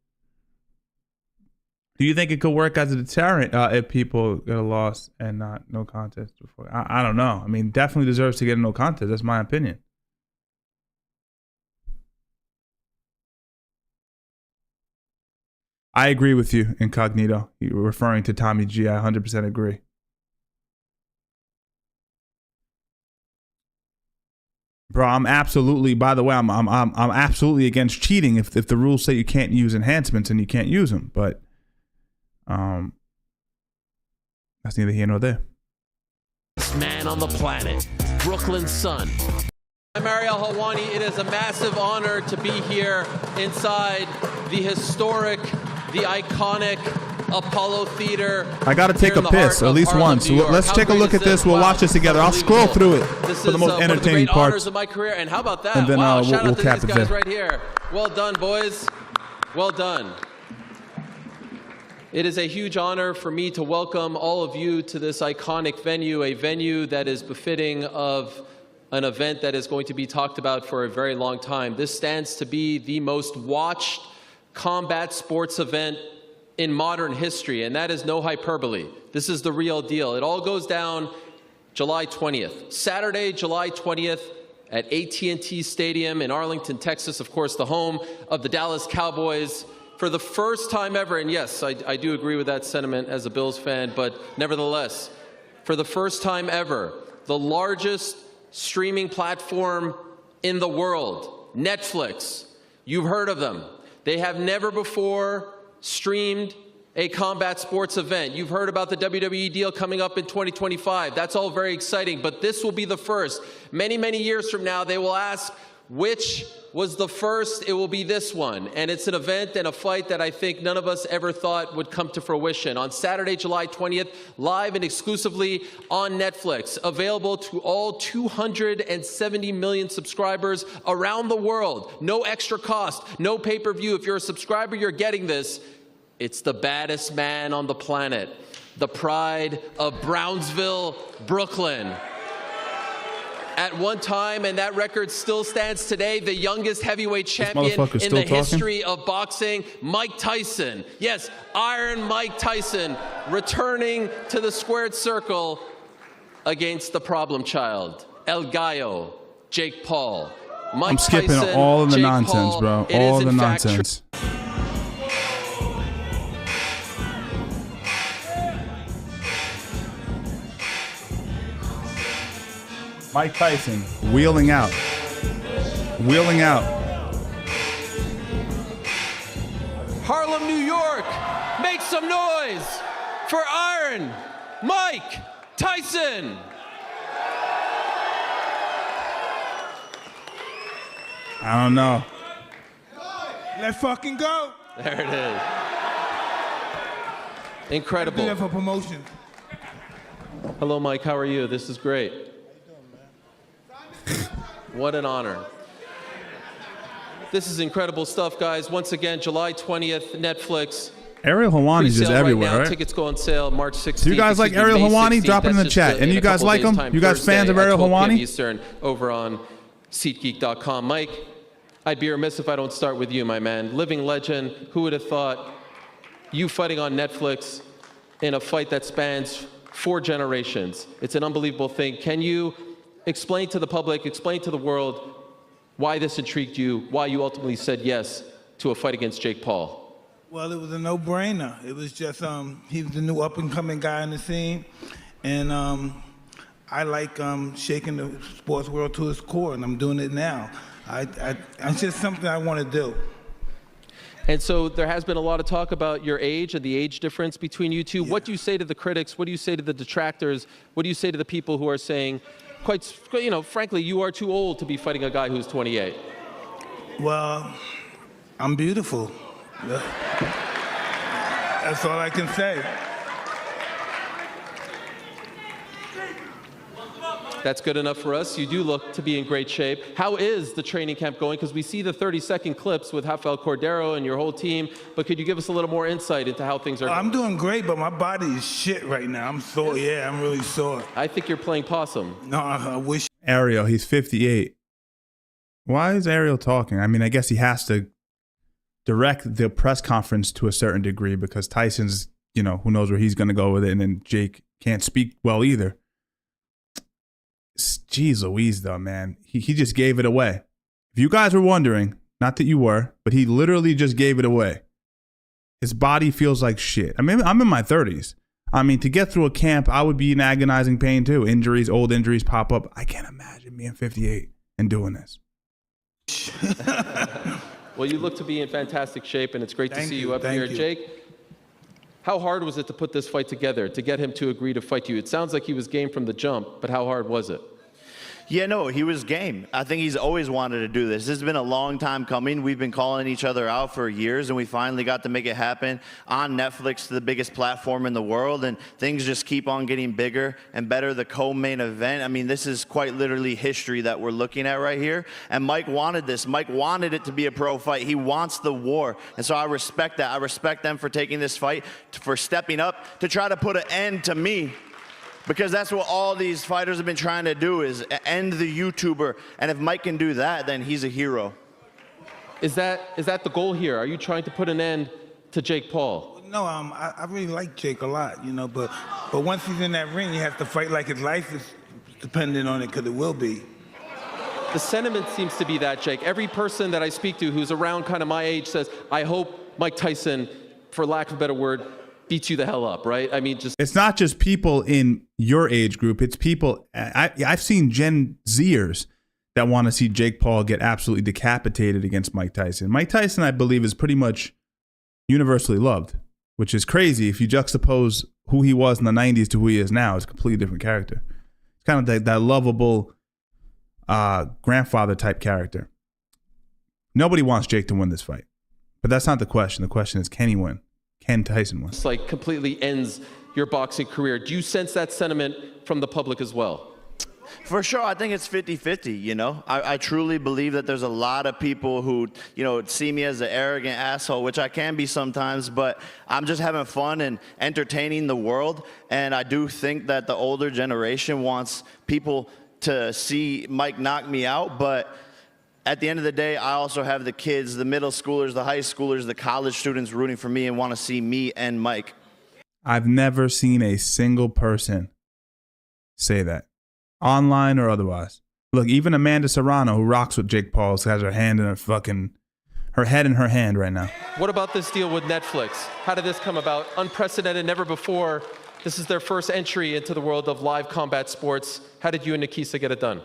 Do you think it could work as a deterrent if people get a loss and no contest before? I don't know. I mean, definitely deserves to get a no contest. That's my opinion. I agree with you, Incognito. You were referring to Tommy G. I 100% agree. Bro, I'm absolutely. By the way, I'm absolutely against cheating. If the rules say you can't use enhancements, and you can't use them, but that's neither here nor there. Best man on the planet, Brooklyn's son. I'm Ariel Helwani. It is a massive honor to be here inside the historic, the iconic Apollo Theater. I gotta take a piss at least once. So let's take a look at this. We'll watch this together. I'll scroll through it for the most entertaining part. parts. Of my career, and how about that? And then wow, we'll shout out to cap these it guys there. right here. Well done, boys. Well done. It is a huge honor for me to welcome all of you to this iconic venue, a venue that is befitting of an event that is going to be talked about for a very long time. This stands to be the most watched combat sports event in modern history, and that is no hyperbole. This is the real deal. It all goes down July 20th. Saturday, July 20th at AT&T Stadium in Arlington, Texas, of course, the home of the Dallas Cowboys. For the first time ever, and yes, I do agree with that sentiment as a Bills fan, but nevertheless, for the first time ever, the largest streaming platform in the world, Netflix, you've heard of them. They have never before streamed a combat sports event. You've heard about the WWE deal coming up in 2025. That's all very exciting, but this will be the first. Many, many years from now, they will ask, which was the first? It will be this one. And it's an event and a fight that I think none of us ever thought would come to fruition. On Saturday, July 20th, live and exclusively on Netflix, available to all 270 million subscribers around the world. No extra cost, no pay-per-view. If you're a subscriber, you're getting this. It's the baddest man on the planet, the pride of Brownsville, Brooklyn. At one time, and that record still stands today, the youngest heavyweight champion in the history of boxing, Mike Tyson. Yes, Iron Mike Tyson returning to the squared circle against the problem child, El Gallo, Jake Paul. Mike I'm skipping Tyson, all of the Jake nonsense, Paul. bro. It All is the in fact nonsense. Mike Tyson wheeling out. Wheeling out. Harlem, New York, make some noise for Iron Mike Tyson. I don't know. Let's fucking go. There it is. Incredible. Do that for promotion. Hello, Mike. How are you? This is great. What an honor. This is incredible stuff, guys. Once again, July 20th, Netflix. Ariel Helwani's just everywhere, right? right? Tickets go on sale March 16th. Do you guys like Ariel Helwani? Drop it in the chat. And you guys like him? You guys fans of Ariel Helwani? Eastern over on SeatGeek.com. Mike, I'd be remiss if I don't start with you, my man. Living legend. Who would have thought you fighting on Netflix in a fight that spans 4 generations? It's an unbelievable thing. Can you explain to the public, explain to the world why this intrigued you, why you ultimately said yes to a fight against Jake Paul? Well, it was a no-brainer. It was just, he was the new up-and-coming guy in the scene. And I like shaking the sports world to its core, and I'm doing it now. It's just something I want to do. And so there has been a lot of talk about your age and the age difference between you two. Yeah. What do you say to the critics? What do you say to the detractors? What do you say to the people who are saying, quite, you know, frankly, you are too old to be fighting a guy who's 28? Well, I'm beautiful. That's all I can say. That's good enough for us. You do look to be in great shape. How is the training camp going? Because we see the 30-second clips with Rafael Cordero and your whole team, but could you give us a little more insight into how things are going? I'm doing great, but my body is shit right now. I'm sore. Yeah, I'm really sore. I think you're playing possum. No, I wish. Ariel, he's 58. Why is Ariel talking? I mean, I guess he has to direct the press conference to a certain degree because Tyson's, you know, who knows where he's going to go with it, and then Jake can't speak well either. Jeez Louise, though, man. He just gave it away. If you guys were wondering, not that you were, but he literally just gave it away. His body feels like shit. I mean, I'm in my 30s. I mean, to get through a camp, I would be in agonizing pain too. Injuries, old injuries pop up. I can't imagine being 58 and doing this. Well, you look to be in fantastic shape, and it's great to see you up here. Jake, how hard was it to put this fight together, to get him to agree to fight you? It sounds like he was game from the jump, but how hard was it? Yeah, no, he was game. I think he's always wanted to do this. This has been a long time coming. We've been calling each other out for years, and we finally got to make it happen on Netflix, the biggest platform in the world, and things just keep on getting bigger and better. The co-main event, I mean, this is quite literally history that we're looking at right here, and Mike wanted this. Mike wanted it to be a pro fight. He wants the war, and so I respect that. I respect them for taking this fight, for stepping up to try to put an end to me. Because that's what all these fighters have been trying to do, is end the YouTuber. And if Mike can do that, then he's a hero. Is that the goal here? Are you trying to put an end to Jake Paul? No, I really like Jake a lot, you know, but once he's in that ring, he has to fight like his life is dependent on it, because it will be. The sentiment seems to be that, Jake. Every person that I speak to who's around kind of my age says, I hope Mike Tyson, for lack of a better word, beats you the hell up, right? I mean, just... It's not just people in your age group. It's people... I've seen Gen Zers that want to see Jake Paul get absolutely decapitated against Mike Tyson. Mike Tyson, I believe, is pretty much universally loved, which is crazy. If you juxtapose who he was in the 90s to who he is now, it's a completely different character. It's kind of that lovable grandfather type character. Nobody wants Jake to win this fight. But that's not the question. The question is, can he win? Can Tyson win? It's like completely ends your boxing career. Do you sense that sentiment from the public as well? For sure, I think it's 50-50, you know. I truly believe that there's a lot of people who, you know, see me as an arrogant asshole, which I can be sometimes, but I'm just having fun and entertaining the world. And I do think that the older generation wants people to see Mike knock me out, but at the end of the day, I also have the kids, the middle schoolers, the high schoolers, the college students rooting for me and want to see me and Mike. I've never seen a single person say that, online or otherwise. Look, even Amanda Serrano, who rocks with Jake Paul, has her head in her hand right now. What about this deal with Netflix? How did this come about? Unprecedented, never before. This is their first entry into the world of live combat sports. How did you and Nikisa get it done?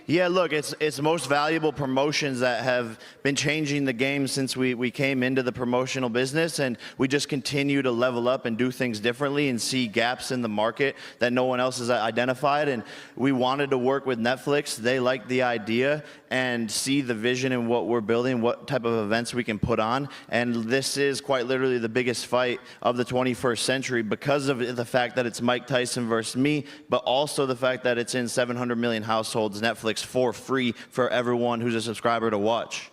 Yeah, look, it's most valuable promotions that have been changing the game since we came into the promotional business, and we just continue to level up and do things differently and see gaps in the market that no one else has identified. And we wanted to work with Netflix. They liked the idea and see the vision in what we're building, what type of events we can put on. And this is quite literally the biggest fight of the 21st century because of the fact that it's Mike Tyson versus me, but also the fact that it's in 700 million households, Netflix, for free for everyone who's a subscriber to watch.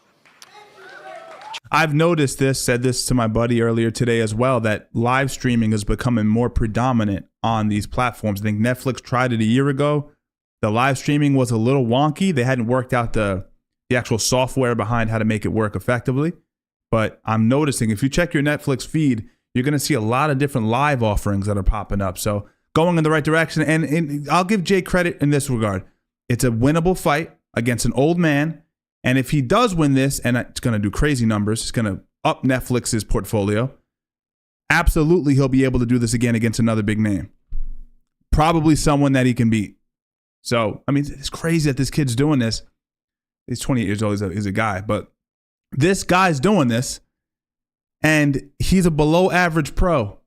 I've noticed this, said this to my buddy earlier today as well, that live streaming is becoming more predominant on these platforms. I think Netflix tried it a year ago. The live streaming was a little wonky. They hadn't worked out the actual software behind how to make it work effectively. But I'm noticing if you check your Netflix feed, you're going to see a lot of different live offerings that are popping up. So going in the right direction. And I'll give Jay credit in this regard. It's a winnable fight against an old man. And if he does win this, and it's going to do crazy numbers, it's going to up Netflix's portfolio, absolutely he'll be able to do this again against another big name. Probably someone that he can beat. So, I mean, it's crazy that this kid's doing this. He's 28 years old. He's a guy. But this guy's doing this, and he's a below average pro.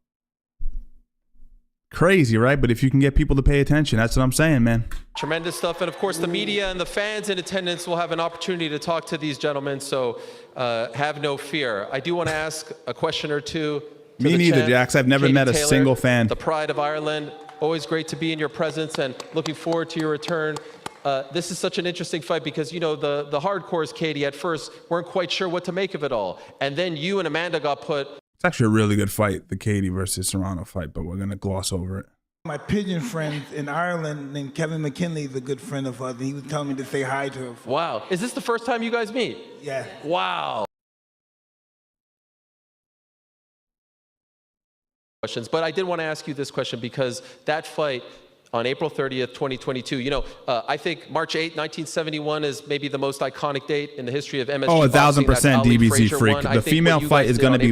Crazy, right? But if you can get people to pay attention, that's what I'm saying, man. Tremendous stuff. And of course, the media and the fans in attendance will have an opportunity to talk to these gentlemen. So have no fear. I do want to ask a question or two. Me neither, Jax. I've never met a single fan. The pride of Ireland. Always great to be in your presence and looking forward to your return. This is such an interesting fight because, you know, the hardcores, Katie, at first weren't quite sure what to make of it all. And then you and Amanda got put. It's actually a really good fight, the Katie versus Serrano fight, but we're going to gloss over it. My pigeon friend in Ireland named Kevin McKinley is a good friend of ours. He was telling me to say hi to her. Wow. Is this the first time you guys meet? Yeah. Wow. Questions, but I did want to ask you this question because that fight on April 30th, 2022, you know, I think March 8, 1971 is maybe the most iconic date in the history of MSG. Oh, 1,000% DBZ freak. The female fight is going to be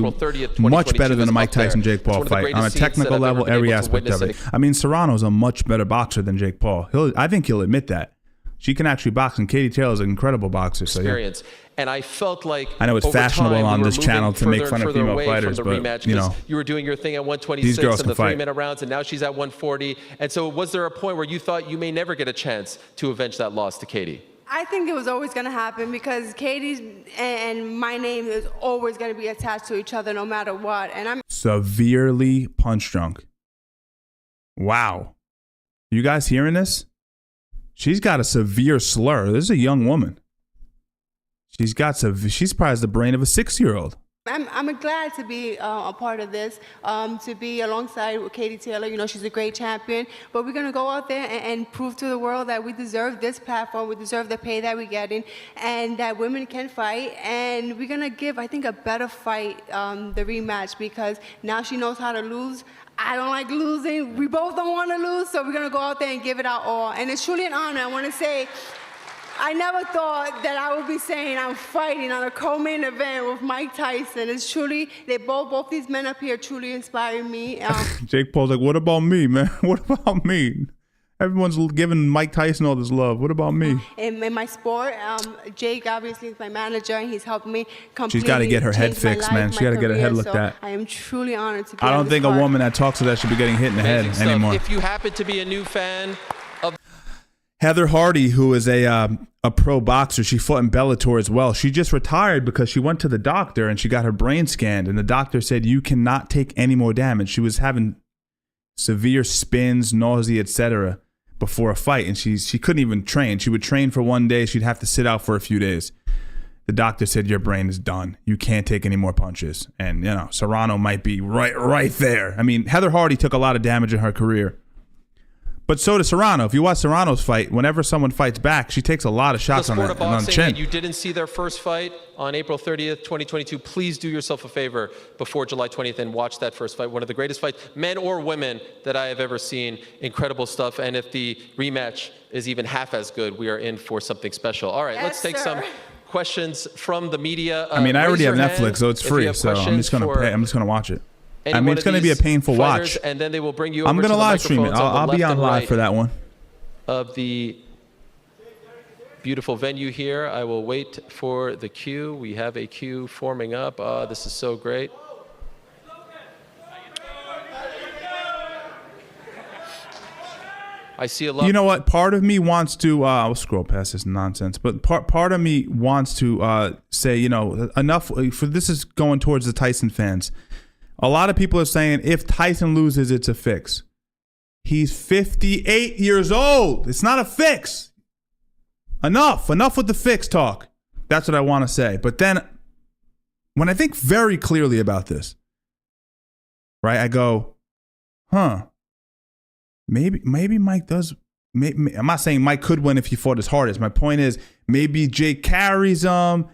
much better than a Mike Tyson Jake Paul fight on a technical level, every aspect of it. I mean, Serrano's a much better boxer than Jake Paul. I think he'll admit that. She can actually box, and Katie Taylor's an incredible boxer. So, experience. And I felt like I know it's over fashionable time, on we were this channel to moving make further fun and of further female away fighters, from the but, rematch, you 'cause know, you were doing your thing at these 126 girls in can the fight. 3-minute rounds, and now she's at 140. And so was there a point where you thought you may never get a chance to avenge that loss to Katie? I think it was always going to happen because Katie's and my name is always going to be attached to each other no matter what. And I'm severely punch drunk. Wow. You guys hearing this? She's got a severe slur. This is a young woman. She's probably the brain of a 6-year-old. I'm glad to be a part of this, to be alongside with Katie Taylor. You know, she's a great champion. But we're going to go out there and prove to the world that we deserve this platform, we deserve the pay that we're getting, and that women can fight. And we're going to give, I think, a better fight, the rematch, because now she knows how to lose. I don't like losing. We both don't want to lose, so we're going to go out there and give it our all. And it's truly an honor. I want to say, I never thought that I would be saying I'm fighting on a co-main event with Mike Tyson. It's truly, both these men up here truly inspire me. Jake Paul's like, what about me, man? What about me? Everyone's giving Mike Tyson all this love. What about me? In my sport, Jake obviously is my manager, and he's helped me completely. She's got to get her head fixed, man. She got to get her head looked at. I am truly honored to be I don't think a woman that talks to that should be getting hit in the head anymore. If you happen to be a new fan of Heather Hardy, who is a pro boxer, she fought in Bellator as well. She just retired because she went to the doctor and she got her brain scanned, and the doctor said you cannot take any more damage. She was having severe spins, nausea, etc. before a fight, and she couldn't even train. She would train for one day, she'd have to sit out for a few days. The doctor said your brain is done. You can't take any more punches. And you know, Serrano might be right there. I mean, Heather Hardy took a lot of damage in her career. But so does Serrano. If you watch Serrano's fight, whenever someone fights back, she takes a lot of shots on the chin. And you didn't see their first fight on April 30th, 2022. Please do yourself a favor before July 20th and watch that first fight. One of the greatest fights, men or women, that I have ever seen. Incredible stuff. And if the rematch is even half as good, we are in for something special. All right, let's take some questions from the media. I mean, I already have Netflix, so it's free. So I'm just gonna pay. I'm just gonna watch it. I mean, it's going to be a painful watch. And then they will bring you over I'm going to live stream it. I'll be on live for that one. Of the beautiful venue here. I will wait for the queue. We have a queue forming up. This is so great. I see a lot. You know what? Part of me wants to. I'll scroll past this nonsense. But part of me wants to say, you know, enough. For this is going towards the Tyson fans. A lot of people are saying if Tyson loses, it's a fix. He's 58 years old. It's not a fix. Enough with the fix talk. That's what I want to say. But then when I think very clearly about this, right, I go, maybe Mike does. I'm not saying Mike could win if he fought his hardest. My point is maybe Jake carries him.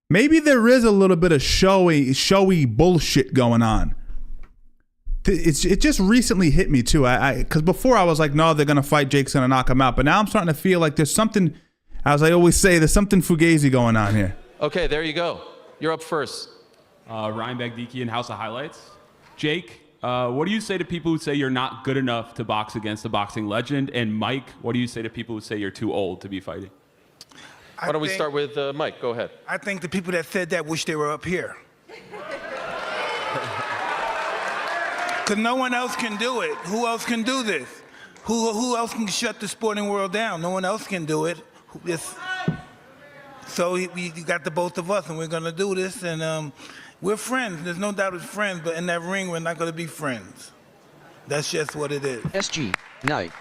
Maybe there is a little bit of showy bullshit going on. It just recently hit me too. Because before I was like, no, they're gonna fight. Jake's gonna knock him out. But now I'm starting to feel like there's something, as I always say, there's something fugazi going on here. Okay, there you go. You're up first. Ryan Bagdiki in House of Highlights. Jake, what do you say to people who say you're not good enough to box against a boxing legend? And Mike, what do you say to people who say you're too old to be fighting? Why don't we start with Mike? Go ahead. I think the people that said that wish they were up here. Because no one else can do it. Who else can do this? Who else can shut the sporting world down? No one else can do it. So we got the both of us, and we're going to do this. And we're friends. There's no doubt we're friends. But in that ring, we're not going to be friends. That's just what it is. SG, night.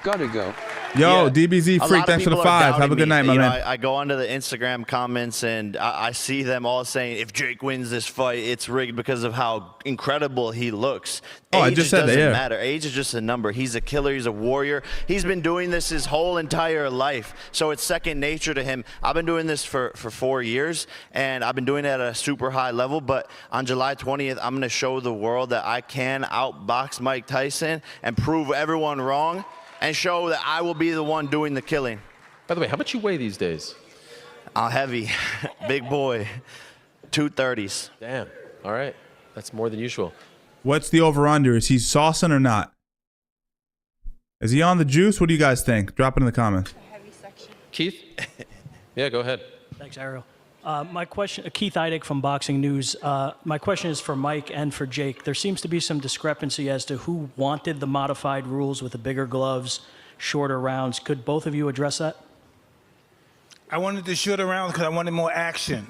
Gotta go. Yo, DBZ Freak, thanks for the 5. Have a good night, my man. I go onto the Instagram comments and I see them all saying, if Jake wins this fight, it's rigged because of how incredible he looks. Oh, I just said that, yeah. Doesn't matter. Age is just a number. He's a killer. He's a warrior. He's been doing this his whole entire life. So it's second nature to him. I've been doing this for 4 years, and I've been doing it at a super high level. But on July 20th, I'm going to show the world that I can outbox Mike Tyson and prove everyone wrong, and show that I will be the one doing the killing. By the way, how much you weigh these days? Heavy, big boy, 230s. Damn, all right. That's more than usual. What's the over-under? Is he saucing or not? Is he on the juice? What do you guys think? Drop it in the comments. Heavy section. Keith? Yeah, go ahead. Thanks, Ariel. My question, Keith Eidig from Boxing News. My question is for Mike and for Jake. There seems to be some discrepancy as to who wanted the modified rules with the bigger gloves, shorter rounds. Could both of you address that? I wanted the shorter rounds because I wanted more action.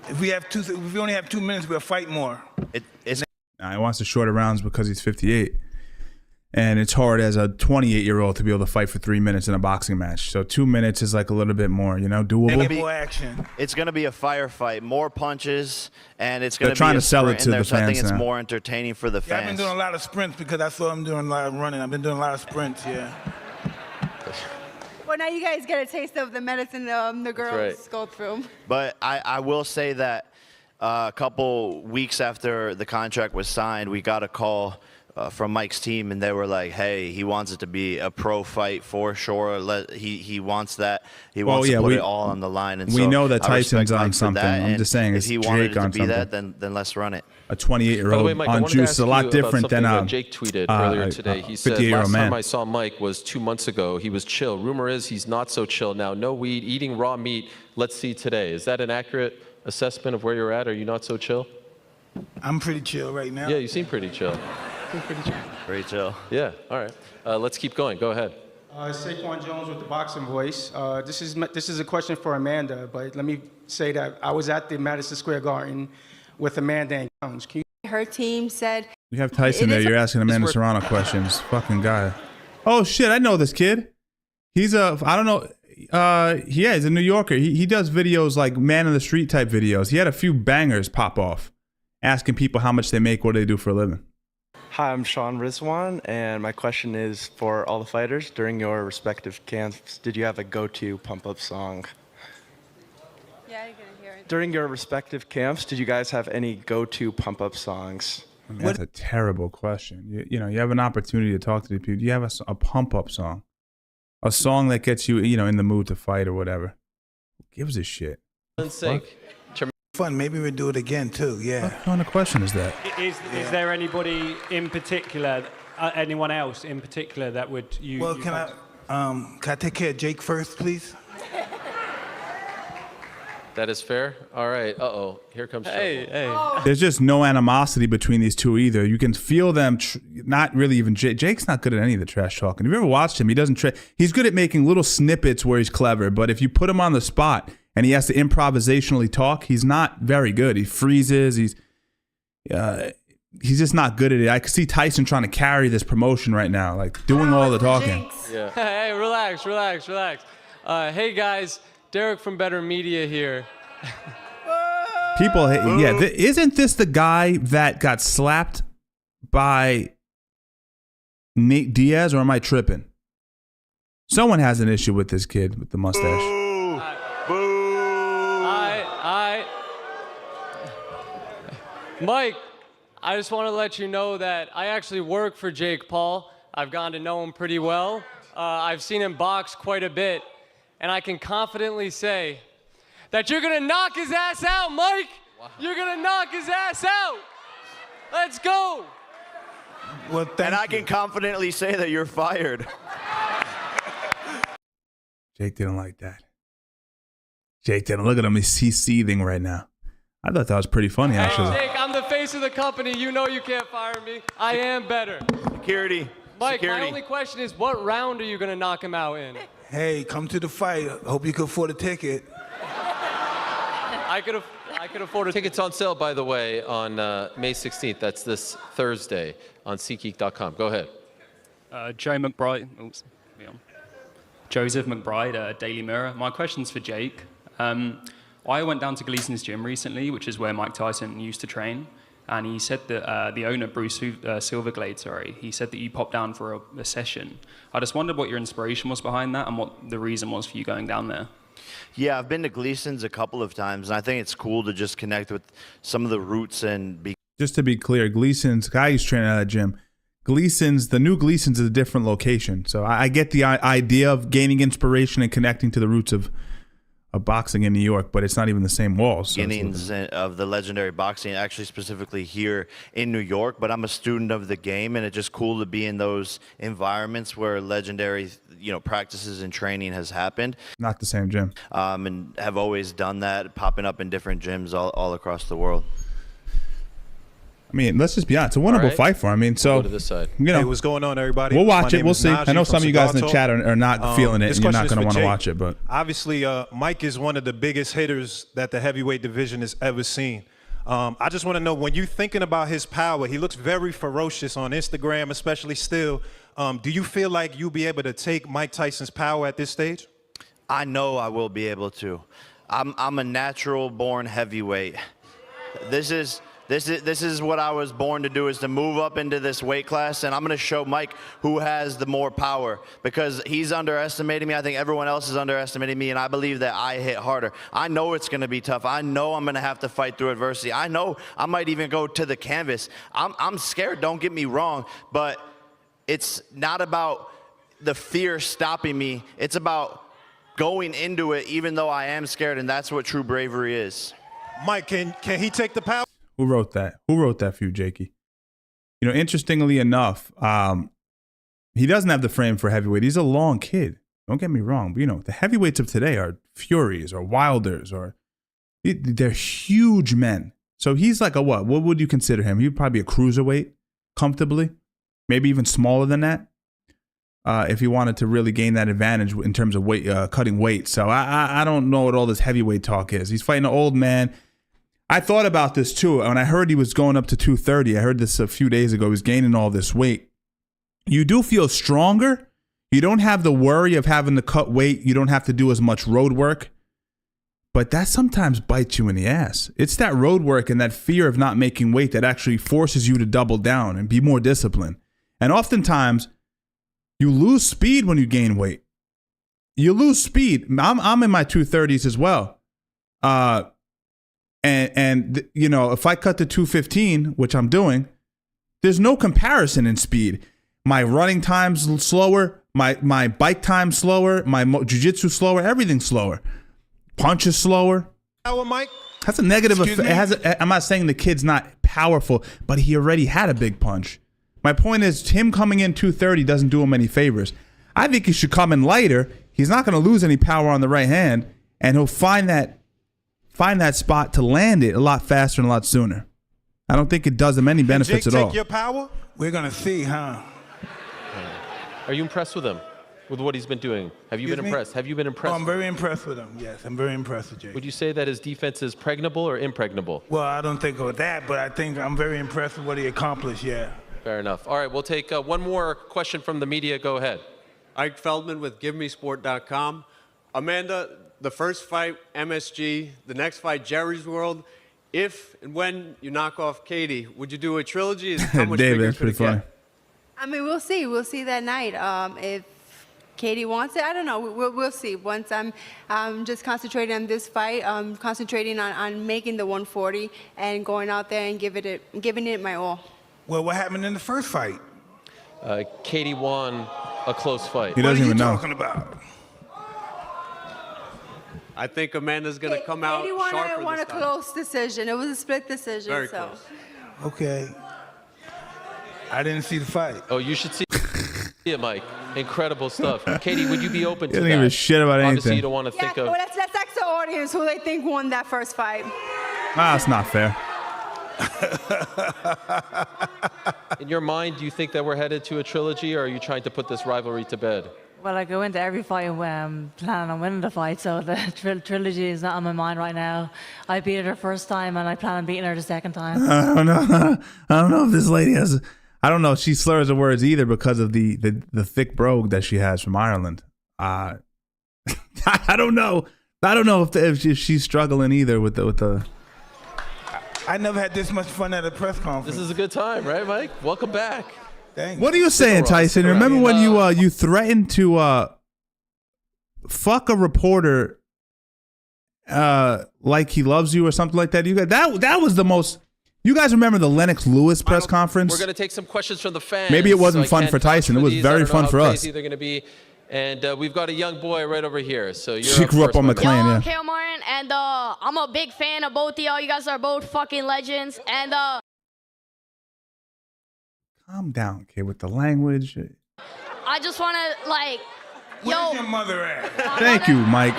If we only have 2 minutes, we'll fight more. He wants the shorter rounds because he's 58. And it's hard as a 28-year-old to be able to fight for 3 minutes in a boxing match. So 2 minutes is like a little bit more, doable. More action. It's going to be a firefight, more punches, and it's going to be trying to sell it to the so I think fans it's now. more entertaining for the Yeah, I've been fans. doing a lot of sprints because I saw him doing a lot of running. I've been doing a lot of sprints, yeah. Well, now you guys get a taste of the medicine the girls right. go through. But I will say that a couple weeks after the contract was signed, we got a call from Mike's team, and they were like, "Hey, he wants it to be a pro fight for sure. He wants that. He wants to put it all on the line." And we so know that I respect Tyson's on Mike for something. that, I'm and just saying, if it's he wanted Jake it to on be something. that, then let's run it. A 28-year-old By the way, Mike, I on wanted to juice ask is a lot you different about than something that Jake tweeted earlier today. He said, 58-year-old last man. time I saw Mike was 2 months ago. He was chill. Rumor is he's not so chill now. No weed, eating raw meat. Let's see today. Is that an accurate assessment of where you're at? Are you not so chill? I'm pretty chill right now. Yeah, you seem pretty chill. Pretty chill. Yeah, all right. Let's keep going. Go ahead. Saquon Jones with the Boxing Voice. This is a question for Amanda, but let me say that I was at the Madison Square Garden with Amanda and Jones. Her team said. You have Tyson there. You're asking Amanda Serrano questions. Fucking guy. Oh, shit. I know this kid. He's I don't know. Yeah, he's a New Yorker. He does videos like man in the street type videos. He had a few bangers pop off asking people how much they make, what do they do for a living. Hi, I'm Sean Rizwan, and my question is for all the fighters. During your respective camps, did you have a go-to pump-up song? Yeah, you're gonna hear it. During your respective camps, did you guys have any go-to pump-up songs? I mean, that's a terrible question. You have an opportunity to talk to the people. Do you have a pump-up song? A song that gets you, in the mood to fight or whatever. Who gives a shit? Fun. Maybe we'll do it again too. Yeah. What kind of question is that? Is there anybody in particular, anyone else in particular that would you? Well, can I take care of Jake first, please? That is fair. All right. Uh-oh. Here comes trouble. There's just no animosity between these two either. You can feel them not really even. Jake's not good at any of the trash talking. Have you ever watched him? He doesn't. He's good at making little snippets where he's clever, but if you put him on the spot and he has to improvisationally talk, he's not very good. He freezes. He's just not good at it. I could see Tyson trying to carry this promotion right now, like doing all the talking. Yeah. Hey, relax. Hey guys, Derek from Better Media here. People, isn't this the guy that got slapped by Nate Diaz, or am I tripping? Someone has an issue with this kid with the mustache. Mike, I just want to let you know that I actually work for Jake Paul. I've gotten to know him pretty well. I've seen him box quite a bit, and I can confidently say that you're going to knock his ass out, Mike. Wow. You're going to knock his ass out. Let's go. Well, and I can confidently say that you're fired. Jake didn't like that. Jake didn't. Look at him. He's seething right now. I thought that was pretty funny, actually. Hey, Jake, I'm the face of the company. You know you can't fire me. I am better. Security. Mike, my only question is, what round are you going to knock him out in? Hey, come to the fight. Hope you can afford a ticket. I could afford a Tickets on sale, by the way, on May 16th. That's this Thursday on SeatGeek.com. Go ahead. Joe McBride. Oops. Joseph McBride, Daily Mirror. My question's for Jake. I went down to Gleason's gym recently, which is where Mike Tyson used to train, and he said that the owner, Bruce Silverglade, he said that you popped down for a session. I just wondered what your inspiration was behind that and what the reason was for you going down there. Yeah, I've been to Gleason's a couple of times, and I think it's cool to just connect with some of the roots and Just to be clear, Gleason's, guy who's training at that gym, the new Gleason's is a different location. So I get the idea of gaining inspiration and connecting to the roots of boxing in New York, but it's not even the same walls. So Beginnings of the legendary boxing, actually specifically here in New York, but I'm a student of the game, and it's just cool to be in those environments where legendary, practices and training has happened. Not the same gym. And have always done that, popping up in different gyms all across the world. I mean, let's just be honest. It's a winnable fight for him. I mean, so Go to this side. Hey, what's going on, everybody? We'll watch My it. name We'll is see. Najee I know from some of you guys in the Cigar chat are not feeling it, this and you're not question going to is want for to Jake. watch it. But obviously, Mike is one of the biggest hitters that the heavyweight division has ever seen. I just want to know, when you're thinking about his power, he looks very ferocious on Instagram, especially still. Do you feel like you'll be able to take Mike Tyson's power at this stage? I know I will be able to. I'm a natural-born heavyweight. This is what I was born to do, is to move up into this weight class, and I'm going to show Mike who has the more power, because he's underestimating me. I think everyone else is underestimating me, and I believe that I hit harder. I know it's going to be tough. I know I'm going to have to fight through adversity. I know I might even go to the canvas. I'm scared, don't get me wrong, but it's not about the fear stopping me. It's about going into it even though I am scared, and that's what true bravery is. Mike, can he take the power? who wrote that? Who wrote that for you, Jakey? Interestingly enough, he doesn't have the frame for heavyweight. He's a long kid. Don't get me wrong. But, the heavyweights of today are Furies or Wilders, or they're huge men. So he's like a what? What would you consider him? He'd probably be a cruiserweight, comfortably, maybe even smaller than that. If he wanted to really gain that advantage in terms of weight, cutting weight. So I don't know what all this heavyweight talk is. He's fighting an old man. I thought about this too. When I heard he was going up to 230, I heard this a few days ago. He was gaining all this weight. You do feel stronger. You don't have the worry of having to cut weight. You don't have to do as much road work. But that sometimes bites you in the ass. It's that road work and that fear of not making weight that actually forces you to double down and be more disciplined. And oftentimes, you lose speed when you gain weight. You lose speed. I'm in my 230s as well. And if I cut to 215, which I'm doing, there's no comparison in speed. My running time's slower. My bike time's slower. My jiu-jitsu slower. Everything's slower. Punch is slower. Power, Mike? That's a negative effect. I'm not saying the kid's not powerful, but he already had a big punch. My point is, him coming in 230 doesn't do him any favors. I think he should come in lighter. He's not going to lose any power on the right hand, and he'll find that spot to land it a lot faster and a lot sooner. I don't think it does him any benefits at all. Take your power? We're going to see, huh? Are you impressed with him? With what he's been doing? Have you been impressed? Have you been impressed? Oh, I'm very impressed with him. Yes, I'm very impressed with Jake. Would you say that his defense is pregnable or impregnable? Well, I don't think of that, but I think I'm very impressed with what he accomplished, yeah. Fair enough. All right, we'll take one more question from the media. Go ahead. Ike Feldman with GiveMeSport.com. Amanda, the first fight, MSG. The next fight, Jerry's World. If and when you knock off Katie, would you do a trilogy? How much David, bigger that's could it pretty funny. get? I mean, we'll see. We'll see that night. If Katie wants it, I don't know. We'll see. Once I'm just concentrating on this fight, concentrating on making the 140 and going out there and giving it my all. Well, what happened in the first fight? Katie won a close fight. He doesn't even know. What are you talking about? I think Amanda's going to come out Katie sharper won this a time. close decision. It was a split decision. Very so. close. Okay. I didn't see the fight. Oh, you should see it, Mike. Incredible stuff. Katie, would you be open to He that? doesn't give a shit about Obviously, anything. you don't want to think of... Well, let's ask the audience who they think won that first fight. That's not fair. In your mind, do you think that we're headed to a trilogy, or are you trying to put this rivalry to bed? Well, I go into every fight planning on winning the fight, so the trilogy is not on my mind right now. I beat her the first time, and I plan on beating her the second time. I don't know. I don't know if this lady has. I don't know if she slurs the words either because of the thick brogue that she has from Ireland. I don't know. I don't know if she's struggling either with the. I never had this much fun at a press conference. This is a good time, right, Mike? Welcome back. Thanks. What are you saying, Tyson? Remember when you threatened to fuck a reporter like he loves you or something like that? You guys, that was the most. You guys remember the Lennox Lewis press conference? We're going to take some questions from the fans. Maybe it wasn't so fun for Tyson. It was very fun for us. They're going to be. And we've got a young boy right over here. So you're She grew up on McLean, yeah. Kale Martin, and I'm a big fan of both of y'all. You guys are both fucking legends. And Calm down, kid, with the language. I just want to, like, Where's your mother at? Thank you, Mike.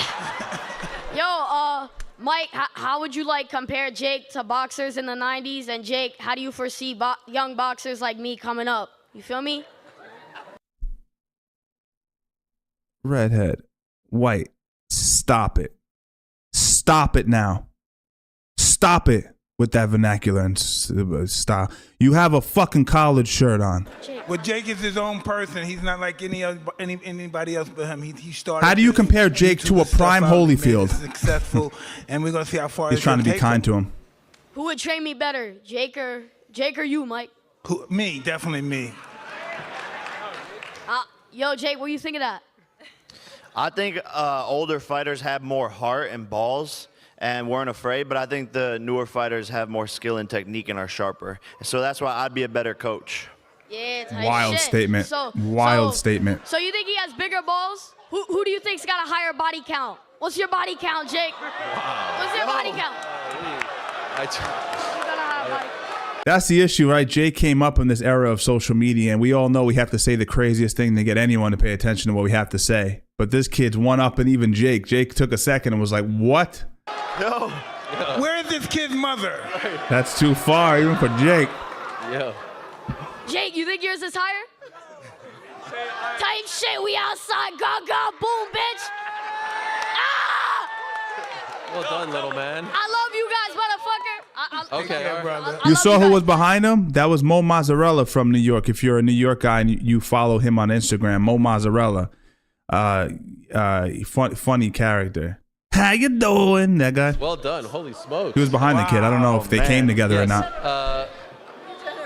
Yo, Mike, how would you like compare Jake to boxers in the 90s? And Jake, how do you foresee young boxers like me coming up? You feel me? Redhead, white, stop it. Stop it now. Stop it with that vernacular and style. You have a fucking college shirt on. Well, Jake is his own person. He's not like anybody else but him. He started. How do you compare Jake to a prime Holyfield? Successful, and we're gonna see how far He's trying to be kind to him. Who would train me better, Jake or you, Mike? Me, definitely me. Yo, Jake, what do you think of that? I think older fighters have more heart and balls and weren't afraid, but I think the newer fighters have more skill and technique and are sharper. So that's why I'd be a better coach. Yeah, type Wild shit. statement. Wild statement. So you think he has bigger balls? Who do you think's got a higher body count? What's your body count, Jake? What's your body count? That's the issue, right? Jake came up in this era of social media, and we all know we have to say the craziest thing to get anyone to pay attention to what we have to say. But this kid's one up and even Jake. Jake took a second and was like, what? No. Where is this kid's mother? That's too far, even for Jake. Yeah. Jake, you think yours is higher? Type shit, we outside, go, boom, bitch. Well done, little man. I love you guys, motherfucker. Okay, all right. You saw who was behind him? That was Mo Mozzarella from New York. If you're a New York guy and you follow him on Instagram, Mo Mozzarella. Funny character. How you doing, that guy? Well done. Holy smokes. He was behind the kid. I don't know if they came together or not.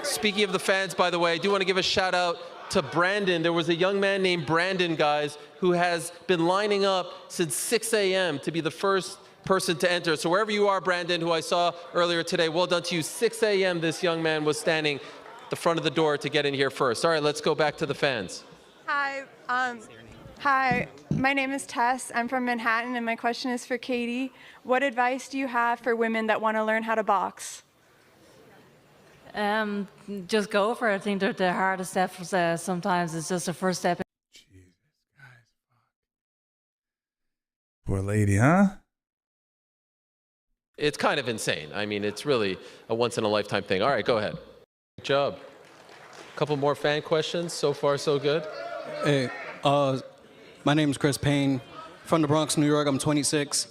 Speaking of the fans, by the way, I do want to give a shout out to Brandon. There was a young man named Brandon, guys, who has been lining up since 6 a.m. to be the first person to enter. So wherever you are, Brandon, who I saw earlier today, well done to you. 6 a.m. this young man was standing at the front of the door to get in here first. All right, let's go back to the fans. Hi, my name is Tess. I'm from Manhattan, and my question is for Katie. What advice do you have for women that want to learn how to box? Just go for it. I think the hardest steps sometimes is just the first step. Poor lady, huh? It's kind of insane. I mean, it's really a once-in-a-lifetime thing. All right, go ahead. Good job. A couple more fan questions. So far, so good. Hey, my name is Chris Payne, from the Bronx, New York. I'm 26.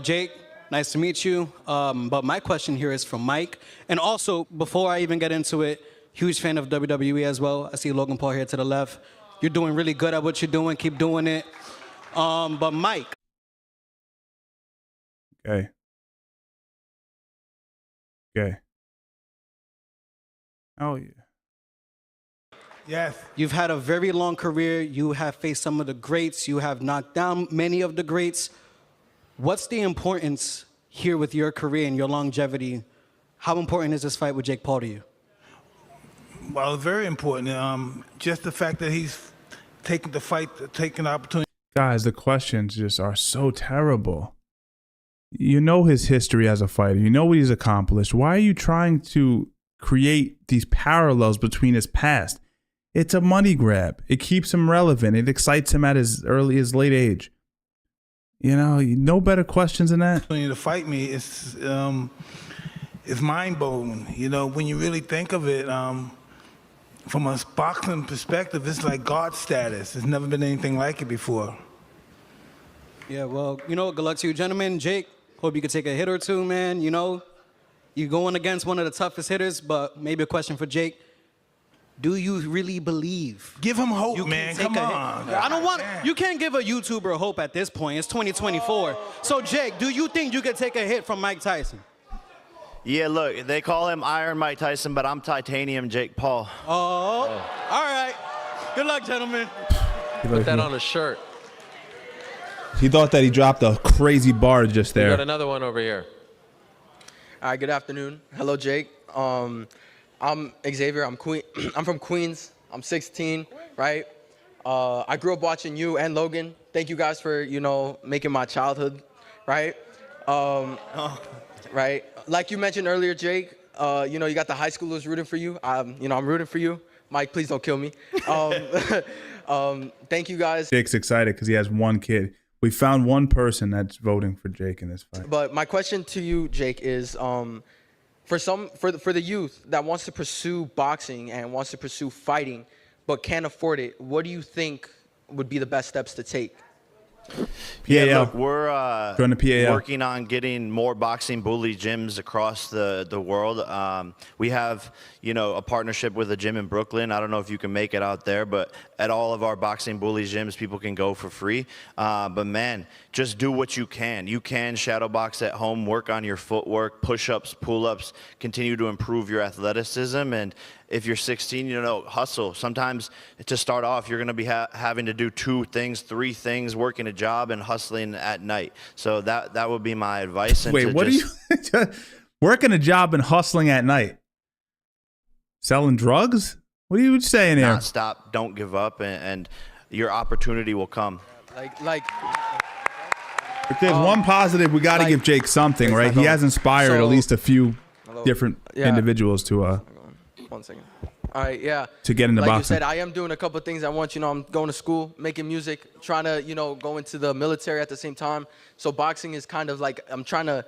Jake, nice to meet you. But my question here is from Mike. And also, before I even get into it, huge fan of WWE as well. I see Logan Paul here to the left. You're doing really good at what you're doing. Keep doing it. But Mike. Okay. Oh, yeah. Yes. You've had a very long career. You have faced some of the greats. You have knocked down many of the greats. What's the importance here with your career and your longevity? How important is this fight with Jake Paul to you? Well, very important. Just the fact that he's taking the fight, taking the opportunity. Guys, the questions just are so terrible. You know his history as a fighter. You know what he's accomplished. Why are you trying to create these parallels between his past? It's a money grab. It keeps him relevant. It excites him at his late age. You know, no better questions than that. When you fight me, it's mind-blowing. You know, when you really think of it, from a boxing perspective, it's like God status. There's never been anything like it before. Yeah, well, you know, good luck to you, gentlemen. Jake, hope you could take a hit or two, man. You know, you're going against one of the toughest hitters, but maybe a question for Jake. Do you really believe? Give him hope, man. Come on. I don't want. You can't give a YouTuber hope at this point. It's 2024. So, Jake, do you think you could take a hit from Mike Tyson? Yeah, look, they call him Iron Mike Tyson, but I'm Titanium Jake Paul. Oh, all right. Good luck, gentlemen. Put that on a shirt. He thought that he dropped a crazy bar just We there. got another one over here. All right, good afternoon. Hello, Jake. I'm Xavier. I'm from Queens. I'm 16, right? I grew up watching you and Logan. Thank you guys for, you know, making my childhood, right? Right. Like you mentioned earlier, Jake, you know, you got the high schoolers rooting for you. You know, I'm rooting for you. Mike, please don't kill me. Thank you guys. Jake's excited because he has one kid. We found one person that's voting for Jake in this fight. But my question to you, Jake, is for the youth that wants to pursue boxing and wants to pursue fighting but can't afford it, what do you think would be the best steps to take? PAL. Yeah, look, we're Going to PAL. working on getting more boxing bully gyms across the world. We have, you know, a partnership with a gym in Brooklyn. I don't know if you can make it out there, but at all of our boxing bully gyms, people can go for free. But man, just do what you can. You can shadow box at home, work on your footwork, push-ups, pull-ups, continue to improve your athleticism. And if you're 16, you know, hustle. Sometimes to start off, you're going to be having to do 2 things, 3 things, working a job and hustling at night. So that would be my advice. And Wait, what are you working a job and hustling at night? Selling drugs? What are you saying here? Not stop, don't give up, and your opportunity will come. If there's one positive, we got to give Jake something, right? He has inspired at least a few different individuals to 1 second. All right, yeah. To get into like boxing. you said, I am doing a couple of things. I'm going to school, making music, trying to, you know, go into the military at the same time. So boxing is kind of like, I'm trying to,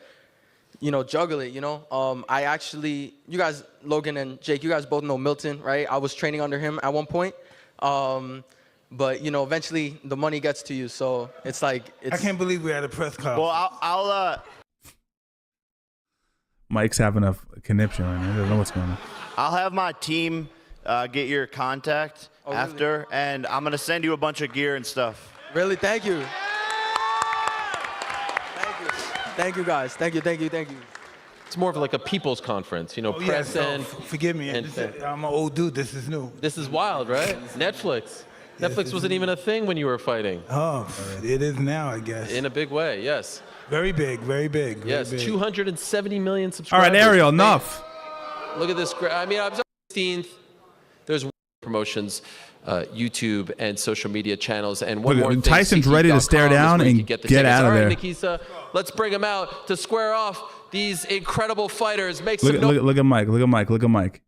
you know, juggle it, you know. I actually, you guys, Logan and Jake, you guys both know Milton, right? I was training under him at one point. But, you know, eventually the money gets to you. So it's like, I can't believe we're at a press conference. Well, I'll Mike's having a conniption right now. I don't know what's going on. I'll have my team get your contact after, and I'm going to send you a bunch of gear and stuff. Really? Thank you. Thank you, guys. Thank you. It's more of like a people's conference, you know, press and... Forgive me, I'm an old dude. This is new. This is wild, right? Netflix. Netflix wasn't even a thing when you were fighting. Oh, it is now, I guess. In a big way, yes. Very big, very big. Yes, very big. 270 million subscribers. All right, Ariel, enough. Look at this. I mean, I'm 16th. There's promotions, YouTube and social media channels. And one Look, more thing. Tyson's ready to stare down and get out of there. All right, Nikisa, let's bring him out to square off these incredible fighters. Make Look, some look at Mike. Look at Mike. Look at Mike.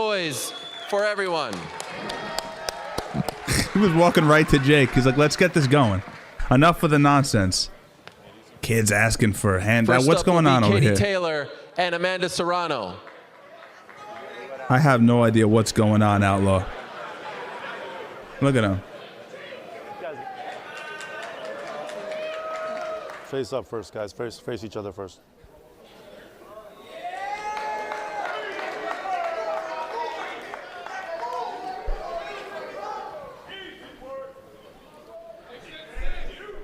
noise for everyone. He was walking right to Jake. He's like, let's get this going. Enough of the nonsense. Kids asking for a hand. First What's up going will be on over Katie here? Taylor and Amanda Serrano. I have no idea what's going on, Outlaw. Look at him. Face up first, guys. Face each other first.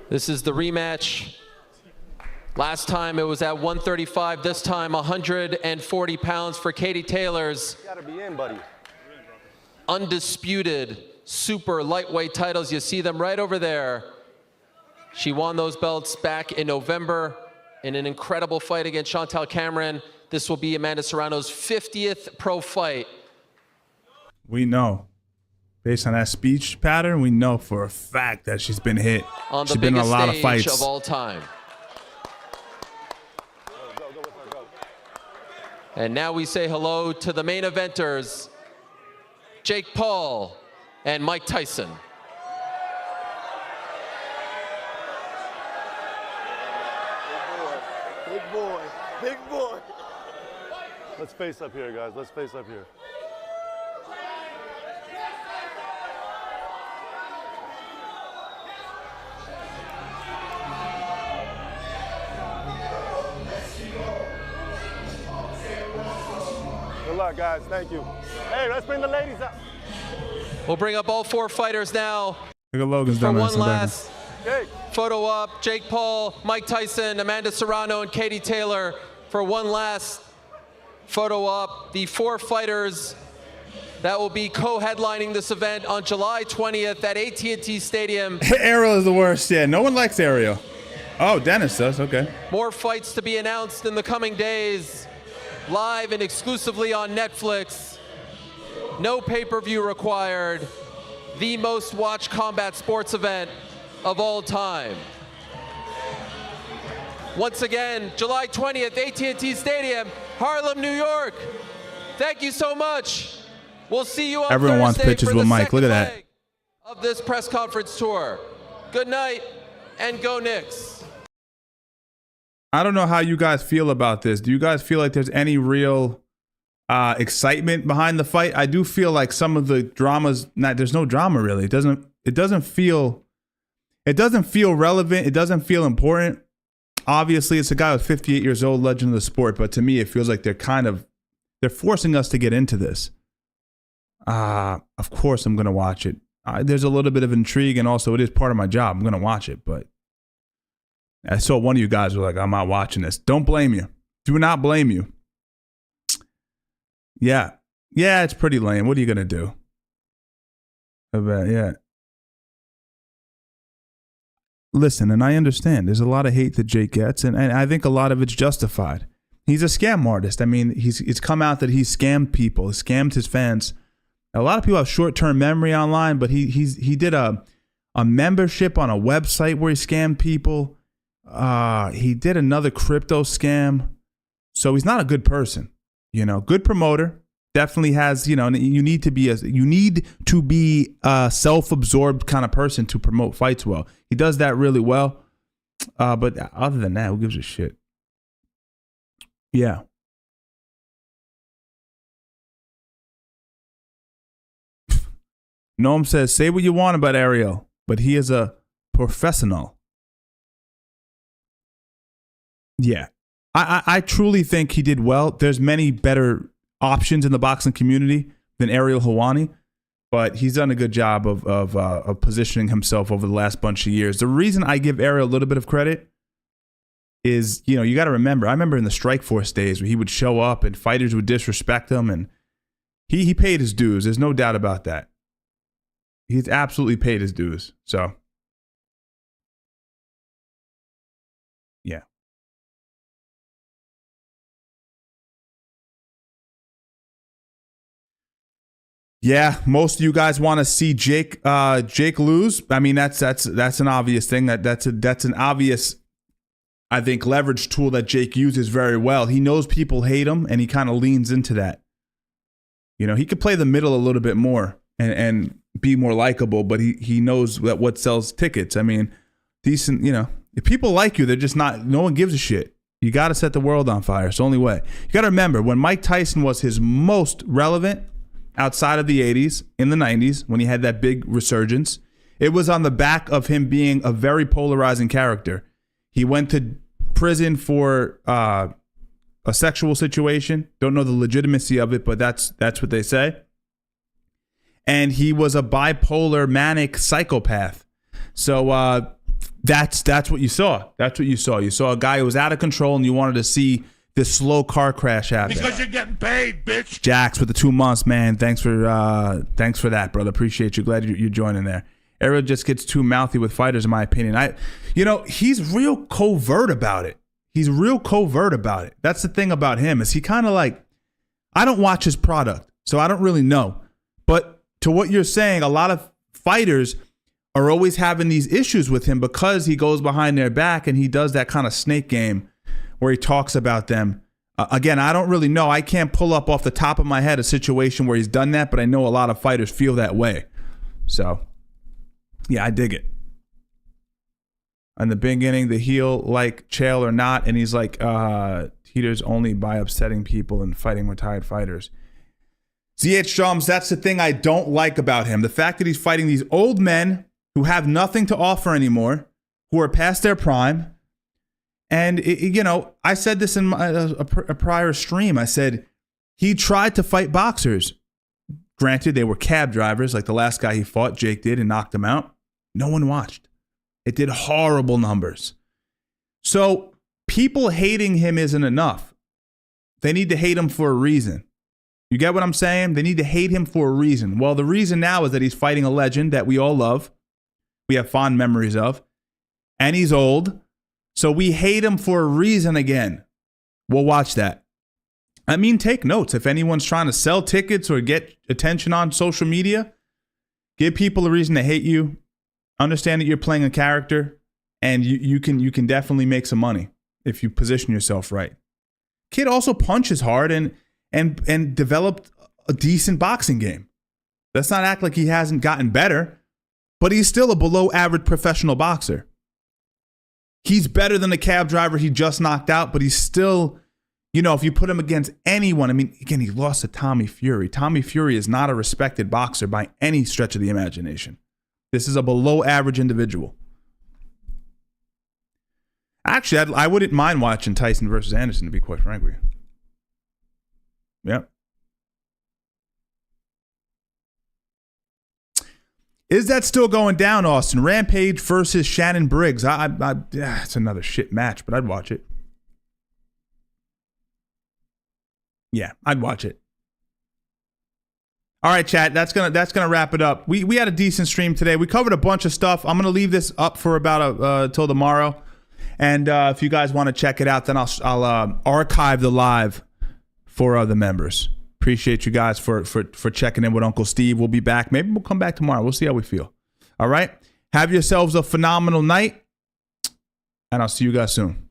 This is the rematch. Last time it was at 135. This time 140 pounds for Katie Taylor's Gotta be in, buddy. undisputed super lightweight titles. You see them right over there. She won those belts back in November in an incredible fight against Chantal Cameron. This will be Amanda Serrano's 50th pro fight. We know. Based on that speech pattern, we know for a fact that she's been hit. On the She's been in a biggest lot of stage fights. of all time. And now we say hello to the main eventers, Jake Paul and Mike Tyson. Big boy. Big boy. Let's face up here, guys. Let's face up here. Good luck, guys. Thank you. Hey, let's bring the ladies up. We'll bring up all four fighters now. Look at Logan's For done one that. last photo op, Jake Paul, Mike Tyson, Amanda Serrano, and Katie Taylor. For one last photo op, the four fighters that will be co-headlining this event on July 20th at AT&T Stadium. Ariel is the worst. Yeah, no one likes Ariel. Oh, Dennis does. Okay. More fights to be announced in the coming days, live and exclusively on Netflix. No pay-per-view required. the most watched combat sports event of all time. Once again, July 20th, AT&T Stadium, Harlem, New York. Thank you so much. We'll see you on Everyone wants Thursday pictures for with the Mike. Look at second that. leg of this press conference tour. Good night and go Knicks. I don't know how you guys feel about this. Do you guys feel like there's any real excitement behind the fight? I do feel like some of the dramas, there's no drama really. It doesn't feel relevant. It doesn't feel important. Obviously, it's a guy who's 58 years old, legend of the sport, but to me, it feels like they're forcing us to get into this. Of course, I'm going to watch it. There's a little bit of intrigue, and also it is part of my job. I'm going to watch it, but I saw one of you guys were like, I'm not watching this. Don't blame you. Do not blame you. Yeah. Yeah, it's pretty lame. What are you going to do? Yeah. Listen, and I understand there's a lot of hate that Jake gets, and I think a lot of it's justified. He's a scam artist. I mean, it's come out that he scammed people, he scammed his fans. A lot of people have short-term memory online, but he did a membership on a website where he scammed people. He did another crypto scam. So he's not a good person. Good promoter. Definitely has, you need to be a self-absorbed kind of person to promote fights well. He does that really well. But other than that, who gives a shit? Yeah. Noam says, say what you want about Ariel, but he is a professional. Yeah. I truly think he did well. There's many better options in the boxing community than Ariel Helwani, but he's done a good job of positioning himself over the last bunch of years. The reason I give Ariel a little bit of credit is, you got to remember, I remember in the Strikeforce days where he would show up and fighters would disrespect him, and he paid his dues. There's no doubt about that. He's absolutely paid his dues. So, yeah. Yeah, most of you guys want to see Jake lose. I mean, that's an obvious thing. That's an obvious, I think, leverage tool that Jake uses very well. He knows people hate him, and he kind of leans into that. He could play the middle a little bit more and be more likable, but he knows that what sells tickets. I mean, decent. If people like you, they're just not. No one gives a shit. You got to set the world on fire. It's the only way. You got to remember when Mike Tyson was his most relevant. Outside of the 80s, in the 90s, when he had that big resurgence, it was on the back of him being a very polarizing character. He went to prison for a sexual situation. Don't know the legitimacy of it, but that's what they say. And he was a bipolar, manic psychopath. So that's what you saw. That's what you saw. You saw a guy who was out of control, and you wanted to see this slow car crash happened. Because you're getting paid, bitch. Jax with the 2 months, man. Thanks for that, brother. Appreciate you. Glad you're joining there. Ariel just gets too mouthy with fighters, in my opinion. He's real covert about it. That's the thing about him, is he kind of like, I don't watch his product, so I don't really know. But to what you're saying, a lot of fighters are always having these issues with him because he goes behind their back and he does that kind of snake game where he talks about them. Again, I don't really know. I can't pull up off the top of my head a situation where he's done that, but I know a lot of fighters feel that way. So, yeah, I dig it. In the beginning, the heel like Chael or not, and he's like, teeters only by upsetting people and fighting retired fighters. ZH Drums, that's the thing I don't like about him. The fact that he's fighting these old men who have nothing to offer anymore, who are past their prime. And, I said this in a prior stream. I said he tried to fight boxers. Granted, they were cab drivers like the last guy he fought, Jake did, and knocked him out. No one watched. It did horrible numbers. So people hating him isn't enough. They need to hate him for a reason. You get what I'm saying? They need to hate him for a reason. Well, the reason now is that he's fighting a legend that we all love. We have fond memories of. And he's old. So we hate him for a reason again. We'll watch that. I mean, take notes. If anyone's trying to sell tickets or get attention on social media, Give people a reason to hate you. Understand that you're playing a character, and you can definitely make some money if you position yourself right. Kid also punches hard and developed a decent boxing game. Let's not act like he hasn't gotten better, but he's still a below average professional boxer. He's better than the cab driver he just knocked out, but he's still, you know, if you put him against anyone, I mean, again, he lost to Tommy Fury. Tommy Fury is not a respected boxer by any stretch of the imagination. This is a below average individual. Actually, I wouldn't mind watching Tyson versus Anderson, to be quite frank with you. Yep. Is that still going down, Austin? Rampage versus Shannon Briggs. It's another shit match, but I'd watch it. Yeah, I'd watch it. All right, chat. That's gonna wrap it up. We had a decent stream today. We covered a bunch of stuff. I'm gonna leave this up for about till tomorrow. And if you guys want to check it out, then I'll archive the live for the members. Appreciate you guys for checking in with Uncle Steve. We'll be back. Maybe we'll come back tomorrow. We'll see how we feel. All right. Have yourselves a phenomenal night, and I'll see you guys soon.